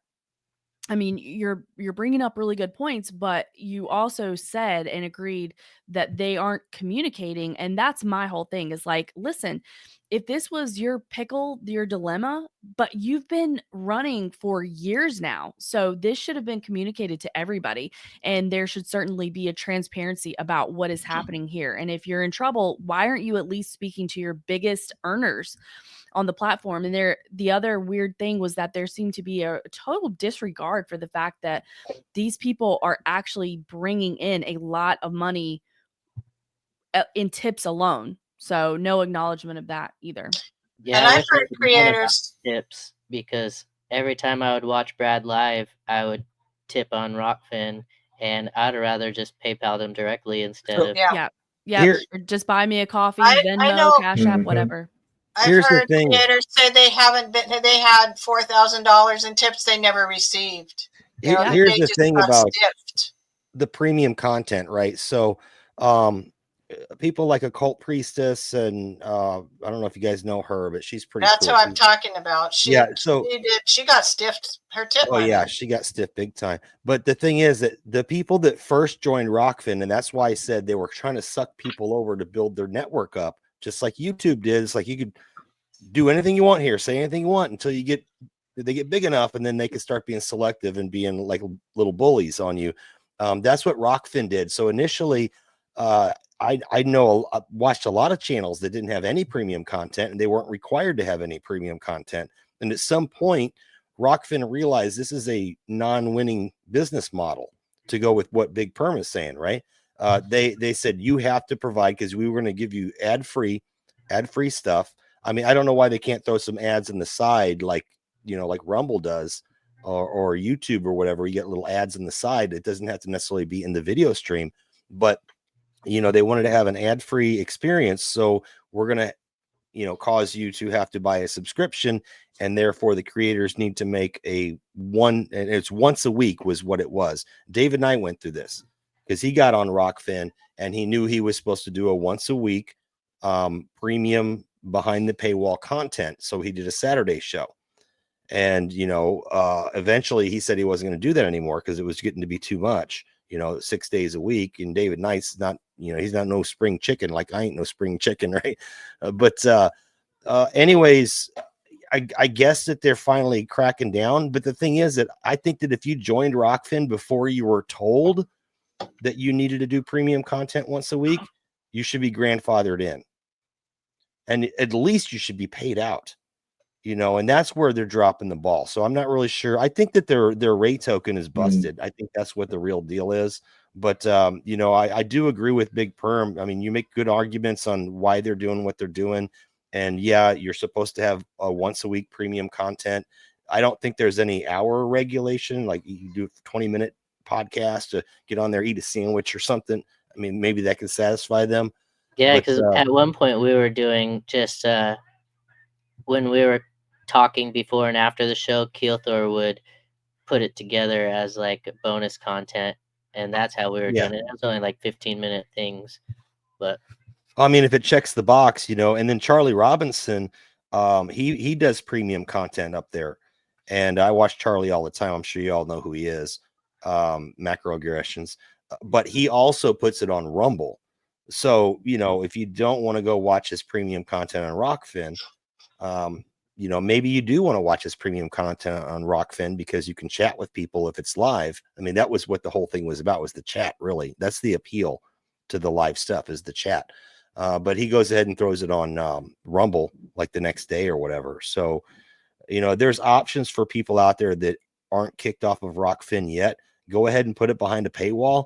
I mean, you're bringing up really good points, but you also said and agreed that they aren't communicating, and that's my whole thing is like, listen, if this was your pickle, your dilemma, but you've been running for years now, so this should have been communicated to everybody, and there should certainly be a transparency about what is happening here. And if you're in trouble, why aren't you at least speaking to your biggest earners on the platform? And the other weird thing was that there seemed to be a total disregard for the fact that these people are actually bringing in a lot of money in tips alone. So no acknowledgement of that either. Yeah, And I I've wish I heard had known about creators, tips because every time I would watch Brad live, I would tip on Rokfin, and I'd rather just PayPal them directly instead of. yeah. Yeah. Yeah, Here- or just buy me a coffee, I Venmo, know. Cash App, Mhm. whatever. I've Here's the heard thing. creators say they had $4,000 in tips they never received. Yeah. Here's they the just thing got about stiffed. the premium content, right? So, people like Occult Priestess, and I don't know if you guys know her, but she's pretty That's cool. who I'm talking about. Yeah, so She got stiffed her tip oh money. yeah, she got stiff big time. But the thing is that the people that first joined Rokfin, and that's why I said they were trying to suck people over to build their network up, just like YouTube did. It's like you could do anything you want here, say anything you want until they get big enough, and then they can start being selective and being like little bullies on you. That's what Rokfin did. So initially, I watched a lot of channels that didn't have any premium content, and they weren't required to have any premium content. And at some point, Rokfin realized this is a non-winning business model to go with what BigPerm is saying, right? They said you have to provide, because we were going to give you ad-free stuff. I mean, I don't know why they can't throw some ads in the side, like Rumble does, or YouTube or whatever. You get little ads in the side. It doesn't have to necessarily be in the video stream, but they wanted to have an ad-free experience. So we're going to, cause you to have to buy a subscription, and therefore the creators need to make and it's once a week was what it was. David and I went through this because he got on Rokfin and he knew he was supposed to do a once a week premium behind the paywall content. So he did a Saturday show. And, eventually he said he wasn't going to do that anymore because it was getting to be too much, 6 days a week. And David Knight's not, he's not no spring chicken. Like I ain't no spring chicken. Right. Anyways, I guess that they're finally cracking down. But the thing is that I think that if you joined Rokfin before you were told that you needed to do premium content once a week, you should be grandfathered in. And at least you should be paid out. And that's where they're dropping the ball. So I'm not really sure. I think that their rate token is busted. I think that's what the real deal is. But I do agree with BigPerm. I mean, you make good arguments on why they're doing what they're doing. And yeah, you're supposed to have a once a week premium content. I don't think there's any hour regulation, like you do a 20-minute podcast to get on there, eat a sandwich or something. I mean, maybe that can satisfy them. Yeah, because at one point we were doing just when we were talking before and after the show, Keelthor would put it together as like bonus content, and that's how we were doing it. It was only like 15-minute things, but I mean, if it checks the box, and then Charlie Robinson, he does premium content up there, and I watch Charlie all the time. I'm sure you all know who he is, Macroaggressions, but he also puts it on Rumble. So, if you don't want to go watch his premium content on Rokfin, maybe you do want to watch his premium content on Rokfin because you can chat with people if it's live. I mean, that was what the whole thing was about, was the chat, really. That's the appeal to the live stuff, is the chat. But he goes ahead and throws it on Rumble like the next day or whatever. So, there's options for people out there that aren't kicked off of Rokfin yet. Go ahead and put it behind a paywall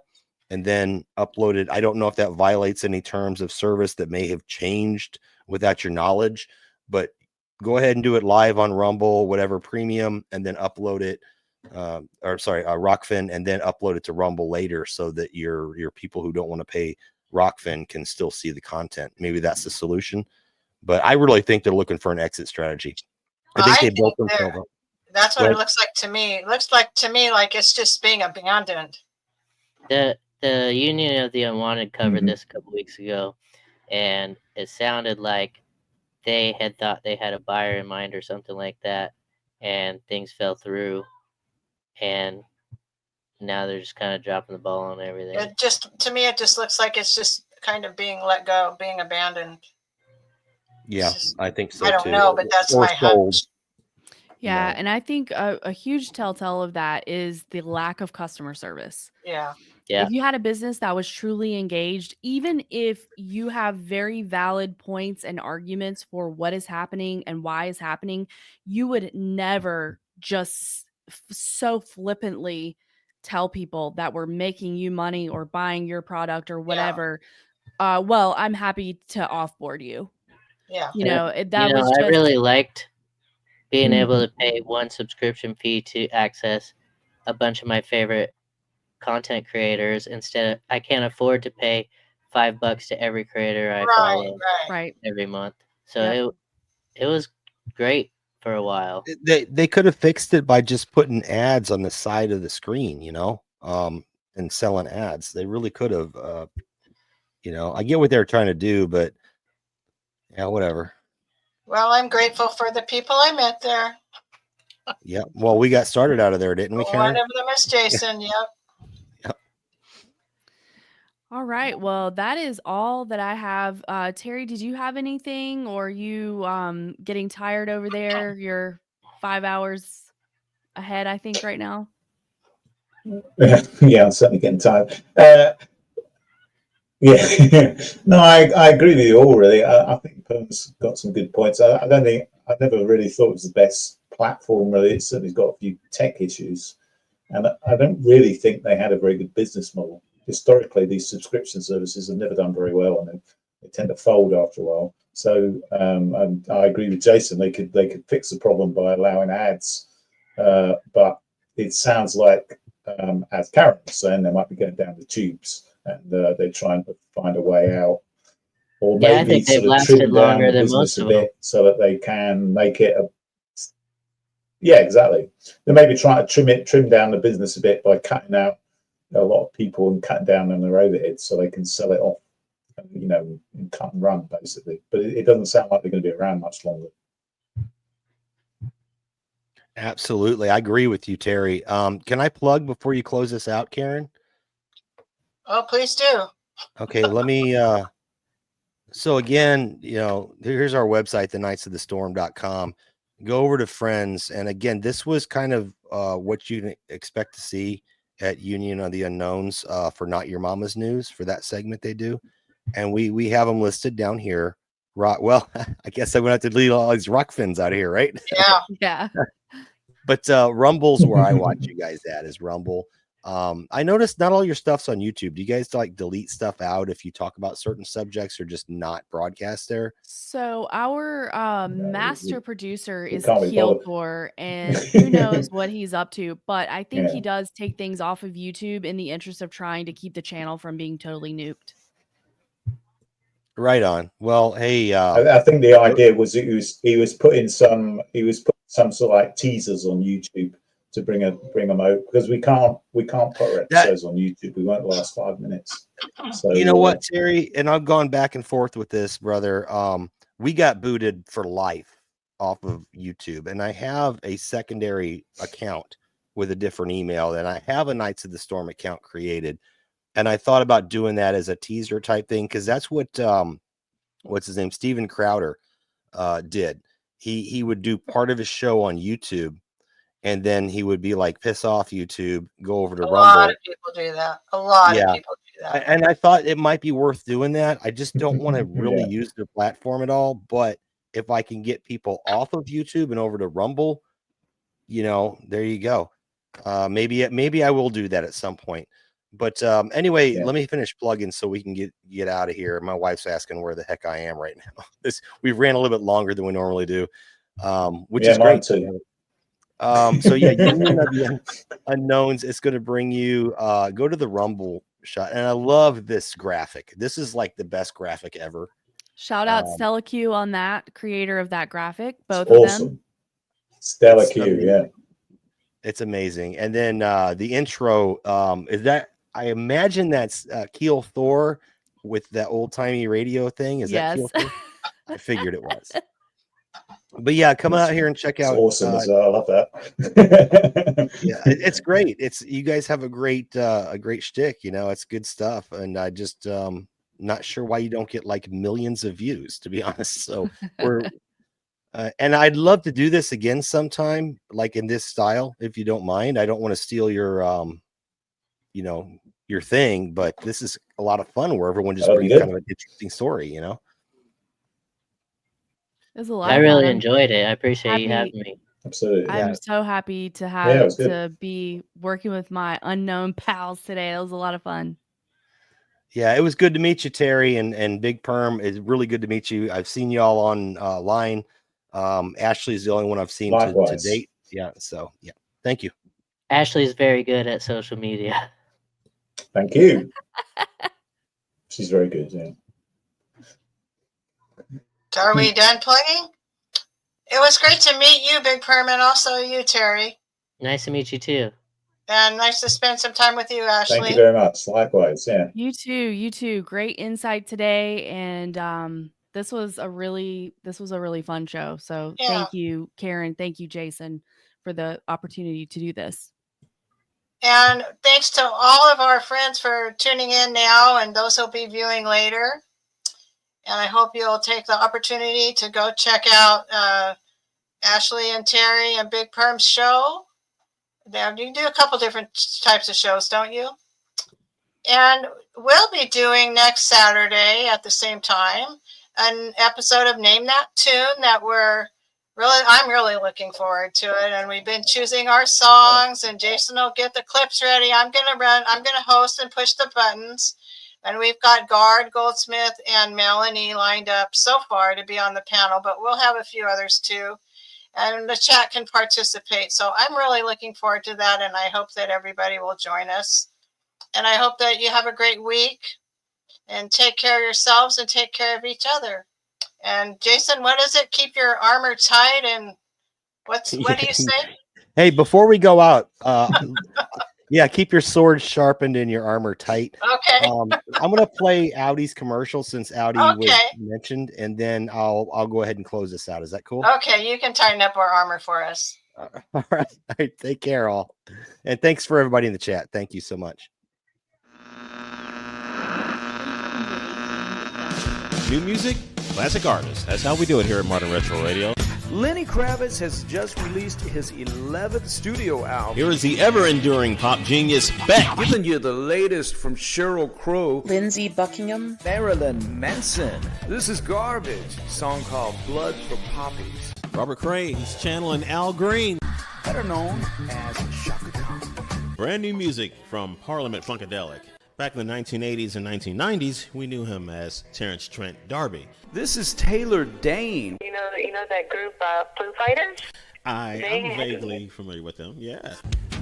and then upload it. I don't know if that violates any terms of service that may have changed without your knowledge, but go ahead and do it live on Rumble, whatever premium, and then upload it, Rokfin, and then upload it to Rumble later so that your people who don't want to pay Rokfin can still see the content. Maybe that's the solution, but I really think they're looking for an exit strategy. I think they built themselves up. That's what it looks like to me. It looks like to me like it's just being abandoned. The Union of the Unwanted covered this a couple weeks ago, and it sounded like they had thought they had a buyer in mind or something like that, and things fell through, and now they're just kind of dropping the ball on everything. It just looks like it's just kind of being let go, being abandoned. Yeah, I think so. I don't know, but that's my hunch. Yeah, and I think a huge telltale of that is the lack of customer service. Yeah. Yeah. If you had a business that was truly engaged, even if you have very valid points and arguments for what is happening and why is happening, you would never just so flippantly tell people that we're making you money or buying your product or whatever. Well, I'm happy to offboard you. Yeah. I really liked being able to pay one subscription fee to access a bunch of my favorite content creators instead of, I can't afford to pay $5 to every creator I Right, follow right. Right. every month. So Yep. it was great for a while. They could have fixed it by just putting ads on the side of the screen, and selling ads. They really could have. I get what they're trying to do, but yeah, whatever. Well, I'm grateful for the people I met there. Yeah. Well, we got started out of there, didn't we, One Karen? of them is Jason. Yep. All right. Well, that is all that I have. Terry, did you have anything, or are you getting tired over there? You're 5 hours ahead, I think, right now. Yeah, I'm certainly getting tired. Yeah, no, I agree with you all. Really, I think Perm's got some good points. I don't think I never really thought it was the best platform. Really, it's certainly got a few tech issues, and I don't really think they had a very good business model. Historically, these subscription services have never done very well, and they tend to fold after a while. So, and I agree with Jason. They could fix the problem by allowing ads, but it sounds like, as Karen was saying, they might be going down the tubes, and they're trying to find a way out, or Yeah, I maybe think they've sort of lasted trim down longer the than business most a of them. bit so that they can make it a. Yeah, exactly. They maybe try to trim down the business a bit by cutting out a lot of people and cutting down on their overheads so they can sell it off, and cut and run basically. But it doesn't sound like they're going to be around much longer. Absolutely. I agree with you, Terry. Can I plug before you close this out, Karen? Oh, please do. Okay, let me so again, here's our website, thenightsofthestorm.com. Go over to friends, and again, this was kind of what you'd expect to see at Union of the Unknowns for Not Your Mama's News, for that segment they do. And we have them listed down here. Well, I guess I'm gonna have to leave all these Rokfins out here, right? Yeah. Yeah. But Rumble's where I watch you guys at, is Rumble. I noticed not all your stuff's on YouTube. Do you guys like delete stuff out if you talk about certain subjects, or just not broadcast there? So our No, master producer we is can't be bothered. Thor, and who knows what he's up to. But I think he Yeah. does take things off of YouTube in the interest of trying to keep the channel from being totally nuked. Right on. Well, hey, I think the idea was he was putting some sort of like teasers on YouTube to bring them out, because we can't put our episodes on YouTube. We won't last 5 minutes. So you know what, Terry, and I've gone back and forth with this, brother. We got booted for life off of YouTube, and I have a secondary account with a different email, and I have a Knights of the Storm account created, and I thought about doing that as a teaser type thing, because that's what what's his name, Steven Crowder, did. He would do part of his show on YouTube, and then he would be like, piss off YouTube, go over to A Rumble. lot of people do that. A lot of people do that. And I thought it might be worth doing that. I just don't want to really use the platform at all. But if I can get people off of YouTube and over to Rumble, there you go. Maybe I will do that at some point. But anyway, let me finish plugging so we can get out of here. My wife's asking where the heck I am right now. We've ran a little bit longer than we normally do, which is great. Too. So yeah, Union of the Unknowns. It's going to bring you. Go to the Rumble shot, and I love this graphic. This is like the best graphic ever. Shout out Stella Q on that, creator of that graphic. Both It's of awesome. them. Stella Q, yeah. It's amazing. And then the intro is that, I imagine that's Keel Thor with that old timey radio thing. Is that Keel Thor? I figured it was. But yeah, come out here and check out. Awesome as well. I love that. Yeah, it's great. You guys have a great shtick. It's good stuff, and I just not sure why you don't get like millions of views, to be honest. So we're and I'd love to do this again sometime, like in this style, if you don't mind. I don't want to steal your your thing, but this is a lot of fun where everyone just brings kind of an interesting story. It was a lot. I really enjoyed it. I appreciate you having me. Absolutely. I'm so happy to be working with my unknown pals today. That was a lot of fun. Yeah, it was good to meet you, Terry, and BigPerm. It's really good to meet you. I've seen y'all on line. Ashley's the only one I've seen to date. Yeah, so yeah, thank you. Ashley's very good at social media. Thank you. She's very good. Yeah. Are we done plugging? It was great to meet you, BigPerm, and also you, Terry. Nice to meet you too. And nice to spend some time with you, Ashley. Thank you very much. Likewise. Yeah. You too. Great insight today, and this was a really fun show. So thank you, Karen. Thank you, Jason, for the opportunity to do this. And thanks to all of our friends for tuning in now and those who'll be viewing later. And I hope you'll take the opportunity to go check out Ashley and Terry and BigPerm's show. You do a couple different types of shows, don't you? And we'll be doing next Saturday at the same time an episode of Name That Tune that I'm really looking forward to it. And we've been choosing our songs, and Jason will get the clips ready. I'm going to host and push the buttons. And we've got Guard, Goldsmith, and Meloney lined up so far to be on the panel, but we'll have a few others too. And the chat can participate. So I'm really looking forward to that, and I hope that everybody will join us. And I hope that you have a great week, and take care of yourselves and take care of each other. And Jason, what is it? Keep your armor tight, and what do you say? Hey, before we go out, yeah, keep your sword sharpened and your armor tight. Okay. I'm gonna play Audi's commercial since Audi was mentioned, and then I'll go ahead and close this out. Is that cool? Okay, you can tighten up our armor for us. All right. Take care, all, and thanks for everybody in the chat. Thank you so much. New music, classic artists. That's how we do it here at Modern Retro Radio. Lenny Kravitz has just released his 11th studio album. Here is the ever-enduring pop genius, Beck. Giving you the latest from Sheryl Crow, Lindsey Buckingham, Marilyn Manson. This is Garbage, a song called Blood for Poppies. Robert Crane's channeling Al Green, better known as Shaka Khan. Brand new music from Parliament Funkadelic. Back in the 1980s and 1990s, we knew him as Terrence Trent D'Arby. This is Taylor Dane. You know that group, Foo Fighters? I am vaguely familiar with them, yeah.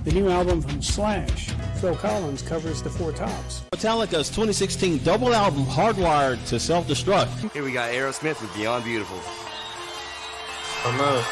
The new album from Slash, Phil Collins, covers the Four Tops. Metallica's 2016 double album, Hardwired to Self-Destruct. Here we got Aerosmith with Beyond Beautiful. Almost.